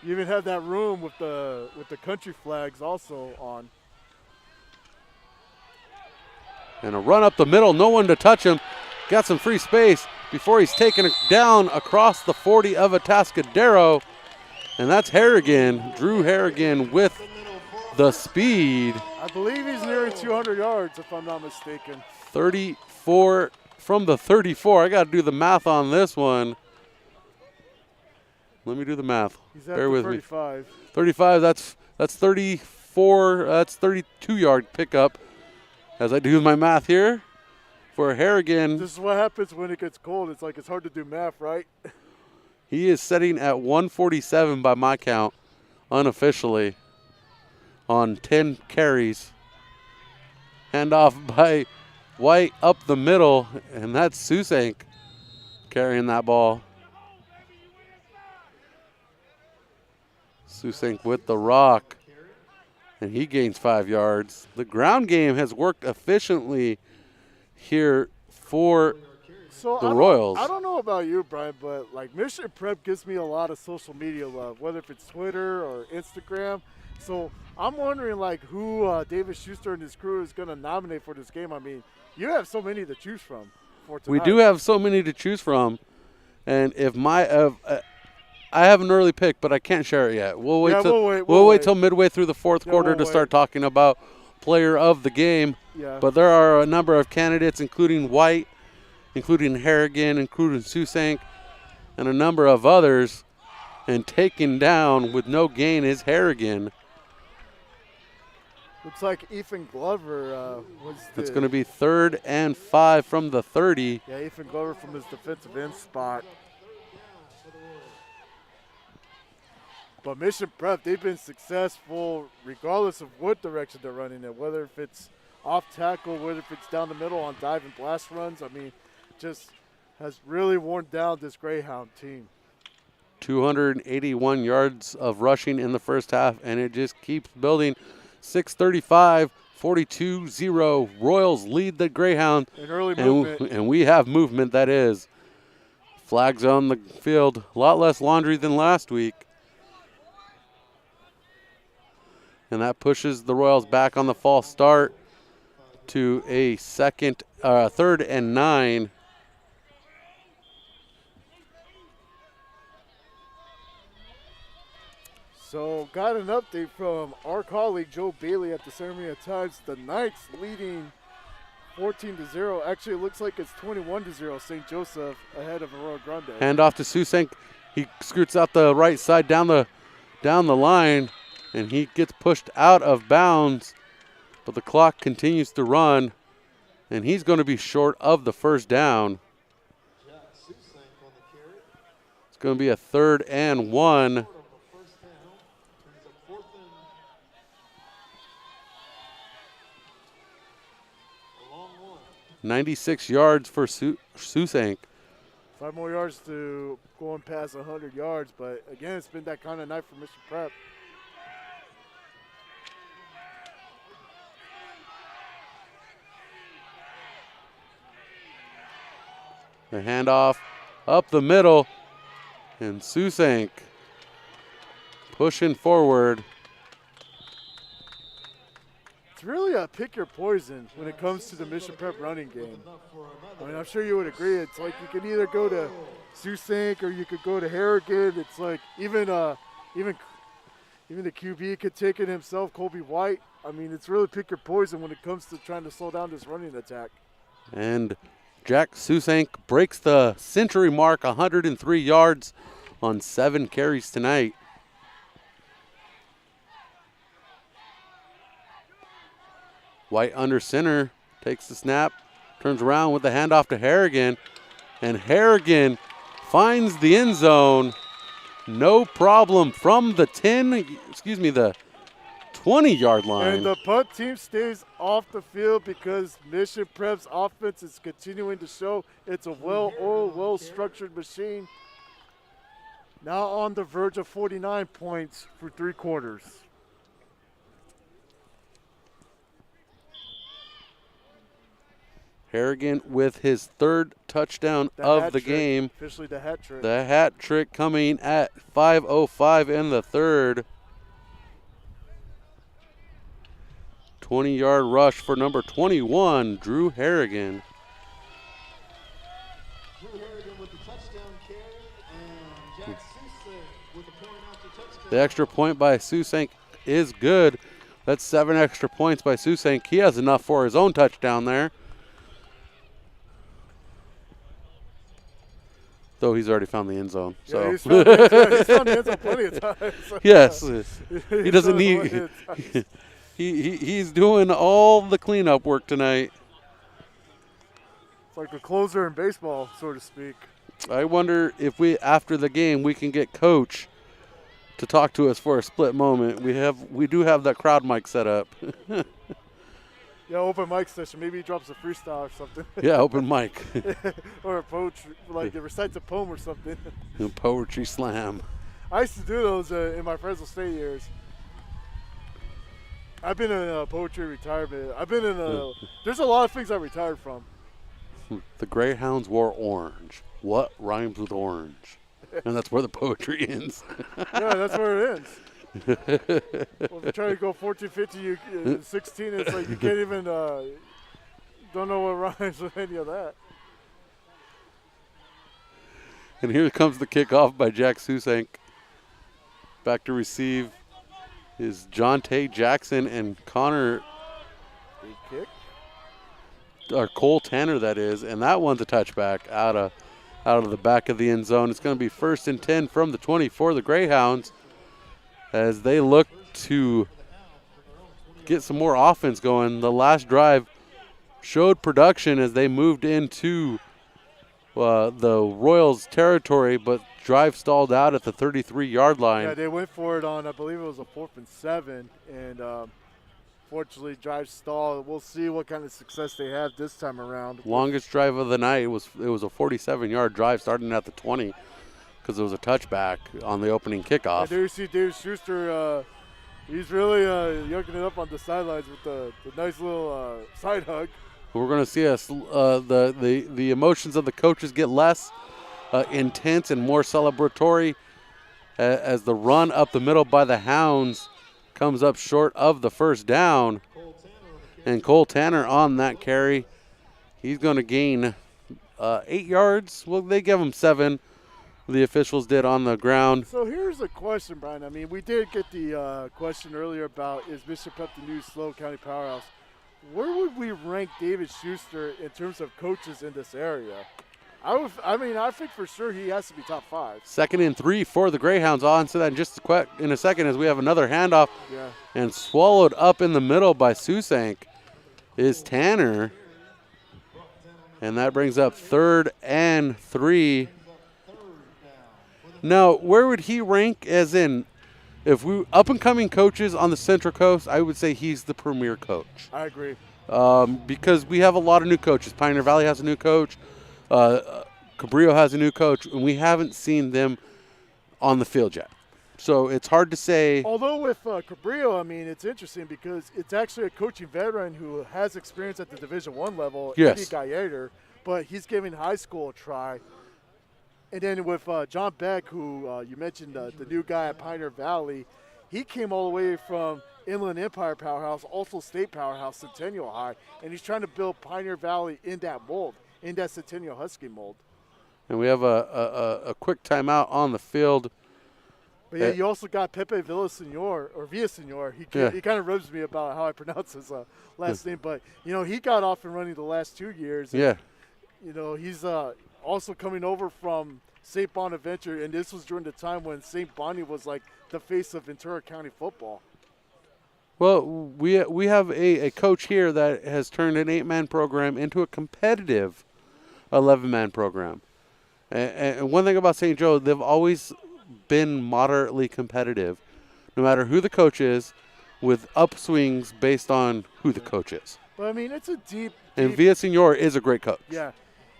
You even have that room with the country flags also on. And a run up the middle. No one to touch him. Got some free space before he's taken down across the 40 of Atascadero. And that's Harrigan, Drew Harrigan with the speed. I believe he's nearing 200 yards, if I'm not mistaken. 34 from the 34. I got to do the math on this one. Let me do the math. He's at Bear with 35. me. 35, that's 34, that's 32-yard pickup. As I do my math here. For Harrigan, this is what happens when it gets cold. It's like it's hard to do math, right? He is sitting at 147 by my count, unofficially, on 10 carries. Handoff by White up the middle, and that's Susank carrying that ball. Susank with the rock, and he gains 5 yards. The ground game has worked efficiently here for the Royals. I don't know about you, Brian, but like Mission Prep gives me a lot of social media love, whether if it's Twitter or Instagram. So I'm wondering like who David Schuster and his crew is going to nominate for this game. I mean, you have so many to choose from for tonight. We do have so many to choose from, and if I have an early pick, but I can't share it yet. We'll wait till midway through the fourth quarter to start talking about player of the game. Yeah. But there are a number of candidates, including White, including Harrigan, including Susank, and a number of others. And taken down with no gain is Harrigan. Looks like Ethan Glover was the... It's going to be 3rd and 5 from the 30. Yeah, Ethan Glover from his defensive end spot. But Mission Prep, they've been successful regardless of what direction they're running it, whether if it's off tackle, whether if it's down the middle on dive and blast runs. I mean, just has really worn down this Greyhound team. 281 yards of rushing in the first half, and it just keeps building. 6:35, 42-0. Royals lead the Greyhound. An early movement. And we have movement, that is. Flags on the field. A lot less laundry than last week. And that pushes the Royals back on the false start to a 3rd and 9. So got an update from our colleague Joe Bailey at the Ceremony of Times. The Knights leading 14-0. Actually, it looks like it's 21-0. St. Joseph ahead of Aurora Grande. Hand off to Susank. He scoots out the right side down the line, and he gets pushed out of bounds. But the clock continues to run, and he's going to be short of the first down. It's going to be a 3rd and 1. 96 yards for Susank. 5 more yards to going past 100 yards, but again, it's been that kind of night for Mission Prep. The handoff up the middle, and Susank pushing forward. It's really a pick your poison when it comes to the Mission Prep running game. I mean, I'm sure you would agree. It's like you can either go to Susank or you could go to Harrigan. It's like even the QB could take it himself, Colby White. I mean, it's really pick your poison when it comes to trying to slow down this running attack. And Jack Susank breaks the century mark, 103 yards on 7 carries tonight. White under center, takes the snap, turns around with the handoff to Harrigan, and Harrigan finds the end zone. No problem from the 20-yard line. And the punt team stays off the field because Mission Prep's offense is continuing to show it's a well-oiled, well-structured machine. Now on the verge of 49 points for 3 quarters. Harrigan with his 3rd touchdown of the game. Officially the hat trick. The hat trick coming at 5:05 in the 3rd. 20-yard rush for number 21, Drew Harrigan. Drew Harrigan with the touchdown carry, and Jack Susank with the point after touchdown. The extra point by Susank is good. That's 7 extra points by Susank. He has enough for his own touchdown there. Though he's already found the end zone. So. Yeah, he's found the end zone plenty of times. Yes. He doesn't need he's doing all the cleanup work tonight. It's like a closer in baseball, so to speak. I wonder if after the game we can get Coach to talk to us for a split moment. We do have that crowd mic set up. Yeah, open mic session. Maybe he drops a freestyle or something. Yeah, open mic. Or a poetry, like it recites a poem or something. A poetry slam. I used to do those in my Fresno State years. I've been in poetry retirement. I've been in there's a lot of things I retired from. The Greyhounds wore orange. What rhymes with orange? And that's where the poetry ends. Yeah, that's where it ends. Well, if you're trying to go 14, 15, 16, it's like you can't even, don't know what rhymes with any of that. And here comes the kickoff by Jack Susank. Back to receive is Jonte Jackson and Connor. Big kick. Or Cole Tanner, that is. And that one's a touchback out of out of the back of the end zone. It's going to be 1st and 10 from the 20 for the Greyhounds as they look to get some more offense going. The last drive showed production as they moved into the Royals territory, but drive stalled out at the 33-yard line. Yeah, they went for it on, I believe it was a 4th and 7, and fortunately drive stalled. We'll see what kind of success they have this time around. Longest drive of the night. It was a 47-yard drive starting at the 20 because it was a touchback on the opening kickoff. Yeah, there you see Dave Schuster. He's really yucking it up on the sidelines with the nice little side hug. We're going to see the emotions of the coaches get less intense and more celebratory as the run up the middle by the Hounds comes up short of the first down. And Cole Tanner on that carry. He's going to gain 8 yards. Well, they give him 7. The officials did on the ground. So here's a question, Brian. I mean, we did get the question earlier about is Mission Prep the new Slow County powerhouse? Where would we rank David Schuster in terms of coaches in this area? I think for sure he has to be top 5. 2nd and 3 for the Greyhounds. I'll answer that in a second as we have another handoff. Yeah. And swallowed up in the middle by Susank is Tanner. And that brings up 3rd and 3. Now, where would he rank as in, if we up-and-coming coaches on the Central Coast, I would say he's the premier coach. I agree. Because we have a lot of new coaches. Pioneer Valley has a new coach. Cabrillo has a new coach, and we haven't seen them on the field yet. So it's hard to say. Although with Cabrillo, I mean, it's interesting because it's actually a coaching veteran who has experience at the Division I level, Yes. Eddie Gallardo, but he's giving high school a try. And then with John Beck, who you mentioned, the new guy at Pioneer Valley, he came all the way from Inland Empire powerhouse, also state powerhouse, Centennial High, and he's trying to build Pioneer Valley in that mold, in that Centennial Husky mold. And we have a quick timeout on the field. But yeah, you also got Pepe Villasenor. He kind of rubs me about how I pronounce his last name, but he got off and running the last 2 years. And, he's also coming over from St. Bonaventure, and this was during the time when St. Bonnie was like the face of Ventura County football. Well, we have a coach here that has turned an 8-man program into a competitive 11-man program. And one thing about St. Joe, they've always been moderately competitive, no matter who the coach is, with upswings based on who the coach is. But I mean, it's a deep. And Villasenor is a great coach. Yeah.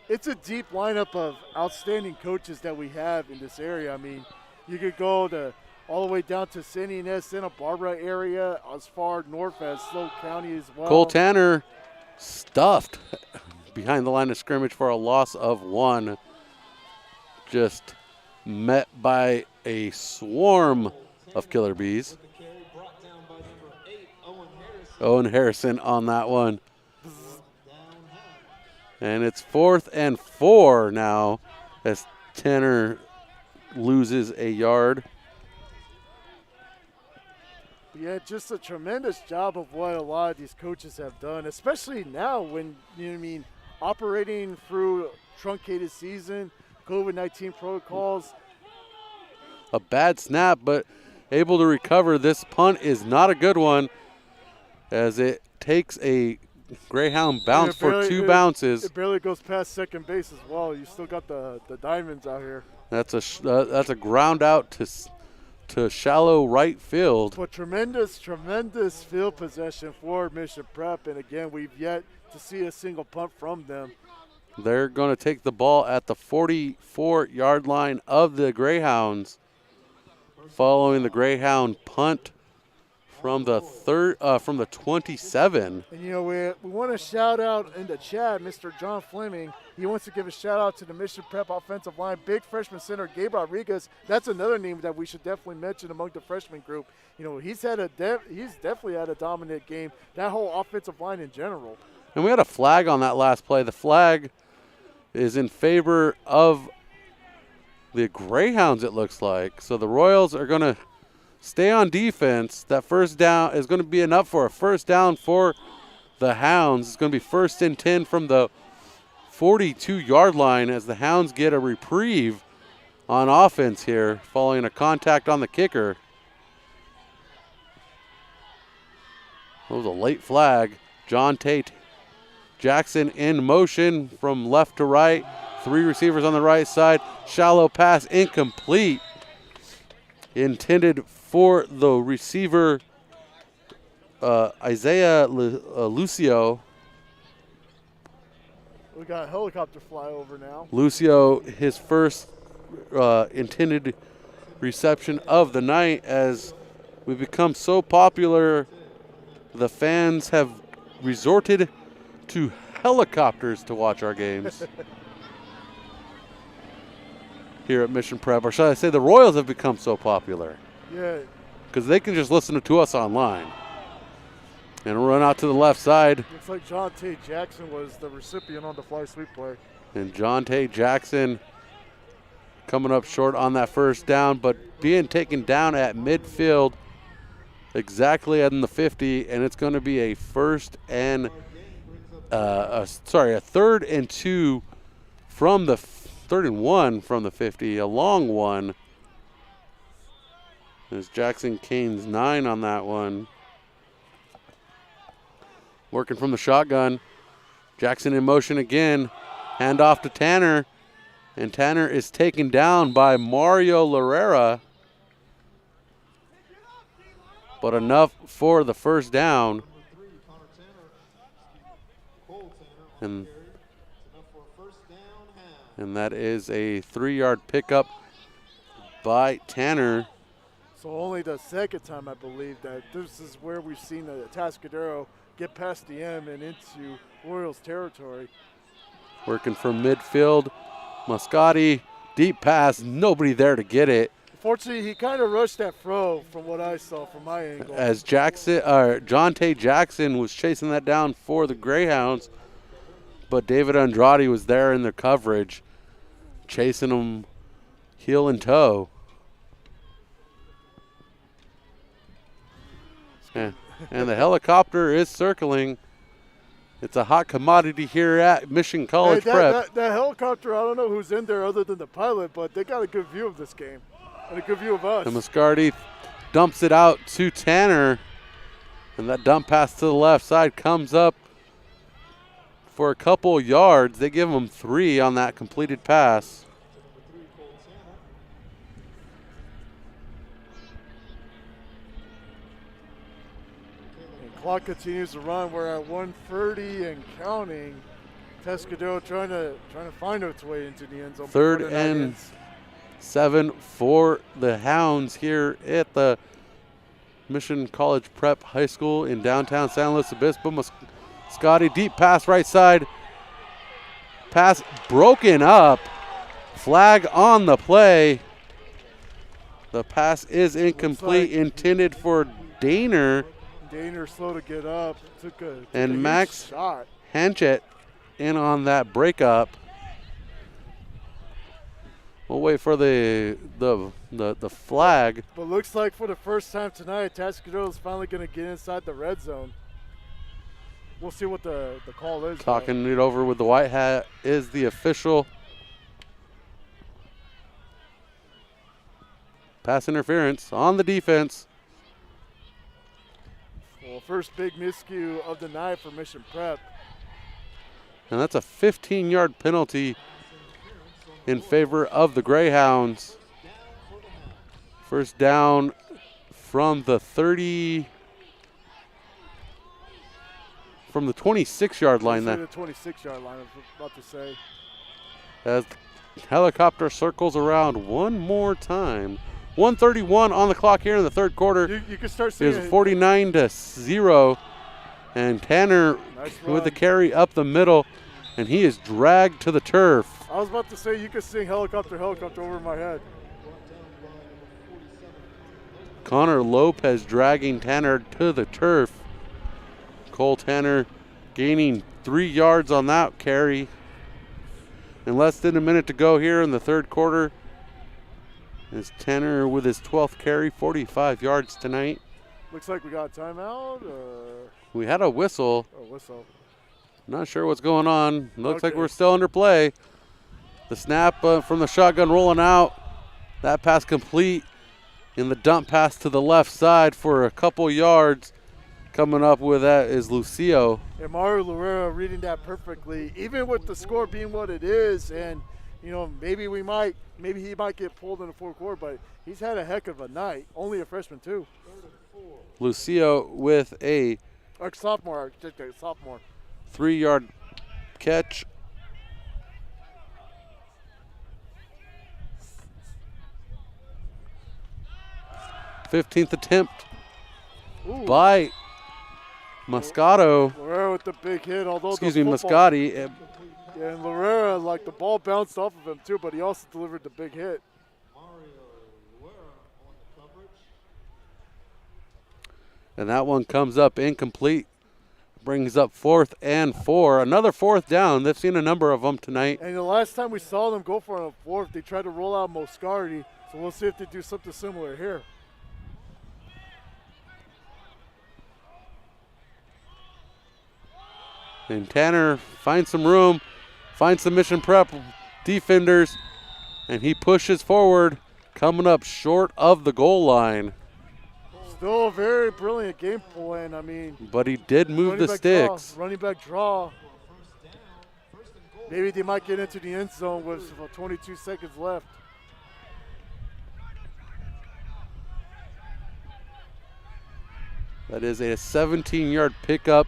It's a deep lineup of outstanding coaches that we have in this area. I mean, you could go all the way down to San Ynez, Santa Barbara area, as far north as Slow County as well. Cole Tanner stuffed behind the line of scrimmage for a loss of 1. Just met by a swarm of killer bees. Owen Harrison on that one. And it's 4th and 4 now as Tanner loses a yard. Yeah, just a tremendous job of what a lot of these coaches have done, especially now when, operating through truncated season, COVID-19 protocols. A bad snap, but able to recover. This punt is not a good one as it takes a Greyhound bounce for 2 bounces. It barely goes past second base as well. You still got the diamonds out here. That's a ground out to shallow right field. But tremendous field possession for Mission Prep, and again, we've yet to see a single punt from them. They're going to take the ball at the 44-yard line of the Greyhounds, following the Greyhound punt from the 27. And we want to shout out in the chat, Mr. John Fleming. He wants to give a shout out to the Mission Prep offensive line, big freshman center Gabe Rodriguez. That's another name that we should definitely mention among the freshman group. He's definitely had a dominant game. That whole offensive line in general. And we had a flag on that last play. The flag is in favor of the Greyhounds, it looks like. So the Royals are going to stay on defense. That first down is going to be enough for a first down for the Hounds. It's going to be 1st and 10 from the 42-yard line as the Hounds get a reprieve on offense here following a contact on the kicker. That was a late flag. John Tate Jackson in motion from left to right. 3 receivers on the right side. Shallow pass incomplete. Intended for the receiver, Isaiah Lucio. We got a helicopter flyover now. Lucio, his first intended reception of the night. As we become so popular, the fans have resorted to helicopters to watch our games here at Mission Prep. Or should I say the Royals have become so popular? Yeah. Because they can just listen to us online. And run out to the left side. Looks like John Tate Jackson was the recipient on the fly sweep play. And John Tate Jackson coming up short on that first down, but being taken down at midfield exactly in the 50, and it's going to be a third and 2 from the 3rd and 1 from the 50, a long one. As Jackson Kane's 9 on that one. Working from the shotgun. Jackson in motion again. Hand off to Tanner. And Tanner is taken down by Mario Larrera. But enough for the first down. And that is a 3-yard pickup by Tanner. So only the second time, I believe, that this is where we've seen the Atascadero get past the M and into Royals territory. Working from midfield. Muscati, deep pass, nobody there to get it. Fortunately, he kind of rushed that throw from what I saw from my angle. As John Tate Jackson was chasing that down for the Greyhounds, but David Andrade was there in the coverage, chasing him heel and toe. And the helicopter is circling. It's a hot commodity here at Mission College Prep. That helicopter, I don't know who's in there other than the pilot, but they got a good view of this game and a good view of us. And Muscardi dumps it out to Tanner. And that dump pass to the left side comes up for a couple yards. They give him 3 on that completed pass. Clock continues to run. We're at 1:30 and counting. Atascadero trying to find its way into the end zone. 3rd and 7 for the Hounds here at the Mission College Prep High School in downtown San Luis Obispo. Scotty, deep pass right side. Pass broken up. Flag on the play. The pass is incomplete, intended for Daner. Daner slow to get up. Took a Max shot. Hanchett in on that breakup. We'll wait for the flag. But looks like for the first time tonight, Atascadero is finally going to get inside the red zone. We'll see what the call is. Talking it over with the white hat is the official. Pass interference on the defense. Well, first big miscue of the night for Mission Prep. And that's a 15-yard penalty in favor of the Greyhounds. First down from the 26-yard line. The 26-yard line, I was about to say. As the helicopter circles around one more time. 1:31 on the clock here in the third quarter. You can start seeing it. 49-0. And Tanner with the carry up the middle, and he is dragged to the turf. I was about to say you could sing helicopter over my head. Connor Lopez dragging Tanner to the turf. Cole Tanner gaining 3 yards on that carry. And less than a minute to go here in the third quarter. As Tanner with his 12th carry, 45 yards tonight. Looks like we got a timeout. We had a whistle. A whistle. Not sure what's going on. Looks like Okay. we're still under play. The snap from the shotgun rolling out. That pass complete. In the dump pass to the left side for a couple yards. Coming up with that is Lucio. And Mario Lorera reading that perfectly, even with the score being what it is. And, you know, maybe he might get pulled in the fourth quarter, but he's had a heck of a night. Only a freshman, too. Lucio with a Or sophomore, just a sophomore. 3-yard catch. Fifteenth attempt Ooh. by Moscato. Lorera with the big hit, although Excuse the me, football- Moscati. Yeah, and Lorera, like the ball bounced off of him too, but he also delivered the big hit. Mario Lorera on the coverage. And that one comes up incomplete. Brings up 4th and 4. Another 4th down. They've seen a number of them tonight. And the last time we saw them go for a fourth, they tried to roll out Moscardi. So we'll see if they do something similar here. And Tanner finds some room, finds some mission prep defenders, and he pushes forward, coming up short of the goal line. Still a very brilliant game plan. I mean, But he did move the sticks. Running back draw. Maybe they might get into the end zone with 22 seconds left. That is a 17-yard pickup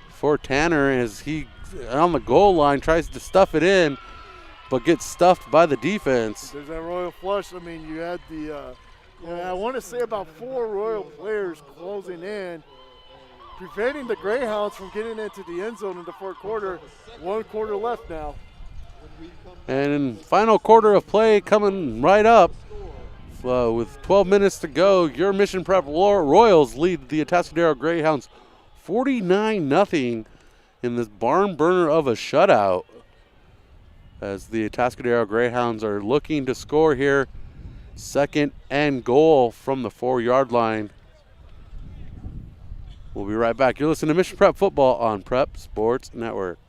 for Tanner as he, on the goal line, tries to stuff it in, but gets stuffed by the defense. There's that Royal flush. I mean, you had the, I want to say about 4 Royal players closing in, preventing the Greyhounds from getting into the end zone in the fourth quarter. 1 quarter left now. And final quarter of play coming right up. With 12 minutes to go, your Mission Prep Royals lead the Atascadero Greyhounds 49-0 in this barn burner of a shutout. As the Atascadero Greyhounds are looking to score here. 2nd and goal from the 4-yard line. We'll be right back. You're listening to Mission Prep Football on Prep Sports Network.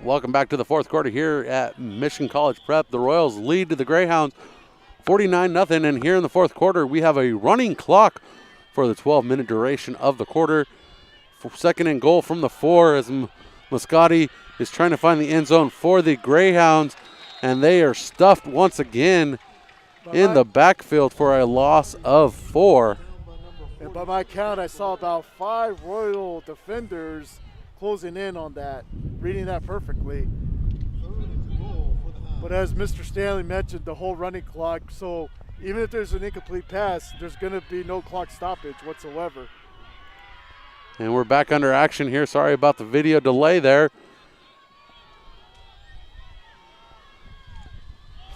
Welcome back to the fourth quarter here at Mission College Prep. The Royals lead to the Greyhounds 49-0, and here in the fourth quarter we have a running clock for the 12-minute duration of the quarter. 2nd and goal from the 4 as Moscati is trying to find the end zone for the Greyhounds, and they are stuffed once again in the backfield for a loss of 4. And by my count, I saw about 5 Royal defenders closing in on that, reading that perfectly. But as Mr. Stanley mentioned, the whole running clock, so even if there's an incomplete pass, there's going to be no clock stoppage whatsoever. And we're back under action here. Sorry about the video delay there.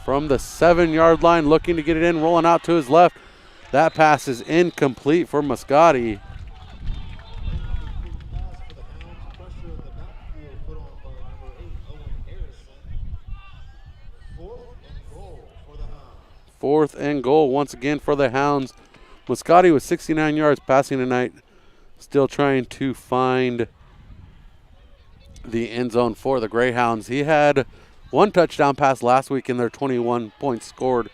From the 7-yard line, looking to get it in, rolling out to his left. That pass is incomplete for Moscati. Fourth and goal once again for the Hounds. Moscati with 69 yards passing tonight. Still trying to find the end zone for the Greyhounds. He had 1 touchdown pass last week in their 21 points scored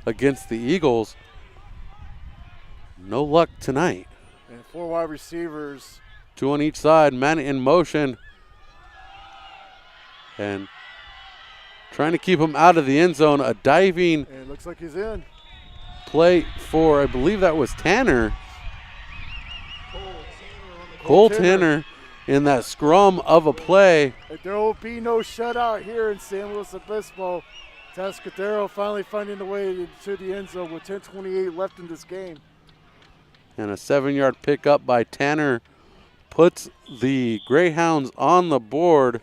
against the Eagles. No luck tonight. And 4 wide receivers. 2 on each side, man in motion. And trying to keep him out of the end zone. A diving And it looks like he's in. play for, I believe that was Tanner. Cole Tanner in that scrum of a play. There will be no shutout here in San Luis Obispo. Atascadero finally finding the way to the end zone with 10:28 left in this game. And a 7-yard pickup by Tanner puts the Greyhounds on the board.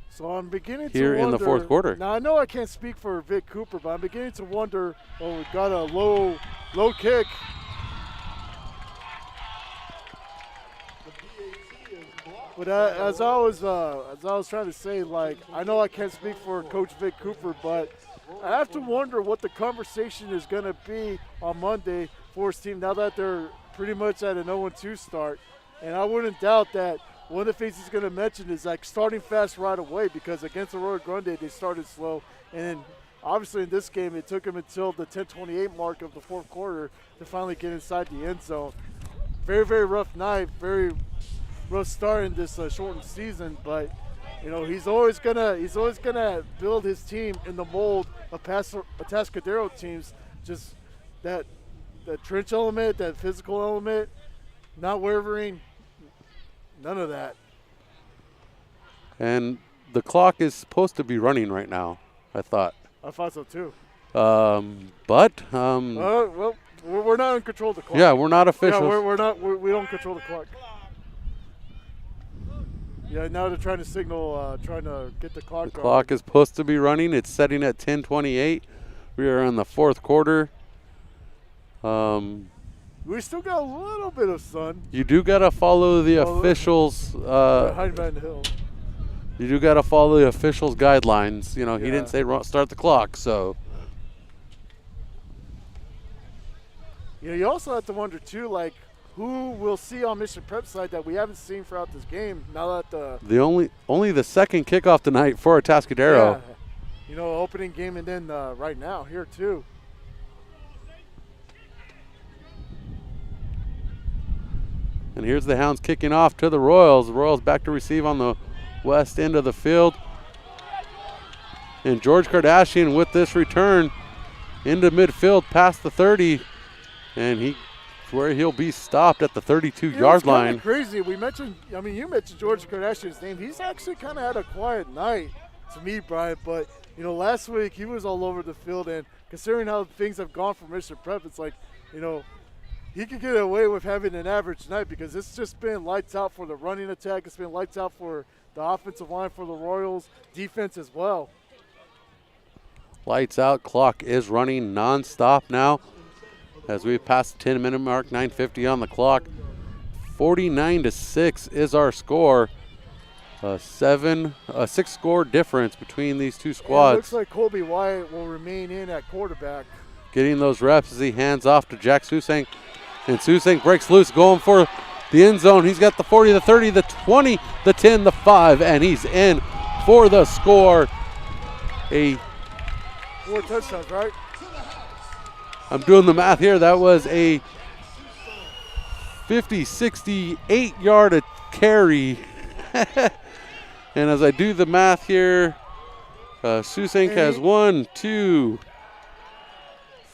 So I'm beginning Here to wonder. in the fourth quarter. Now I know I can't speak for Vic Cooper, but I'm beginning to wonder. Oh, we got a low kick. But as I was trying to say, like, I know I can't speak for Coach Vic Cooper, but I have to wonder what the conversation is going to be on Monday for his team now that they're pretty much at an 0-2 start. And I wouldn't doubt that one of the things he's going to mention is like starting fast right away, because against Arroyo Grande they started slow, and then obviously in this game it took him until the 10:28 mark of the fourth quarter to finally get inside the end zone. Very, very rough night, very rough start in this shortened season, but you know he's always gonna build his team in the mold of Atascadero teams. Just that trench element, that physical element, not wavering, none of that. And the clock is supposed to be running right now, I thought. I thought so too. Well, we're not in control of the clock. yeah, we're not officials. Yeah, we're not. We don't control the clock. Yeah, now they're trying to signal, trying to get the clock. The clock is supposed to be running. It's setting at 10:28. We are in the fourth quarter. We still got a little bit of sun. You do got to follow the officials. Behind Van Hill. You do got to follow the officials' guidelines. You know, he Yeah. didn't say start the clock, so. Yeah, you also have to wonder too, like, who we'll see on Mission Prep side that we haven't seen throughout this game. Now that The only the second kickoff tonight for Atascadero. yeah, you know, opening game, and then right now here too. And here's the Hounds kicking off to the Royals. The Royals back to receive on the west end of the field. And George Kardashian with this return into midfield past the 30. And he's where he'll be stopped at the 32-yard line. Crazy. You mentioned George Kardashian's name. He's actually kind of had a quiet night to me, Brian. But, you know, last week he was all over the field. And considering how things have gone for Mission Prep, it's like, you know, he could get away with having an average night because it's just been lights out for the running attack. It's been lights out for the offensive line for the Royals, defense as well. Lights out. Clock is running nonstop now as we pass the 10-minute mark, 9:50 on the clock. 49-6 is our score. A 6-score difference between these two squads. It looks like Colby Wyatt will remain in at quarterback. Getting those reps as he hands off to Jack Susank. And Susank breaks loose, going for the end zone. He's got the 40, the 30, the 20, the 10, the 5, and he's in for the score. 4 touchdowns, right? I'm doing the math here. That was a 68-yard carry. And as I do the math here, Susank has 1, 2,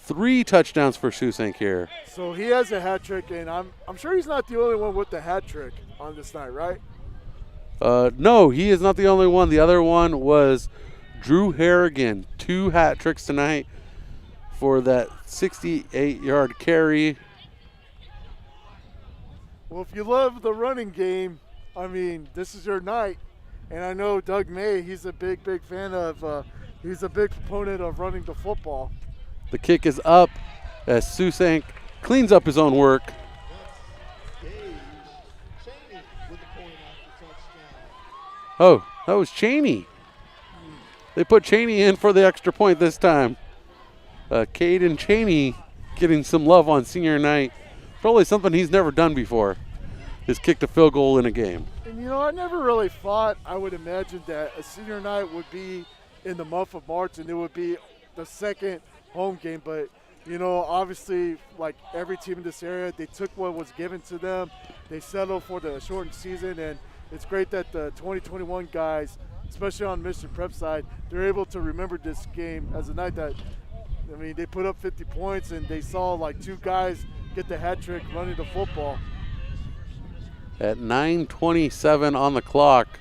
3 touchdowns for Susank here. So he has a hat trick, and I'm sure he's not the only one with the hat trick on this night, right? No, he is not the only one. The other one was Drew Harrigan. 2 hat tricks tonight for that 68-yard carry. Well, if you love the running game, I mean, this is your night. And I know Doug May, he's a big fan of, he's a big proponent of running the football. The kick is up as Susank cleans up his own work. Oh, that was Cheney. They put Cheney in for the extra point this time. Caden Cheney getting some love on senior night. Probably something he's never done before, is kicked a field goal in a game. And, you know, I never really thought, I would imagine that a senior night would be in the month of March and it would be the second home game. But, You know, obviously, like every team in this area, they took what was given to them. They settled for the shortened season, and it's great that the 2021 guys, especially on Mission Prep side, they're able to remember this game as a night that, I mean, they put up 50 points, and they saw like 2 guys get the hat trick running the football. At 9:27 on the clock.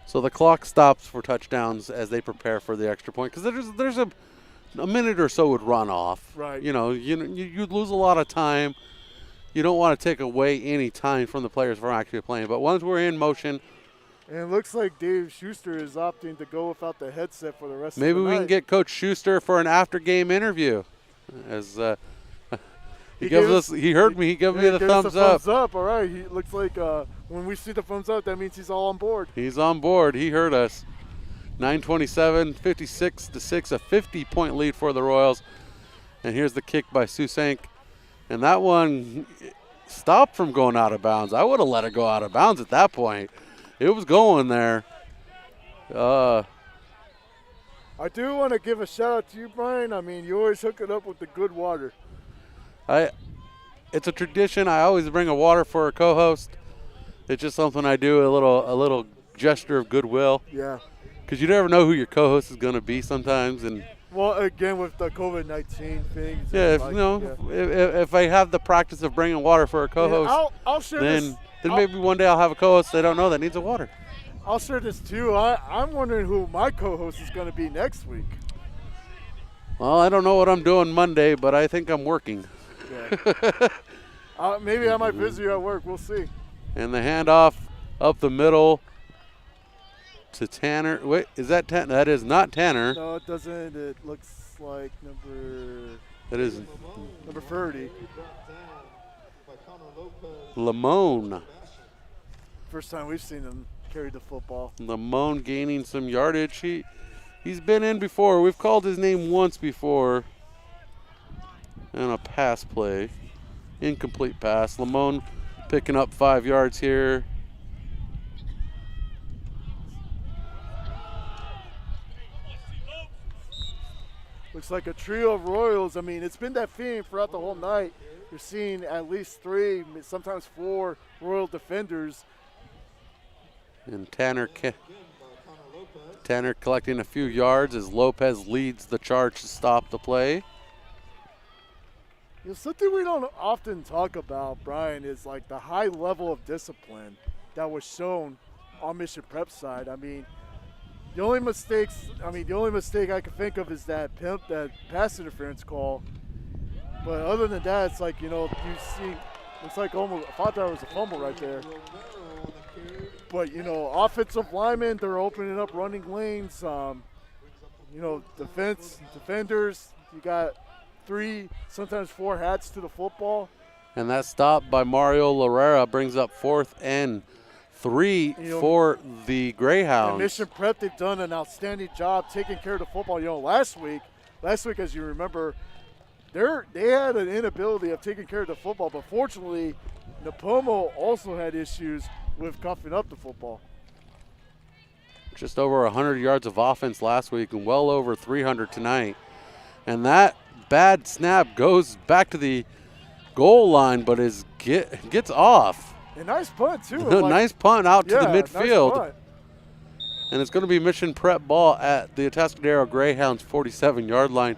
So the clock stops for touchdowns as they prepare for the extra point, because there's a minute or so would run off. Right. You know, you'd lose a lot of time. You don't want to take away any time from the players from actually playing. But once we're in motion, And it looks like Dave Schuster is opting to go without the headset for the rest of the maybe night. we can get Coach Schuster for an after-game interview. As he heard me. He gave me the thumbs up. Thumbs up. All right. He looks like when we see the thumbs up, that means he's all on board. He's on board. He heard us. 9:27, 56-6, a 50-point lead for the Royals. And here's the kick by Susank. And that one stopped from going out of bounds. I would have let it go out of bounds at that point. It was going there. I do want to give a shout out to you, Brian. I mean, you always hook it up with the good water. It's a tradition. I always bring a water for a co-host. It's just something I do, a little gesture of goodwill. Yeah. Because you never know who your co-host is going to be sometimes. And Well, again, with the COVID-19 things. yeah, yeah. if I have the practice of bringing water for a co-host, Yeah, I'll share then this. maybe one day I'll have a co-host they don't know that needs a water. I'll share this too. I'm wondering who my co-host is going to be next week. Well, I don't know what I'm doing Monday, but I think I'm working. Yeah. Maybe I might visit you at work. We'll see. And the handoff up the middle to Tanner. Wait, is that Tanner? That is not Tanner. No, it doesn't. It looks like number That is 30. Lamone. First time we've seen him carry the football. Lamone gaining some yardage. He's been in before. We've called his name once before. And a pass play. Incomplete pass. Lamone picking up 5 yards here. Looks like a trio of Royals. I mean, it's been that theme throughout the whole night. You're seeing at least 3, sometimes 4 Royal defenders. And Tanner collecting a few yards as Lopez leads the charge to stop the play. You know, something we don't often talk about, Brian, is like the high level of discipline that was shown on Mission Prep side. I mean, the only mistake I can think of is that pass interference call. But other than that, it's like, you know, you see, it's like almost, I thought that was a fumble right there. But, you know, offensive linemen, they're opening up running lanes. You know, defenders, you got 3, sometimes 4 hats to the football. And that stop by Mario Larrera brings up 4th and 3 for the Greyhounds. And Mission Prep, they've done an outstanding job taking care of the football. You know, last week, as you remember, they had an inability of taking care of the football, but fortunately, Napomo also had issues with coughing up the football. Just over 100 yards of offense last week and well over 300 tonight. And that bad snap goes back to the goal line, but gets off. A nice punt, too. Nice punt out to the midfield. Nice punt. And it's going to be Mission Prep ball at the Atascadero Greyhounds 47-yard line.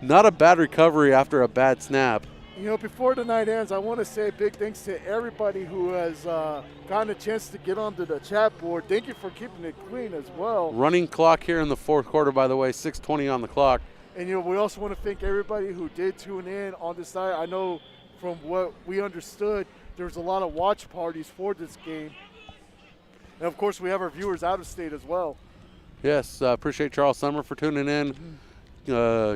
Not a bad recovery after a bad snap. You know, before the night ends, I want to say big thanks to everybody who has gotten a chance to get onto the chat board. Thank you for keeping it clean as well. Running clock here in the 4th quarter, by the way, 6:20 on the clock. And, you know, we also want to thank everybody who did tune in on this night. I know from what we understood, there's a lot of watch parties for this game. And, of course, we have our viewers out of state as well. Yes, appreciate Charles Summer for tuning in.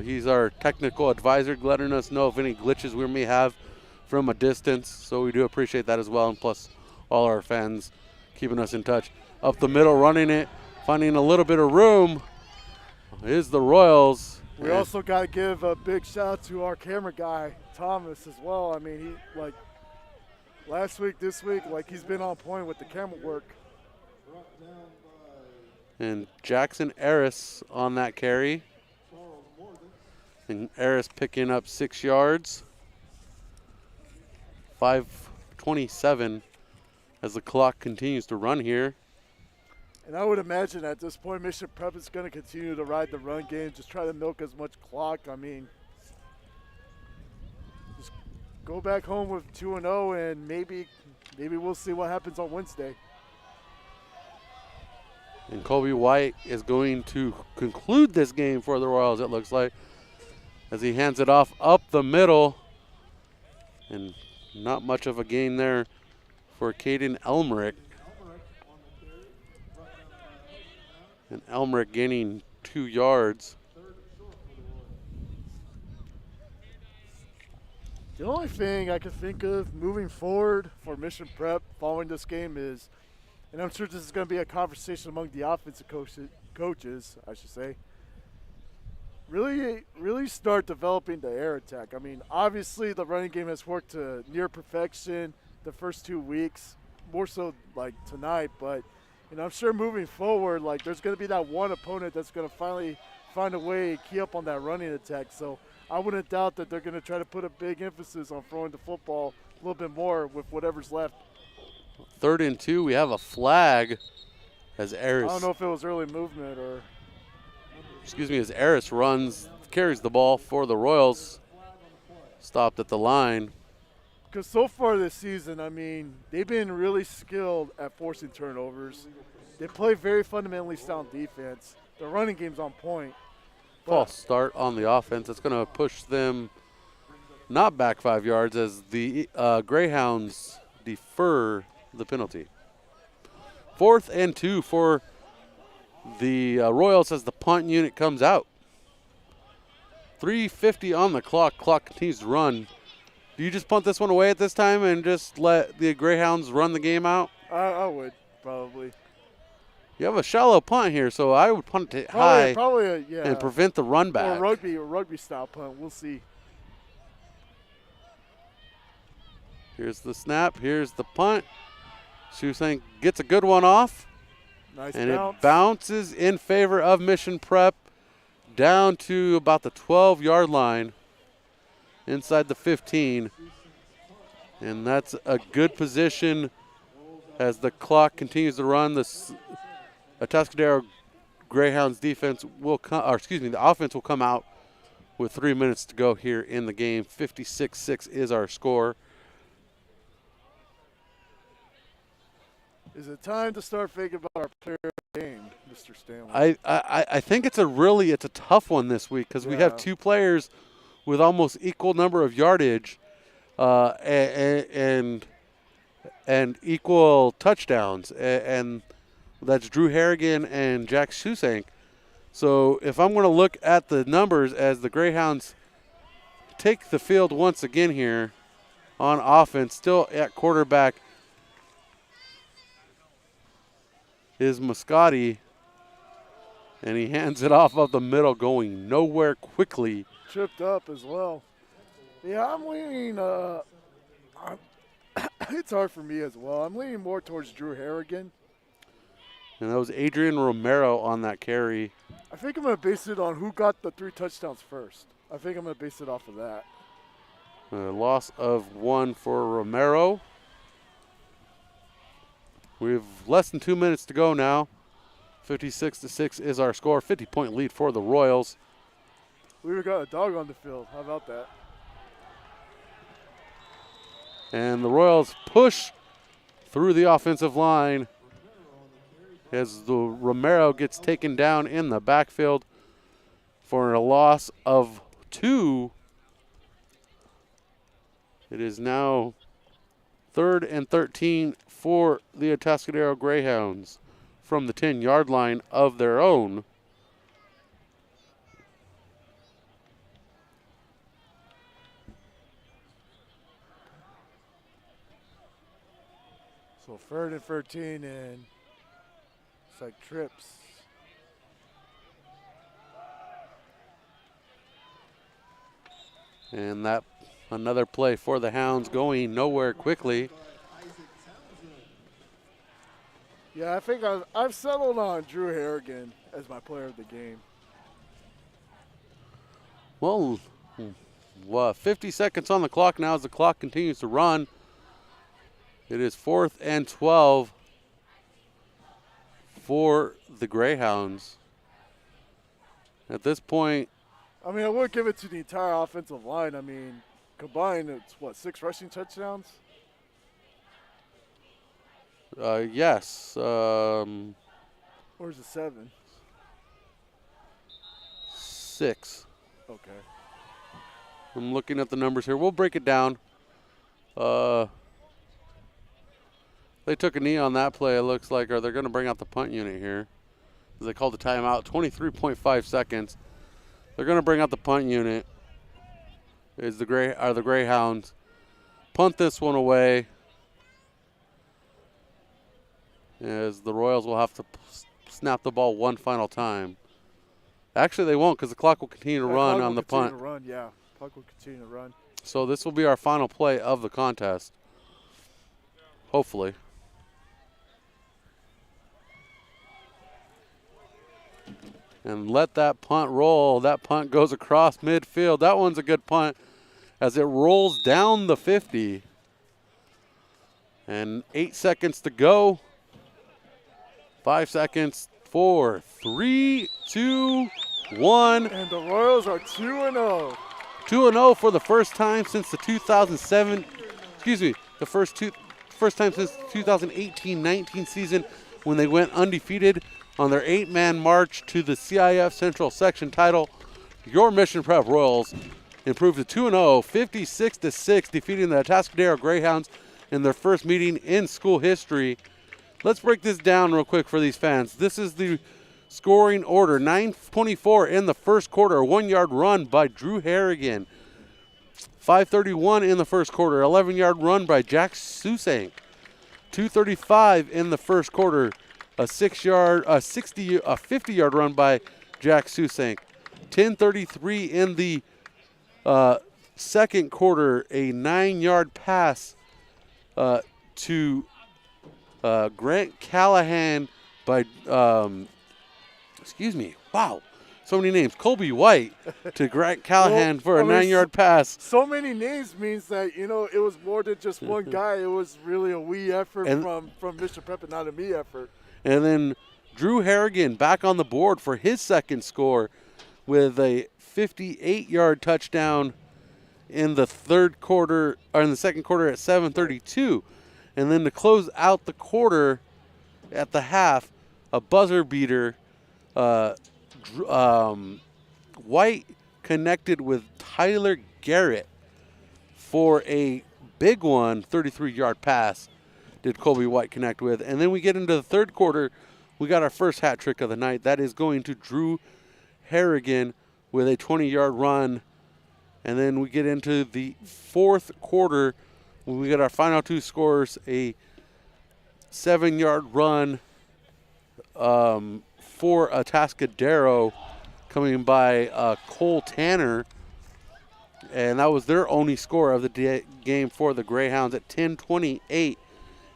He's our technical advisor, letting us know of any glitches we may have from a distance. So we do appreciate that as well. And plus, all our fans keeping us in touch. Up the middle, running it, finding a little bit of room is the Royals. We also got to give a big shout out to our camera guy, Thomas, as well. I mean, he, like, last week, this week, like, he's been on point with the camera work. And Jackson Eris on that carry. And Eris picking up 6 yards. 5:27 as the clock continues to run here. And I would imagine at this point, Mission Prep is going to continue to ride the run game, just try to milk as much clock. I mean, just go back home with 2-0, and maybe we'll see what happens on Wednesday. And Colby White is going to conclude this game for the Royals, it looks like, as he hands it off up the middle. And not much of a gain there for Caden Elmerick. And Elmerick gaining 2 yards. The only thing I can think of moving forward for Mission Prep following this game is, and I'm sure this is going to be a conversation among the offensive coaches, I should say, really start developing the air attack. I mean, obviously the running game has worked to near perfection the first 2 weeks, more so like tonight, but I'm sure moving forward, like, there's going to be that one opponent that's going to finally find a way to key up on that running attack. So I wouldn't doubt that they're going to try to put a big emphasis on throwing the football a little bit more with whatever's left. 3rd and 2, we have a flag as Eris. I don't know if it was early movement or. As Eris carries the ball for the Royals. Stopped at the line. Because so far this season, I mean, they've been really skilled at forcing turnovers. They play very fundamentally sound defense. Their running game's on point. False start on the offense. It's going to push them not back 5 yards as the Greyhounds defer the penalty. 4th and 2 for the Royals as the punt unit comes out. 3:50 on the clock. Clock continues to run. Do you just punt this one away at this time and just let the Greyhounds run the game out? I would, probably. You have a shallow punt here, so I would punt it high yeah. and prevent the run back. Or rugby style punt. We'll see. Here's the snap. Here's the punt. Shusang gets a good one off. Nice and bounce. It bounces in favor of Mission Prep down to about the 12-yard line inside the 15. And that's a good position as the clock continues to run. The Atascadero Greyhounds defense will come, or excuse me, the offense will come out with 3 minutes to go here in the game. 56-6 is our score. Is it time to start thinking about our player of the game, Mr. Stanley? I think it's a tough one this week because we have 2 players with almost equal number of yardage and equal touchdowns, and that's Drew Harrigan and Jack Shusank. So if I'm going to look at the numbers as the Greyhounds take the field once again here on offense, still at quarterback is Muscati, and he hands it off of the middle, going nowhere quickly. Tripped up as well. Yeah, I'm leaning. It's hard for me as well. I'm leaning more towards Drew Harrigan. And that was Adrian Romero on that carry. I think I'm going to base it on who got the 3 touchdowns first. I think I'm going to base it off of that. A loss of 1 for Romero. We have less than 2 minutes to go now. 56-6 is our score. 50-point lead for the Royals. We even got a dog on the field. How about that? And the Royals push through the offensive line as the Romero gets taken down in the backfield for a loss of 2. It is now 3rd and 13 for the Atascadero Greyhounds from the 10-yard line of their own. So 3rd and 13, and it's like trips. And that another play for the Hounds going nowhere quickly. Yeah, I think I've settled on Drew Harrigan as my player of the game. Well, 50 seconds on the clock now as the clock continues to run. It is 4th and 12 for the Greyhounds. At this point, I mean, I would give it to the entire offensive line. I mean, combined, it's what, 6 rushing touchdowns? yes. Or is it 7? 6. Okay. I'm looking at the numbers here. We'll break it down. They took a knee on that play, it looks like, or they're going to bring out the punt unit here. They called the timeout, 23.5 seconds. They're going to bring out the punt unit. The Greyhounds punt this one away, as the Royals will have to snap the ball one final time. Actually, they won't, because the clock will continue to run on the punt. Clock will continue to run. So this will be our final play of the contest, hopefully. And let that punt roll. That punt goes across midfield. That one's a good punt as it rolls down the 50. And 8 seconds to go. 5 seconds. 4, 3, 2, 1. And the Royals are 2-0. 2-0 for the first time since the 2007. The first time since the 2018-19 season, when they went undefeated on their 8-man march to the CIF Central Section title. Your Mission Prep Royals improved to 2-0, 56-6, defeating the Atascadero Greyhounds in their first meeting in school history. Let's break this down real quick for these fans. This is the scoring order. 9:24 in the first quarter, a 1-yard run by Drew Harrigan. 5:31 in the first quarter, 11-yard run by Jack Susank. 2:35 in the first quarter, a 50-yard run by Jack Susank. 10:33 in the second quarter, a 9-yard pass to Grant Callahan by, wow, so many names. Colby White to Grant Callahan for a 9-yard pass. So many names means that, it was more than just one guy. It was really a we effort from Mission Prep and not a me effort. And then Drew Harrigan back on the board for his second score with a 58-yard touchdown in the second quarter at 7:32. And then to close out the quarter at the half, a buzzer beater. White connected with Tyler Garrett for a big one, 33-yard pass did Colby White connect with. And then we get into the third quarter. We got our first hat trick of the night. That is going to Drew Harrigan with a 20-yard run. And then we get into the fourth quarter when we get our final two scores, a 7-yard run for Atascadero coming by Cole Tanner. And that was their only score of the game for the Greyhounds at 10:28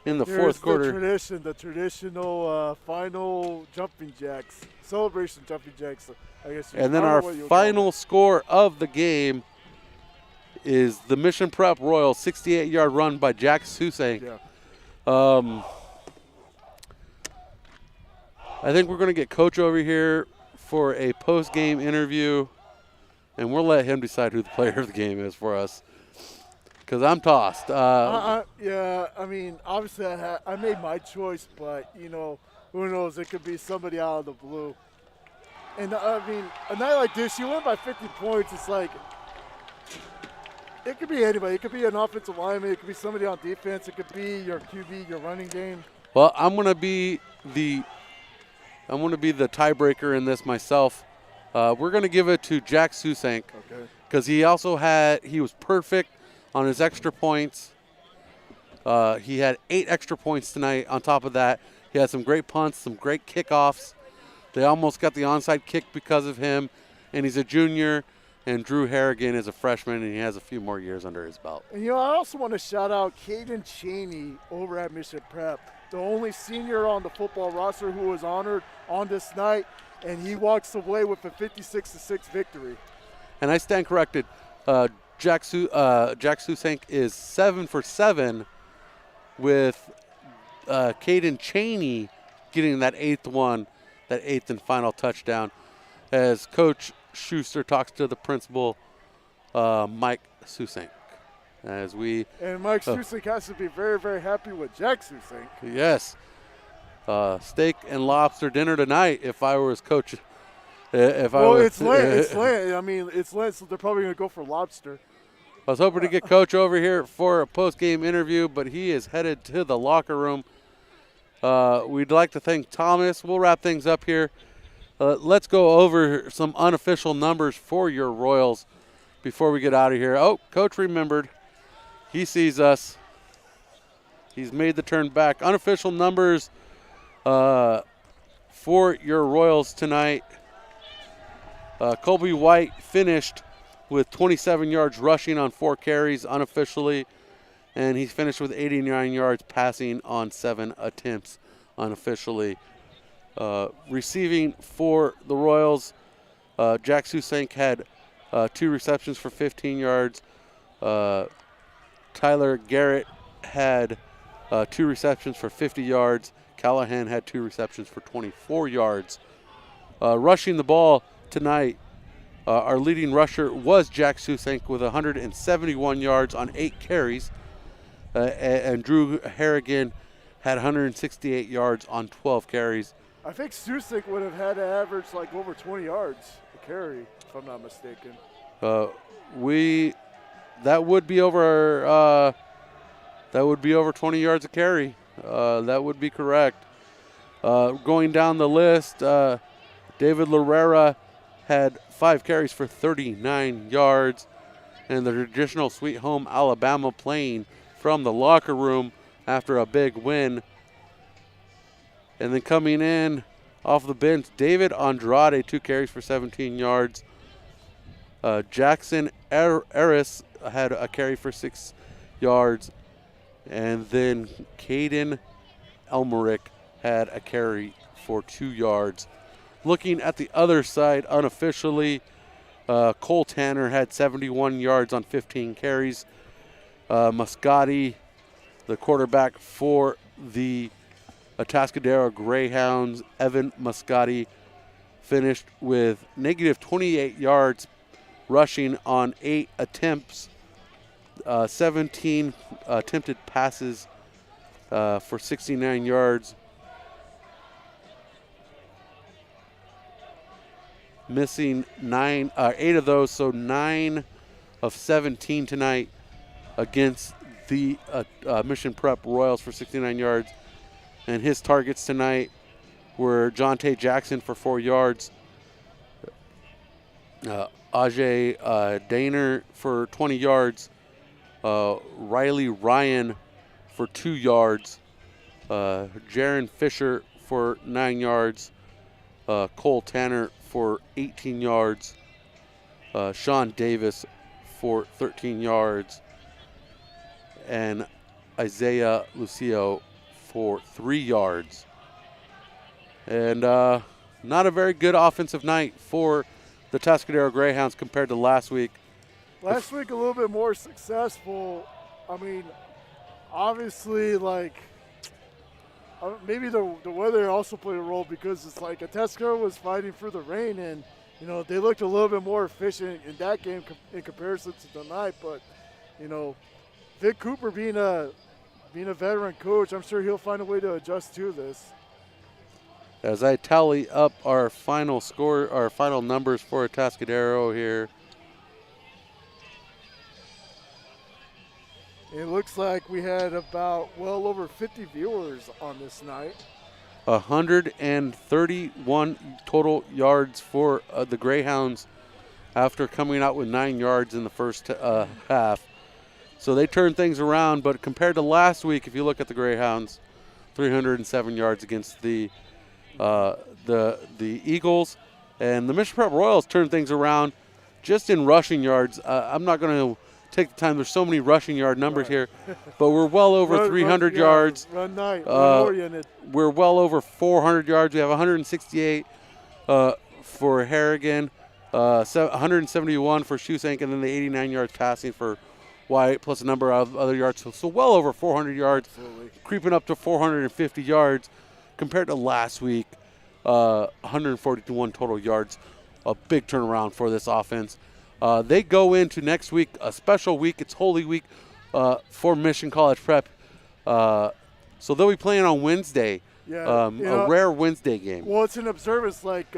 in the fourth quarter. The traditional final jumping jacks, celebration jumping jacks. I guess. And then our final score of the game is the Mission Prep Royals 68-yard run by Jack Susank. Yeah. I think we're going to get Coach over here for a post-game interview, and we'll let him decide who the player of the game is for us, because I'm tossed. Yeah, I mean, obviously I made my choice, but, who knows? It could be somebody out of the blue. And, I mean, a night like this, you win by 50 points, it's like – it could be anybody. It could be an offensive lineman. It could be somebody on defense. It could be your QB, your running game. Well, I'm going to be the tiebreaker in this myself. We're going to give it to Jack Susank, because he was perfect on his extra points. He had 8 extra points tonight. On top of that, he had some great punts, some great kickoffs. They almost got the onside kick because of him, and he's a junior. And Drew Harrigan is a freshman, and he has a few more years under his belt. And, I also want to shout out Caden Cheney over at Mission Prep, the only senior on the football roster who was honored on this night, and he walks away with a 56-6 victory. And I stand corrected. Jack Susank is 7 for 7 with Caden Cheney getting that eighth and final touchdown as Coach Schuster talks to the principal, Mike Susank. And Mike Susank has to be very, very happy with Jack Susank. Yes. Steak and lobster dinner tonight if I were his coach. It's Lent. I mean, it's Lent, so they're probably going to go for lobster. I was hoping to get Coach over here for a post-game interview, but he is headed to the locker room. We'd like to thank Thomas. We'll wrap things up here. Let's go over some unofficial numbers for your Royals before we get out of here. Oh, Coach remembered. He sees us. He's made the turn back. Unofficial numbers for your Royals tonight. Colby White finished with 27 yards rushing on 4 carries unofficially, and he finished with 89 yards passing on 7 attempts unofficially. Receiving for the Royals, Jack Susank had 2 receptions for 15 yards. Tyler Garrett had 2 receptions for 50 yards. Callahan had 2 receptions for 24 yards. Rushing the ball tonight, our leading rusher was Jack Susank with 171 yards on 8 carries. And Drew Harrigan had 168 yards on 12 carries. I think Susank would have had to average like over 20 yards a carry, if I'm not mistaken. That would be over 20 yards a carry. That would be correct. Going down the list, David Lorera had 5 carries for 39 yards, and the traditional Sweet Home Alabama playing from the locker room after a big win. And then coming in off the bench, David Andrade, 2 carries for 17 yards. Jackson Eris had a carry for 6 yards. And then Caden Elmerick had a carry for 2 yards. Looking at the other side, unofficially, Cole Tanner had 71 yards on 15 carries. Muscati, the quarterback for the Atascadero Greyhounds, Evan Muscati, finished with negative 28 yards rushing on 8 attempts, 17 attempted passes for 69 yards. Missing 8 of those, so 9 of 17 tonight against the Mission Prep Royals for 69 yards. And his targets tonight were Jonte Jackson for 4 yards, Ajay Daner for 20 yards, Riley Ryan for 2 yards, Jaron Fisher for 9 yards, Cole Tanner for 18 yards, Sean Davis for 13 yards, and Isaiah Lucio for 3 yards. And not a very good offensive night for the Atascadero Greyhounds compared to last week. Last week a little bit more successful. I mean, obviously, like, maybe the weather also played a role because it's like Atascadero was fighting for the rain, and you know they looked a little bit more efficient in that game in comparison to tonight. But you know, Vic Cooper being a veteran coach, I'm sure he'll find a way to adjust to this. As I tally up our final score, our final numbers for Atascadero here. It looks like we had about well over 50 viewers on this night. 131 total yards for the Greyhounds after coming out with 9 yards in the first half. So they turned things around, but compared to last week, if you look at the Greyhounds, 307 yards against the Eagles, and the Mission Prep Royals turned things around just in rushing yards. I'm not going to take the time. There's so many rushing yard numbers here, but we're well over 300 yards. Run night, oriented. We're well over 400 yards. We have 168 for Harrigan, 171 for Shusank, and then the 89 yards passing for White, plus a number of other yards. So well over 400 yards, creeping up to 450 yards compared to last week. 141 total yards, a big turnaround for this offense. They go into next week, a special week. It's Holy Week for Mission College Prep. So they'll be playing on Wednesday, a rare Wednesday game. Well, it's an observance like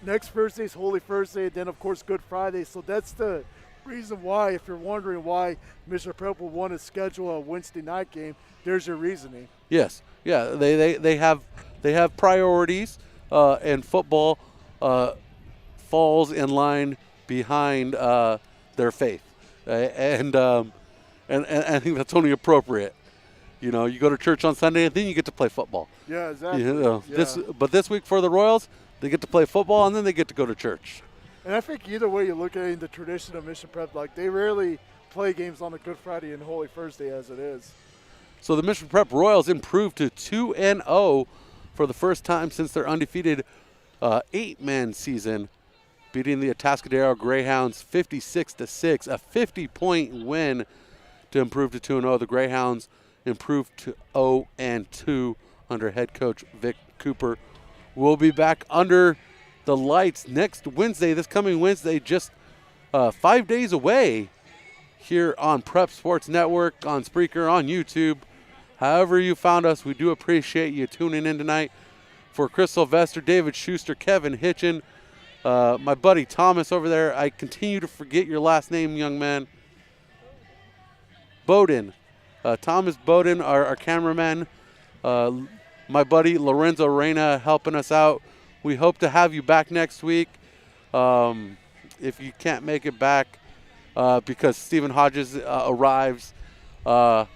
next Thursday's Holy Thursday, and then, of course, Good Friday. So that's the reason why, if you're wondering why Mission Prep would want to schedule a Wednesday night game, there's your reasoning. Yes. Yeah, they have priorities, and football falls in line behind their faith, and I think that's only appropriate. You know, you go to church on Sunday and then you get to play football. Yeah, exactly. You know, yeah. This week for the Royals, they get to play football and then they get to go to church. And I think either way you look at it, in the tradition of Mission Prep, like they rarely play games on a Good Friday and Holy Thursday as it is. So the Mission Prep Royals improved to 2-0 for the first time since their undefeated 8-man season, beating the Atascadero Greyhounds 56-6, a 50-point win to improve to 2-0. The Greyhounds improved to 0-2 under head coach Vic Cooper. We'll be back under the lights next Wednesday, this coming Wednesday, just 5 days away here on Prep Sports Network, on Spreaker, on YouTube. However you found us, we do appreciate you tuning in tonight. For Chris Sylvester, David Schuster, Kevin Hitchin, my buddy Thomas over there. I continue to forget your last name, young man. Bowden. Thomas Bowden, our cameraman. My buddy Lorenzo Reyna helping us out. We hope to have you back next week. If you can't make it back because Stephen Hodges arrives, it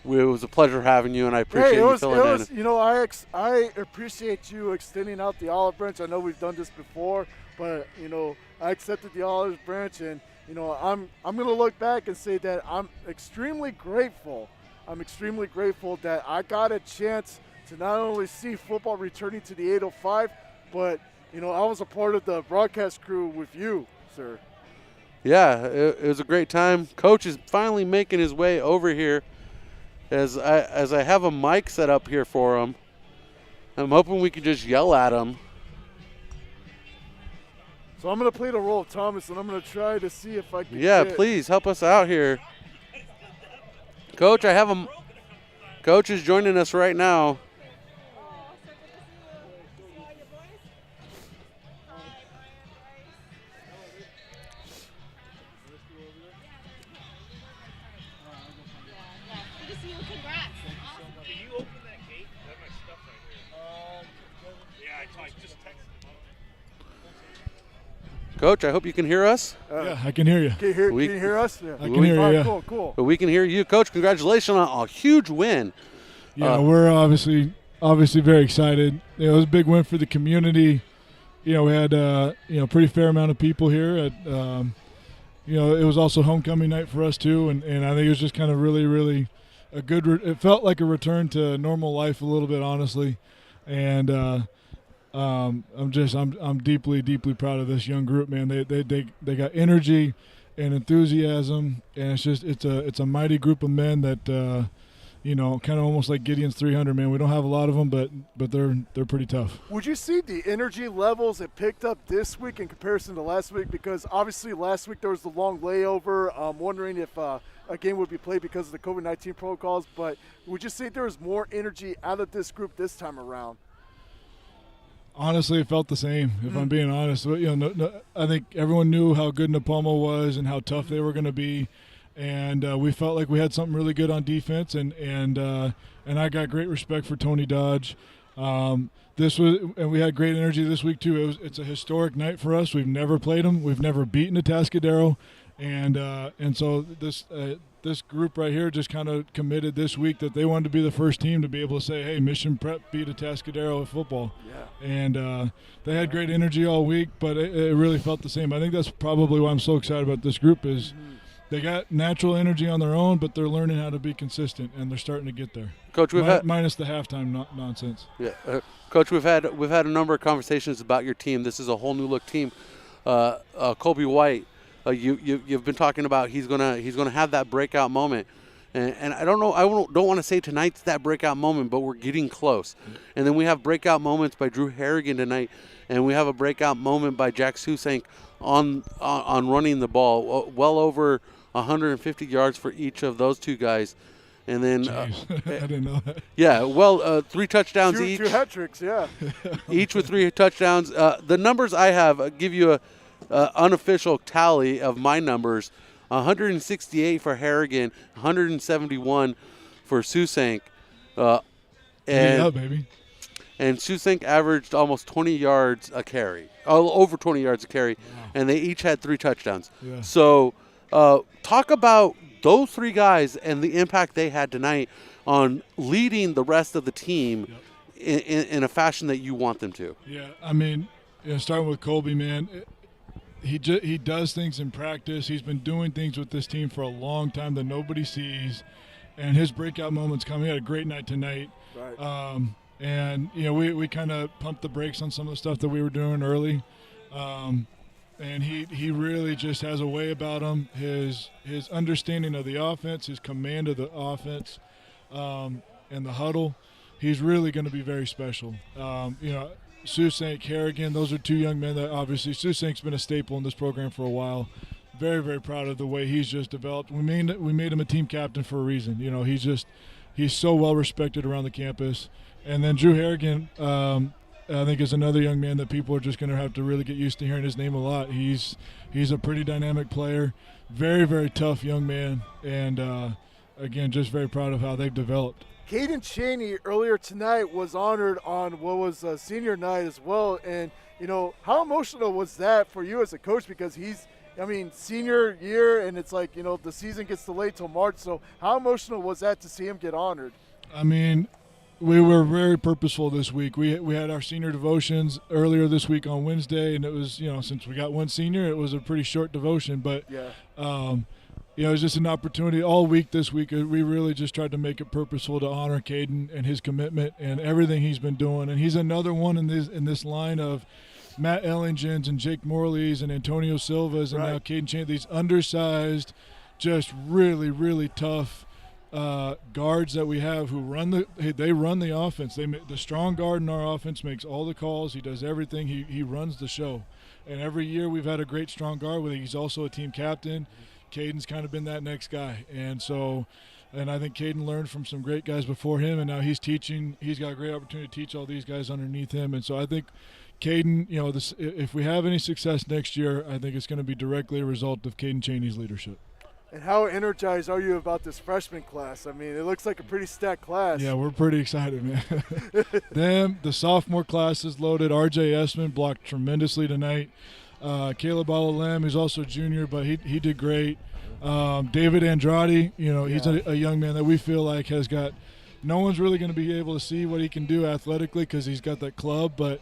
was a pleasure having you, and I appreciate you filling in. You know, I appreciate you extending out the olive branch. I know we've done this before, but, you know, I accepted the olive branch, and, you know, I'm going to look back and say that I'm extremely grateful. I'm extremely grateful that I got a chance to not only see football returning to the 805, but, you know, I was a part of the broadcast crew with you, sir. Yeah, it was a great time. Coach is finally making his way over here as I have a mic set up here for him. I'm hoping we can just yell at him. So I'm going to play the role of Thomas, and I'm going to try to see if I can please help us out here. Coach, I have him. Coach is joining us right now. Coach, I hope you can hear us. Yeah, I can hear you. Can you hear us? Yeah. I can hear you, yeah. Cool. We can hear you. Coach, congratulations on a huge win. Yeah, we're obviously very excited. It was a big win for the community. You know, we had pretty fair amount of people here. It was also homecoming night for us too, and I think it was just kind of really a good. It felt like a return to normal life a little bit, honestly, and I'm deeply proud of this young group, man. They got energy and enthusiasm, and it's a mighty group of men that kind of almost like Gideon's 300, man. We don't have a lot of them, but they're pretty tough. Would you see the energy levels it picked up this week in comparison to last week? Because obviously last week there was the long layover. I'm wondering if a game would be played because of the COVID-19 protocols, but would you say there was more energy out of this group this time around? Honestly, it felt the same, if I'm being honest. I think everyone knew how good Napomo was and how tough they were going to be, and we felt like we had something really good on defense, and I got great respect for Tony Dodge. And we had great energy this week too. It's a historic night for us. We've never played them. We've never beaten Atascadero, and so this group right here just kind of committed this week that they wanted to be the first team to be able to say, hey, Mission Prep beat Atascadero at football. Yeah. And they had great energy all week, but it really felt the same. I think that's probably why I'm so excited about this group is they got natural energy on their own, but they're learning how to be consistent, and they're starting to get there. Coach, minus the halftime nonsense. Yeah, Coach, we've had a number of conversations about your team. This is a whole new look team. Colby White. You've been talking about he's gonna have that breakout moment, and I don't want to say tonight's that breakout moment, but we're getting close. And then we have breakout moments by Drew Harrigan tonight, and we have a breakout moment by Jack Susank on running the ball, well over 150 yards for each of those two guys. And then I didn't know that. Yeah, well, 3 touchdowns each. Two hat tricks, yeah. Each with 3 touchdowns. The numbers I have give you a unofficial tally of my numbers: 168 for Harrigan, 171 for Susank. Yeah, baby. And Susank averaged almost 20 yards a carry, over 20 yards a carry, and they each had 3 touchdowns. Yeah. So talk about those 3 guys and the impact they had tonight on leading the rest of the team in a fashion that you want them to. Yeah, I mean, starting with Colby, man, he does things in practice. He's been doing things with this team for a long time that nobody sees, and his breakout moments coming. He had a great night tonight. Right. And, we kind of pumped the brakes on some of the stuff that we were doing early. And he really just has a way about him, his understanding of the offense, his command of the offense, and the huddle. He's really going to be very special. Susank, Harrigan, those are 2 young men that obviously Susank's been a staple in this program for a while. Very, very proud of the way he's just developed. We made him a team captain for a reason. He's so well respected around the campus. And then Drew Harrigan, I think, is another young man that people are just going to have to really get used to hearing his name a lot. He's a pretty dynamic player, very, very tough young man, and again, just very proud of how they've developed. Caden Chaney earlier tonight was honored on what was senior night as well, and how emotional was that for you as a coach? Because he's, senior year, and it's like the season gets delayed till March. So how emotional was that to see him get honored? I mean, we were very purposeful this week. We had our senior devotions earlier this week on Wednesday, and it was, since we got one senior, it was a pretty short devotion. But, it was just an opportunity all week this week. We really just tried to make it purposeful to honor Caden and his commitment and everything he's been doing. And he's another one in this line of Matt Ellingens and Jake Morley's and Antonio Silva's and now Caden Chan, these undersized, just really, really tough guards that we have who run the offense. The strong guard in our offense makes all the calls. He does everything. He runs the show. And every year we've had a great strong guard with him. He's also a team captain. Caden's kind of been that next guy. And I think Caden learned from some great guys before him, and now he's teaching. He's got a great opportunity to teach all these guys underneath him. And so I think Caden, if we have any success next year, I think it's going to be directly a result of Caden Chaney's leadership. And how energized are you about this freshman class? I mean, it looks like a pretty stacked class. Yeah, we're pretty excited, man. The sophomore class is loaded. R.J. Essman blocked tremendously tonight. Caleb Alalem, who's also a junior, but he did great. David Andrade, he's a young man that we feel like has got – no one's really going to be able to see what he can do athletically because he's got that club, but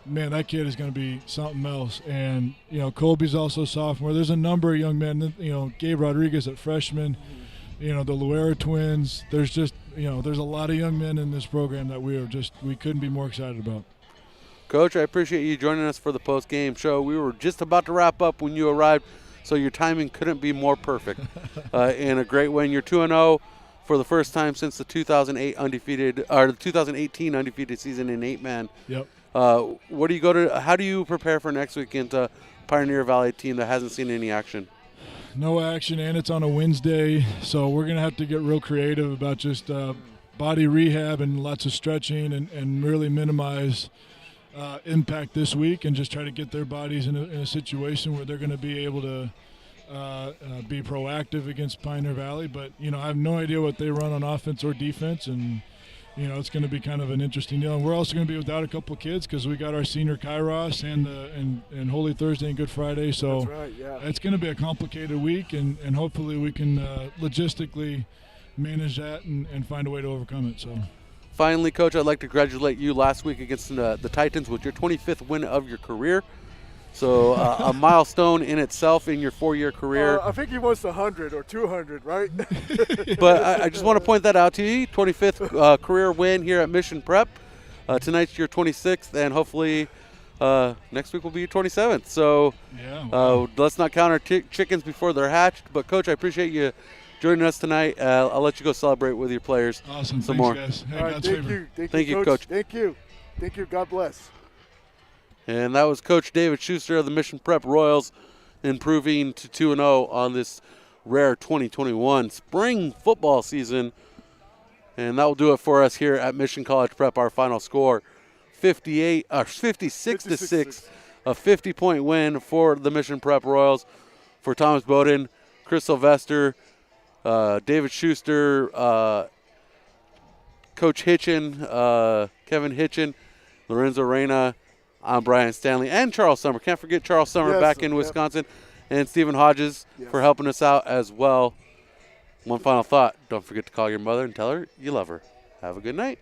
man, that kid is going to be something else. And, Colby's also a sophomore. There's a number of young men, Gabe Rodriguez at freshman, the Luera twins. There's just, there's a lot of young men in this program that we couldn't be more excited about. Coach, I appreciate you joining us for the post-game show. We were just about to wrap up when you arrived, so your timing couldn't be more perfect. In a great win, you're 2-0 for the first time since the 2018 undefeated season in 8-man. Yep. How do you prepare for next week against a Pioneer Valley team that hasn't seen any action? No action, and it's on a Wednesday, so we're going to have to get real creative about just body rehab and lots of stretching and really minimize impact this week and just try to get their bodies in a situation where they're going to be able to be proactive against Pioneer Valley. But, I have no idea what they run on offense or defense, and, it's going to be kind of an interesting deal. And we're also going to be without a couple of kids because we got our senior Kairos and Holy Thursday and Good Friday. So that's right, yeah. It's going to be a complicated week, and hopefully we can logistically manage that and find a way to overcome it. So. Finally, Coach, I'd like to congratulate you. Last week against the Titans was your 25th win of your career. So a milestone in itself in your 4-year career. I think he wants 100 or 200, right? But I just want to point that out to you. 25th career win here at Mission Prep. Tonight's your 26th, and hopefully next week will be your 27th. So Yeah. Wow. let's not count our chickens before they're hatched. But, Coach, I appreciate you joining us tonight. I'll let you go celebrate with your players. Awesome. some Thanks, more. guys. Hey, All right, God's thank favor. you. Thank you, Coach. Thank you. Thank you. God bless. And that was Coach David Schuster of the Mission Prep Royals, improving to 2-0 on this rare 2021 spring football season. And that will do it for us here at Mission College Prep. Our final score, 56-6, a 50-point win for the Mission Prep Royals. For Thomas Bowden, Chris Sylvester, David Schuster, Coach Hitchin, Kevin Hitchin, Lorenzo Reyna, I'm Brian Stanley, and Charles Summer. Can't forget Charles Summer Yes, back in yep. Wisconsin, and Stephen Hodges Yes. for helping us out as well. One final thought. Don't forget to call your mother and tell her you love her. Have a good night.